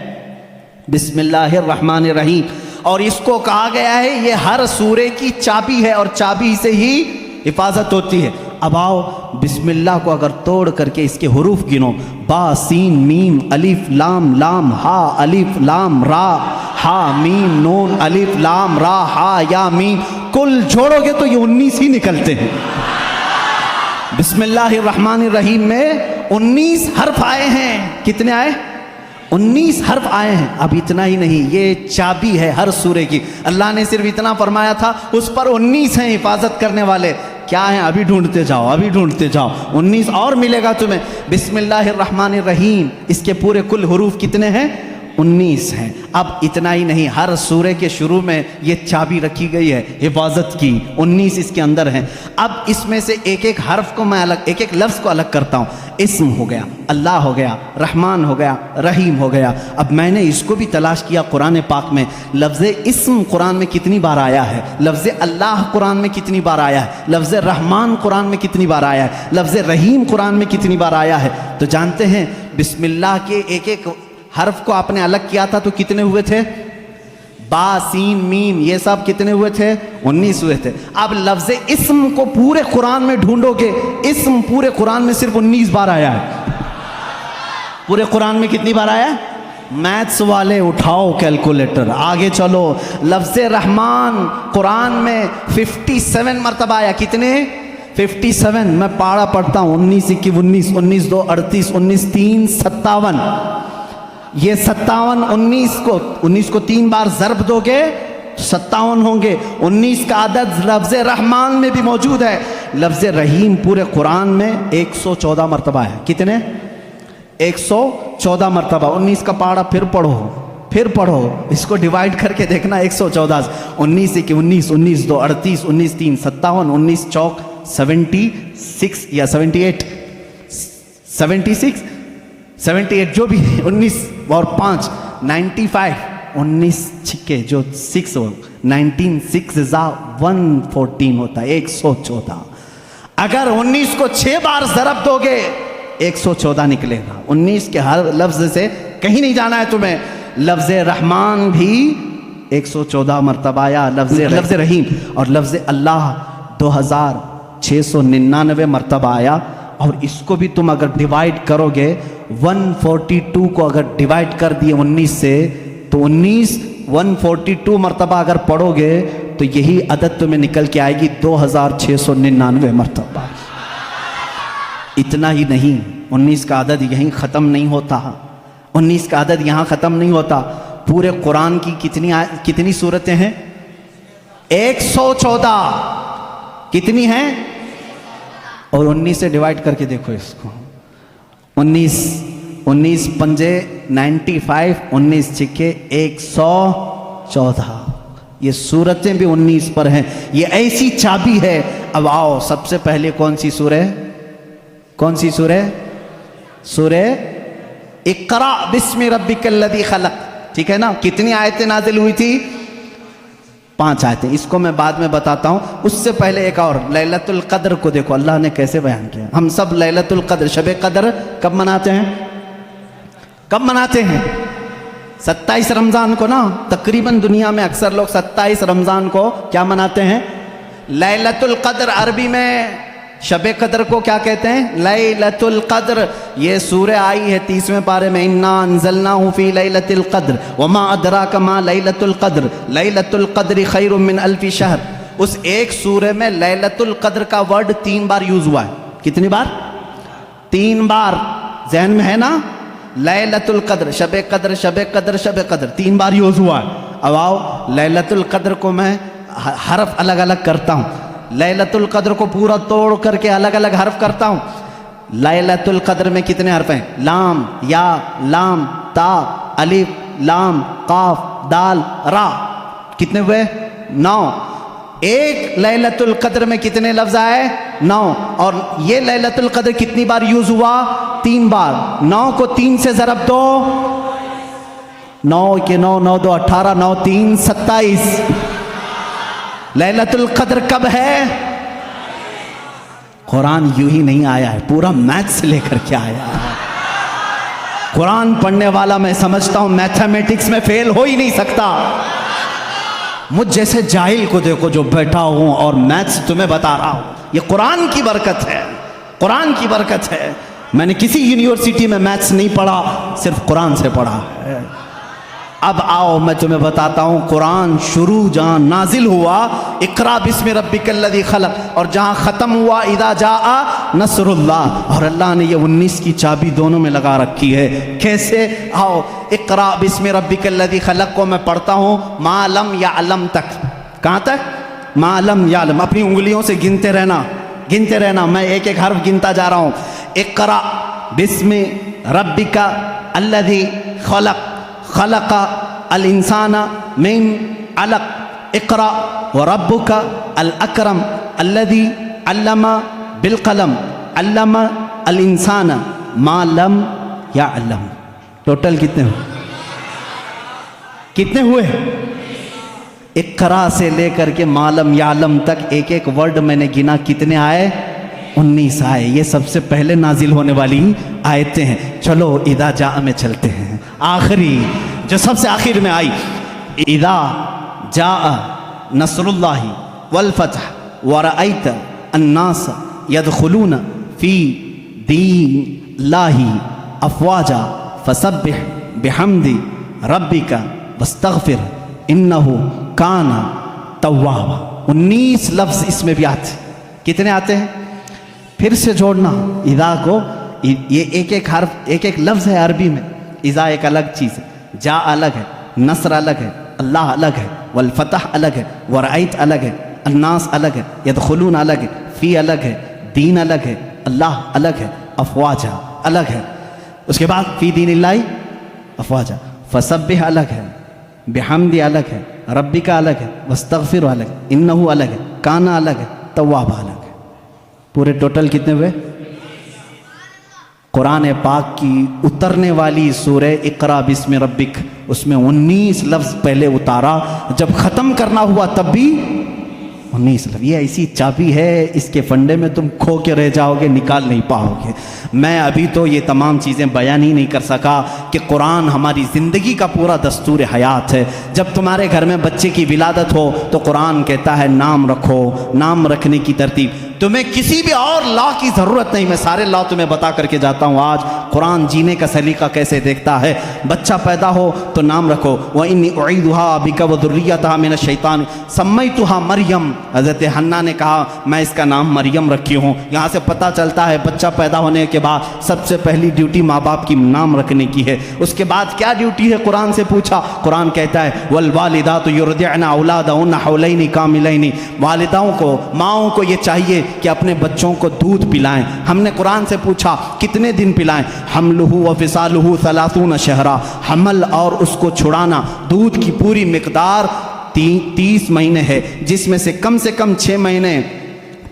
بسم اللہ الرحمن الرحیم. اور اس کو کہا گیا ہے یہ ہر سورے کی چابی ہے, اور چابی سے ہی حفاظت ہوتی ہے. اب آؤ بسم اللہ کو اگر توڑ کر کے اس کے حروف گنو، با سین میم الف لام لام ہا الف لام را ہا میم نون الف لام را ہا یا میم، کل جوڑو گے تو یہ 19 ہی نکلتے ہیں۔ بسم اللہ الرحمن الرحیم میں 19 حرف آئے ہیں۔ کتنے آئے؟ 19 حرف آئے ہیں۔ اب اتنا ہی نہیں، یہ چابی ہے ہر سورے کی۔ اللہ نے صرف اتنا فرمایا تھا، اس پر 19 ہیں حفاظت کرنے والے۔ کیا ہیں؟ ابھی ڈھونڈتے جاؤ، ابھی ڈھونڈتے جاؤ، 19 اور ملے گا تمہیں۔ بسم اللہ الرحمن الرحیم، اس کے پورے کل حروف کتنے ہیں؟ 19 ہیں۔ اب اتنا ہی نہیں، ہر سورے کے شروع میں یہ چابی رکھی گئی ہے حفاظت کی، 19 اس کے اندر ہیں۔ اب اس میں سے ایک ایک حرف کو میں الگ، ایک ایک لفظ کو الگ کرتا ہوں۔ اسم ہو گیا، اللہ ہو گیا، رحمان ہو گیا، رحیم ہو گیا۔ اب میں نے اس کو بھی تلاش کیا قرآن پاک میں، لفظ اسم قرآن میں کتنی بار آیا ہے، لفظ اللہ قرآن میں کتنی بار آیا ہے، لفظ رحمان قرآن میں کتنی بار آیا ہے، لفظ رحیم قرآن میں کتنی بار آیا ہے۔ تو جانتے ہیں بسم اللہ کے ایک ایک حرف کو آپ نے الگ کیا تھا تو کتنے ہوئے تھے؟ با سین میم، یہ سب کتنے ہوئے تھے؟ 19 ہوئے تھے۔ اب لفظ اسم کو پورے قرآن میں ڈھونڈو گے، اسم پورے قرآن میں صرف 19 بار آیا ہے۔ پورے قرآن میں کتنی بار آیا ہے؟ میتھس والے اٹھاؤ کیلکولیٹر، آگے چلو۔ لفظ رحمان قرآن میں 57 مرتبہ آیا۔ کتنے؟ 57۔ میں پارا پڑھتا ہوں، 19 1 19 19 2 38 19 3 57۔ یہ 57 19 کو 3 بار ضرب دو گے 57 ہوں گے۔ 19 کا عدد لفظ رحمان میں بھی موجود ہے۔ لفظ رحیم پورے قرآن میں 114 مرتبہ ہے۔ کتنے؟ 114 مرتبہ۔ 19 کا پارا پھر پڑھو، اس کو ڈیوائیڈ کر کے دیکھنا 114 19 1 19 19 2 38 19 3 57 19 چوک 76 یا 78 جو بھی 19 اور 5 95 19 چھکے جو 6 ہو 19 6 114 ہوتا ہے 114۔ اگر 19 کو 6 بار ضرب دو گے 114 نکلے گا۔ 19 کے ہر لفظ سے کہیں نہیں جانا ہے تمہیں۔ لفظ رحمان بھی 114 مرتبہ آیا، لفظ رحیم اور لفظ اللہ 2699 مرتبہ آیا۔ اور اس کو بھی تم اگر ڈیوائیڈ کرو گے 142 کو اگر ڈیوائیڈ کر دیے 19 سے تو 142 مرتبہ اگر پڑھو گے تو یہی عدد تمہیں نکل کے آئے گی 2699 مرتبہ۔ اتنا ہی نہیں، 19 کا عدد یہیں ختم نہیں ہوتا، 19 کا عدد یہاں ختم نہیں ہوتا۔ پورے قرآن کی کتنی سورتیں ہیں؟ 114۔ کتنی ہیں؟ اور 19 سے ڈیوائیڈ کر کے دیکھو اس کو، 19 پنجے 95 19 چھکے 114۔ یہ سورتیں بھی 19 پر ہیں، یہ ایسی چابی ہے۔ اب آؤ سب سے پہلے کون سی سورہ؟ سورہ اقرا بسم ربک الذی خلق، ٹھیک ہے نا؟ کتنی آیتیں نازل ہوئی تھی؟ 5 آیتیں۔ اس کو میں بعد میں بتاتا ہوں، اس سے پہلے ایک اور لیلۃ القدر کو دیکھو اللہ نے کیسے بیان کیا۔ ہم سب لیلۃ القدر شب قدر کب مناتے ہیں؟ 27 رمضان کو نا۔ تقریباً دنیا میں اکثر لوگ 27 رمضان کو کیا مناتے ہیں؟ لیلۃ القدر۔ عربی میں شب قدر کو کیا کہتے ہیں؟ لیلۃ القدر۔ یہ سورہ آئی ہے 30ویں پارے میں، انا انزلناہ فی لیلۃ القدر وما ادراک ما لیلۃ القدر لیلۃ القدر خیر من الف شہر۔ اس ایک سورہ میں لیلۃ القدر کا ورڈ 3 بار یوز ہوا ہے۔ کتنی بار؟ 3 بار۔ ذہن میں ہے نا؟ لیلۃ القدر، شب قدر، شب قدر، شب قدر 3 بار یوز ہوا ہے۔ اب آؤ لیلۃ القدر کو میں حرف الگ الگ کرتا ہوں، لیلۃ القدر کو پورا توڑ کر کے الگ الگ حرف کرتا ہوں۔ لیلۃ القدر میں کتنے حرف ہیں؟ لام، یا، لام، تا، الف، لام، قاف، دال، را۔ کتنے ہوئے؟ 9۔ ایک لیلۃ القدر میں کتنے لفظ آئے؟ 9۔ اور یہ لیلۃ القدر کتنی بار یوز ہوا؟ 3 بار۔ 9 کو 3 سے ضرب دو، 9 کے 9 9 2 18 9 3 27۔ لیلۃ القدر کب ہے؟ قرآن یوں ہی نہیں آیا ہے، پورا میتھس لے کر کے آیا ہے۔ قرآن پڑھنے والا میں سمجھتا ہوں میتھمیٹکس میں فیل ہو ہی نہیں سکتا۔ مجھ جیسے جاہل کو دیکھو جو بیٹھا ہوں اور میتھس تمہیں بتا رہا ہوں. یہ قرآن کی برکت ہے, قرآن کی برکت ہے. میں نے کسی یونیورسٹی میں میتھس نہیں پڑھا, صرف قرآن سے پڑھا ہے. اب آؤ میں تمہیں بتاتا ہوں قرآن شروع جہاں نازل ہوا اقرا بسم ربک الذی خلق, اور جہاں ختم ہوا اذا جاء نصر اللہ, اور اللہ نے یہ 19 کی چابی دونوں میں لگا رکھی ہے. کیسے؟ آؤ اقرا بسم ربک الذی خلق کو میں پڑھتا ہوں ما لم یعلم تک. کہاں تک؟ ما لم یعلم. اپنی انگلیوں سے گنتے رہنا, گنتے رہنا. میں ایک ایک حرف گنتا جا رہا ہوں. اقرا بسم ربک الذی خلق خلق الانسان من علق اقرا وربک الاکرم الذی علم بالقلم علم الانسان ما لم یعلم. ٹوٹل کتنے ہوئے؟ کتنے ہوئے؟ اقرا سے لے کر کے ما لم یعلم تک ایک ایک ورڈ میں نے گنا. کتنے آئے؟ 19 آئے. یہ سب سے پہلے نازل ہونے والی آیتیں ہیں. چلو اذا جاء میں چلتے ہیں. آخری جو سب سے آخر میں آئی اذا جاء نصر اللہ والفتح ورأیت الناس يدخلون فی دین اللہ افواجا فسبح بحمد ربک واستغفر انہ کان توابا. 19 لفظ اس میں بھی آتے. کتنے آتے ہیں؟ پھر سے جوڑنا اذا کو. یہ ایک ایک حرف ایک ایک لفظ ہے عربی میں. اذا ایک الگ چیز ہے, جا الگ ہے, نصر الگ ہے, اللہ الگ ہے, والفتح الگ ہے, ورأیت الگ ہے, الناس الگ ہے, یدخلون الگ ہے, فی الگ ہے, دین الگ ہے, اللہ الگ ہے, افواجا الگ ہے. اس کے بعد فی دین اللہ افواجا, فسبح الگ ہے, بحمد الگ ہے, ربی کا الگ ہے, واستغفر الگ ہے, انہو الگ ہے, کانا الگ ہے, توابا الگ ہے. پورے ٹوٹل کتنے ہوئے؟ قرآن پاک کی اترنے والی سورہ اقرا بسم ربک, اس میں 19 لفظ پہلے اتارا. جب ختم کرنا ہوا تب بھی 19 لفظ. یہ ایسی چابی ہے, اس کے فنڈے میں تم کھو کے رہ جاؤ گے, نکال نہیں پاؤ گے. میں ابھی تو یہ تمام چیزیں بیان ہی نہیں کر سکا کہ قرآن ہماری زندگی کا پورا دستور حیات ہے. جب تمہارے گھر میں بچے کی ولادت ہو تو قرآن کہتا ہے نام رکھو. نام رکھنے کی ترتیب تمہیں کسی بھی اور لا کی ضرورت نہیں. میں سارے لا تمہیں بتا کر کے جاتا ہوں. آج قرآن جینے کا سلیقہ کیسے دیکھتا ہے. بچہ پیدا ہو تو نام رکھو. وَإِنِّي أُعِيذُهَا بِكَ وَذُرِّيَّتَهَا مِنَ الشَّيْطَانِ سَمَّيْتُهَا مریم. حضرت حنا نے کہا میں اس کا نام مریم رکھی ہوں. یہاں سے پتہ چلتا ہے بچہ پیدا ہونے کے بعد سب سے پہلی ڈیوٹی ماں باپ کی نام رکھنے کی ہے. اس کے بعد کیا ڈیوٹی ہے قرآن سے پوچھا. قرآن کہتا ہے وَالْوَالِدَاتُ يُرْضِعْنَ أَوْلَادَهُنَّ حَوْلَيْنِ كَامِلَيْنِ. والداؤں کو, ماؤں کو یہ چاہیے کہ اپنے بچوں کو دودھ پلائیں. ہم نے قرآن سے پوچھا کتنے دن پلائیں. حملہ وفصالہ 30 شہرا. حمل اور اس کو چھڑانا, دودھ کی پوری مقدار 30 مہینے ہے, جس میں سے کم 6 مہینے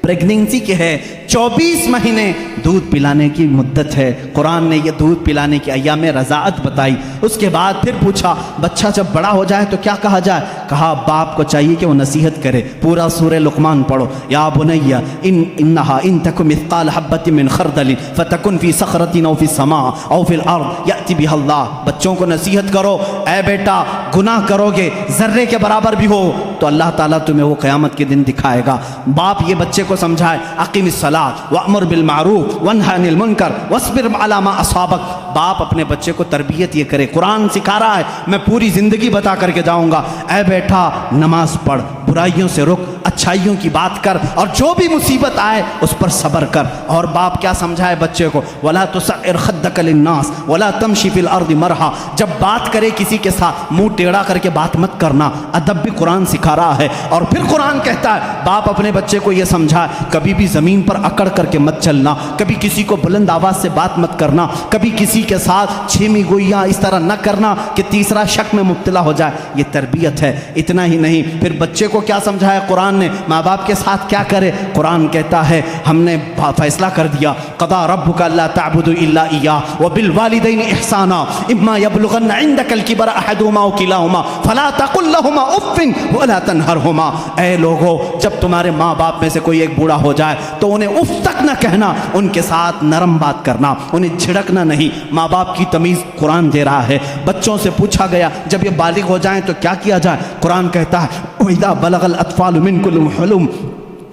پریگننسی کے ہے. 24 مہینے دودھ پلانے کی مدت ہے. قرآن نے یہ دودھ پلانے کی ایام رضاعت بتائی. اس کے بعد پھر پوچھا بچہ جب بڑا ہو جائے تو کیا کہا جائے. کہا باپ کو چاہیے کہ وہ نصیحت کرے. پورا سورہ لقمان پڑھو. یا بنی انہا ان تک مثقال حبۃ من خردل فتکن فی صخرۃ او فی السماء او فی الارض یأتی بها اللہ. بچوں کو نصیحت کرو, اے بیٹا گناہ کرو گے ذرے کے برابر بھی ہو تو اللہ تعالیٰ تمہیں وہ قیامت کے دن دکھائے گا. باپ یہ بچے کو سمجھائے اقیم الصلاۃ وامر بالمعروف وانہی عن المنکر واصبر علی ما اصابک. باپ اپنے بچے کو تربیت یہ کرے. قرآن سکھا رہا ہے, میں پوری زندگی بتا کر کے جاؤں گا. اے بیٹا نماز پڑھ, برائیوں سے رک, اچھائیوں کی بات کر, اور جو بھی مصیبت آئے اس پر صبر کر. اور باپ کیا سمجھائے بچے کو ولا تسعر خدک للناس ولا تمشی فی الارض مرحا. جب بات کرے کسی کے ساتھ منہ ٹیڑھا کر کے بات مت کرنا. ادب بھی قرآن سکھا رہا ہے. اور پھر قرآن کہتا ہے باپ اپنے بچے کو یہ سمجھائے کبھی بھی زمین پر اکڑ کر کے مت چلنا, کبھی کسی کو بلند آواز سے بات مت کرنا, کبھی کسی کے ساتھ چھیمی گوئیاں اس طرح نہ کرنا کہ تیسرا شک میں مبتلا ہو جائے. یہ تربیت ہے. اتنا ہی نہیں, پھر بچے کو کو کیا سمجھایا قرآن نے؟ ماں باپ کے ساتھ کیا کرے؟ قرآن کہتا ہے ہم نے فیصلہ کر دیا، قضا ربک الا تعبدوا الا ایاہ وبالوالدین احسانا اما یبلغن عندک الکبر احدهما او کلاہما فلا تقل لهما اف ولا تنہرهما۔ اے لوگو، جب تمہارے ماں باپ میں سے کوئی ایک بوڑھا ہو جائے تو انہیں اف تک نہ کہنا، ان کے ساتھ نرم بات کرنا، انہیں جھڑکنا نہیں۔ ماں باپ کی تمیز قرآن دے رہا ہے۔ بچوں سے پوچھا گیا جب یہ بالغ ہو جائیں تو کیا کیا جائے؟ قرآن کہتا ہے وَإِذَا بَلَغَ الْأَطْفَالُ مِنْكُمُ الْحُلُمَ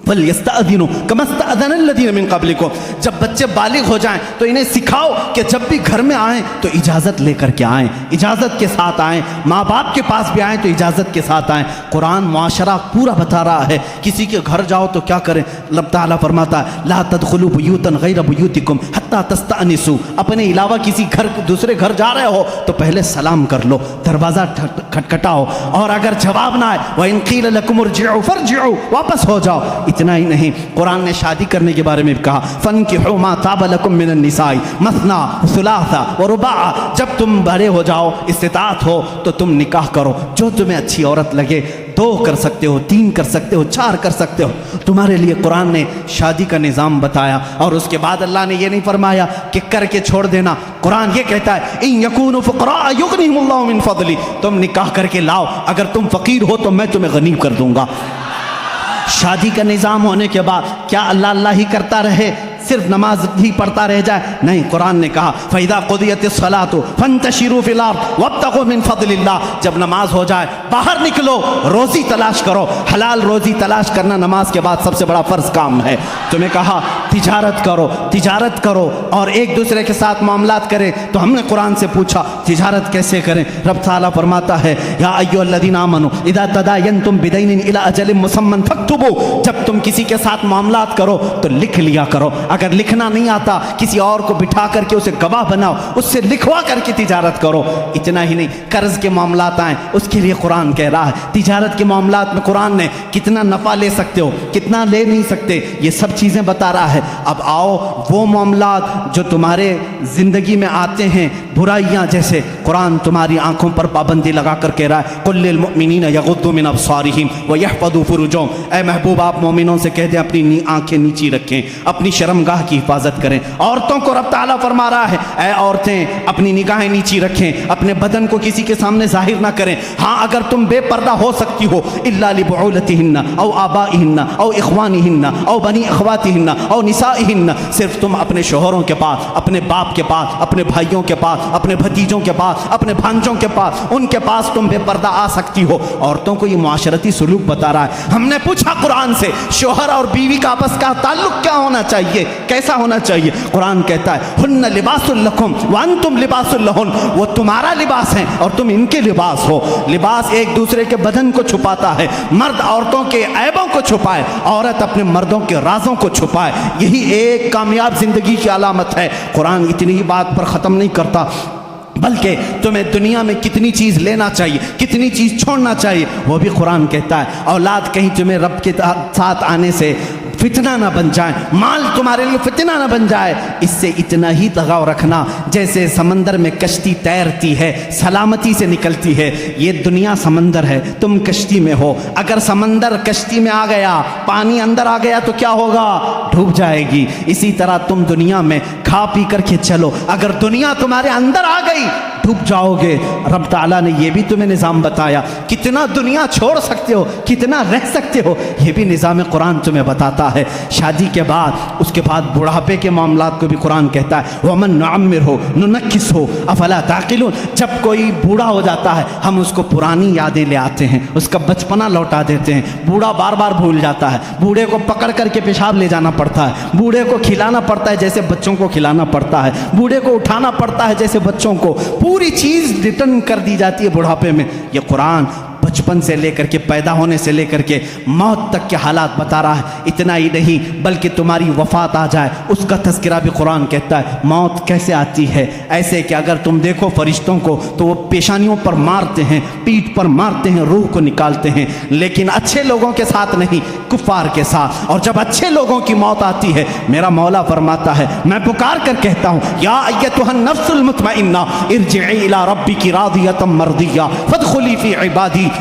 فَلْيَسْتَأْذِنُوا كَمَا اسْتَأْذَنَ الَّذِينَ مِنْ قَبْلِكُمْ۔ جب بچے بالغ ہو جائیں تو انہیں سکھاؤ کہ جب بھی گھر میں آئیں تو اجازت لے کر کے آئیں، اجازت کے ساتھ آئیں، ماں باپ کے پاس بھی آئیں تو اجازت کے ساتھ آئیں۔ قرآن معاشرہ پورا بتا رہا ہے، کسی کے گھر جاؤ تو کیا کریں؟ اللہ تعالیٰ فرماتا ہے لا تدخلوا بیوتا غیر بیوتکم حتی تستأنسوا، اپنے علاوہ کسی گھر دوسرے گھر جا رہے ہو تو پہلے سلام کر لو، دروازہ کھٹکھٹاؤ، اور اگر جواب نہ آئے وَإِن قِيلَ لَكُمُ ارْجِعُوا فَارْجِعُوا، واپس ہو جاؤ۔ اتنا ہی نہیں، قرآن نے شادی کرنے کے بارے میں بھی کہا فَانْكِحُوا مَا طَابَ لَكُم مِّنَ النِّسَاءِ مَثْنَىٰ وَثُلَاثَ وَرُبَاعَ، جب تم بڑے ہو جاؤ، استطاعت ہو تو تم نکاح کرو، جو تمہیں اچھی عورت لگے، 2 کر سکتے ہو، 3 کر سکتے ہو، 4 کر سکتے ہو، تمہارے لیے قرآن نے شادی کا نظام بتایا۔ اور اس کے بعد اللہ نے یہ نہیں فرمایا کہ کر کے چھوڑ دینا، قرآن یہ کہتا ہے اِن یکونوا فقراء یغنیہم اللہ من فضلہ، تم نکاح کر کے لاؤ، اگر تم فقیر ہو تو میں تمہیں غنی کر دوں گا۔ شادی کا نظام ہونے کے بعد کیا اللہ اللہ ہی کرتا رہے، صرف نماز ہی پڑھتا رہ جائے؟ نہیں، قرآن نے کہا فَإِذَا قُضِيَتِ الصَّلَاةُ فَانْتَشِرُوا فِي الْأَرْضِ وَابْتَغُوا مِنْ فَضْلِ اللَّهِ، جب نماز ہو جائے باہر نکلو، روزی تلاش کرو، حلال روزی تلاش کرنا نماز کے بعد سب سے بڑا فرض کام ہے۔ تمہیں کہا تجارت کرو، تجارت کرو اور ایک دوسرے کے ساتھ معاملات کریں، تو ہم نے قرآن سے پوچھا تجارت کیسے کریں؟ رب تعالیٰ فرماتا ہے یا ایھا الذین آمنوا اذا تداینتم بدین الی اجل مسمى فاکتبوا، جب تم کسی کے ساتھ معاملات کرو تو لکھ لیا کرو، اگر لکھنا نہیں آتا کسی اور کو بٹھا کر کے اسے گواہ بناؤ، اس سے لکھوا کر کے تجارت کرو۔ اتنا ہی نہیں، قرض کے معاملات آئیں اس کے لیے قرآن کہہ رہا ہے تجارت کے معاملات میں قرآن نے کتنا نفع لے سکتے ہو، کتنا لے نہیں سکتے، یہ سب چیزیں بتا رہا ہے۔ اب آؤ وہ معاملات جو تمہارے زندگی میں آتے ہیں، برائیاں جیسے، قرآن تمہاری آنکھوں پر پابندی لگا کر کہہ رہا ہے قل للمؤمنین یغضوا من ابصارہم ویحفظوا فروجہم، اے محبوب آپ مومنوں سے کہہ دیں اپنی آنکھیں نیچی رکھیں، اپنی شرمگاہ کی حفاظت کریں۔ عورتوں کو رب تعالیٰ فرما رہا ہے اے عورتیں اپنی نگاہیں نیچی رکھیں، اپنے بدن کو کسی کے سامنے ظاہر نہ کریں۔ ہاں اگر تم بے پردہ ہو سکتی ہو الا لبعولتہن او آبائہن او اخوانہن او بنی اخواتہن او نسائہن، صرف تم اپنے شوہروں کے پاس، اپنے باپ کے پاس، اپنے بھائیوں کے پاس، اپنے بھتیجوں کے پاس، اپنے بھانجوں کے پاس، ان کے پاس تم بے پردہ آ سکتی ہو۔ عورتوں کو یہ معاشرتی سلوک بتا رہا ہے۔ ہم نے پوچھا قرآن سے شوہر اور بیوی کا آپس کا تعلق کیا ہونا چاہیے، کیسا ہونا چاہیے؟ قرآن کہتا ہے ہن لباس لکم وانتم لباس لہن، وہ تمہارا لباس ہیں اور تم ان کے لباس ہو۔ لباس ایک دوسرے کے بدن کو چھپاتا ہے، مرد عورتوں کے عیبوں کو چھپائے، عورت اپنے مردوں کے رازوں کو چھپائے، یہی ایک کامیاب زندگی کی علامت ہے۔ قرآن اتنی ہی بات پر ختم نہیں کرتا بلکہ تمہیں دنیا میں کتنی چیز لینا چاہیے، کتنی چیز چھوڑنا چاہیے وہ بھی قرآن کہتا ہے۔ اولاد کہیں تمہیں رب کے ساتھ آنے سے فتنہ نہ بن جائیں، مال تمہارے لیے فتنہ نہ بن جائے، اس سے اتنا ہی لگاؤ رکھنا جیسے سمندر میں کشتی تیرتی ہے، سلامتی سے نکلتی ہے۔ یہ دنیا سمندر ہے، تم کشتی میں ہو، اگر سمندر کشتی میں آ گیا، پانی اندر آ گیا تو کیا ہوگا؟ ڈوب جائے گی۔ اسی طرح تم دنیا میں کھا پی کر کے چلو، اگر دنیا تمہارے اندر آ گئی ڈوب جاؤ گے۔ رب تعالیٰ نے یہ بھی تمہیں نظام بتایا، کتنا دنیا چھوڑ سکتے ہو، کتنا رہ سکتے ہو، یہ بھی نظام قرآن تمہیں بتاتا ہے۔ شادی کے بعد، اس کے بعد بڑھاپے کے معاملات کو بھی قرآن کہتا ہے وَمَن نُعَمِّرْهُ نُنَكِّسْهُ أَفَلَا تَعْقِلُونَ، جب کوئی بوڑھا ہو جاتا ہے ہم اس کو پرانی یادیں لے آتے ہیں، اس کا بچپنا لوٹا دیتے ہیں۔ بوڑھا بار بار بھول جاتا ہے، بوڑھے کو پکڑ کر کے پیشاب لے جانا پڑتا ہے، بوڑھے کو کھلانا پڑتا ہے جیسے بچوں کو کھلانا پڑتا ہے، بوڑھے کو اٹھانا پڑتا ہے جیسے بچوں کو، پوری چیز ریٹرن کر دی جاتی ہے بڑھاپے میں۔ یہ قرآن بچپن سے لے کر کے، پیدا ہونے سے لے کر کے موت تک کے حالات بتا رہا ہے۔ اتنا ہی نہیں بلکہ تمہاری وفات آ جائے اس کا تذکرہ بھی قرآن کہتا ہے۔ موت کیسے آتی ہے؟ ایسے کہ اگر تم دیکھو فرشتوں کو تو وہ پیشانیوں پر مارتے ہیں، پیٹھ پر مارتے ہیں، روح کو نکالتے ہیں، لیکن اچھے لوگوں کے ساتھ نہیں، کفار کے ساتھ۔ اور جب اچھے لوگوں کی موت آتی ہے میرا مولا فرماتا ہے میں پکار کر کہتا ہوں یا ایتھا النفس المطمئنہ ارجعی الی ربک راضیۃ مرضیہ فادخلی فی عبادی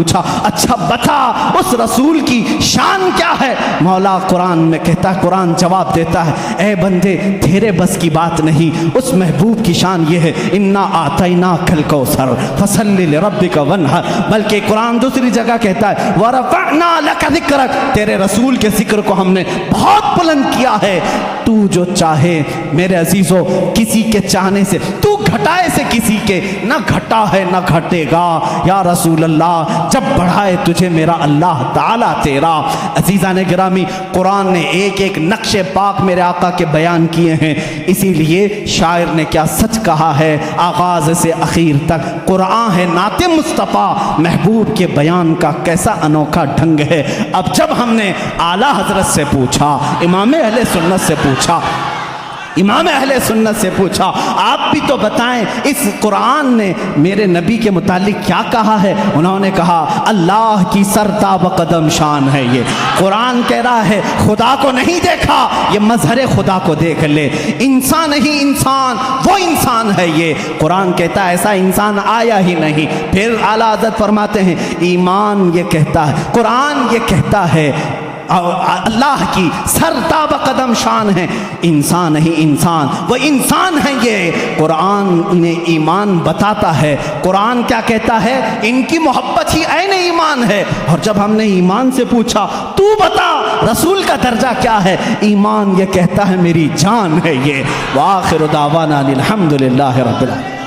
پوچھا اچھا بتا اس رسول کی شان کیا ہے؟ مولا قرآن میں کہتا ہے، قرآن جواب دیتا ہے اے بندے تیرے بس کی بات نہیں، اس محبوب کی شان یہ ہے انا آتیناک الکوثر فصل لربک وانحر، بلکہ قرآن دوسری جگہ کہتا ہے ورفعنا لک ذکرک، تیرے رسول کے ذکر کو ہم نے بہت بلند کیا ہے۔ تو جو چاہے میرے عزیزو کسی کے چاہنے سے، تو گھٹائے سے کسی کے نہ گھٹا ہے نہ گھٹے گا یا رسول اللہ، جب بڑھائے تجھے میرا اللہ تعالیٰ تیرا۔ عزیزان گرامی قرآن نے ایک ایک نقش پاک میرے آقا کے بیان کیے ہیں، اسی لیے شاعر نے کیا سچ کہا ہے، آغاز سے اخیر تک قرآن ہے نعت مصطفیٰ، محبوب کے بیان کا کیسا انوکھا ڈھنگ ہے۔ اب جب ہم نے اعلیٰ حضرت سے پوچھا، امام اہل سنت سے پوچھا، امام اہل سنت سے پوچھا آپ بھی تو بتائیں اس قرآن نے میرے نبی کے متعلق کیا کہا ہے؟ انہوں نے کہا اللہ کی سرتاب قدم شان ہے یہ، قرآن کہہ رہا ہے خدا کو نہیں دیکھا، یہ مظہر خدا کو دیکھ لے، انسان نہیں انسان، وہ انسان ہے یہ، قرآن کہتا ہے ایسا انسان آیا ہی نہیں۔ پھر اعلیٰ حضرت فرماتے ہیں ایمان یہ کہتا ہے، قرآن یہ کہتا ہے اللہ کی سرتاب قدم شان ہے، انسان ہی انسان، وہ انسان ہے یہ، قرآن انہیں ایمان بتاتا ہے۔ قرآن کیا کہتا ہے؟ ان کی محبت ہی عین ایمان ہے۔ اور جب ہم نے ایمان سے پوچھا تو بتا رسول کا درجہ کیا ہے؟ ایمان یہ کہتا ہے میری جان ہے یہ۔ وآخر دعوانا الحمدللہ رب العالمین۔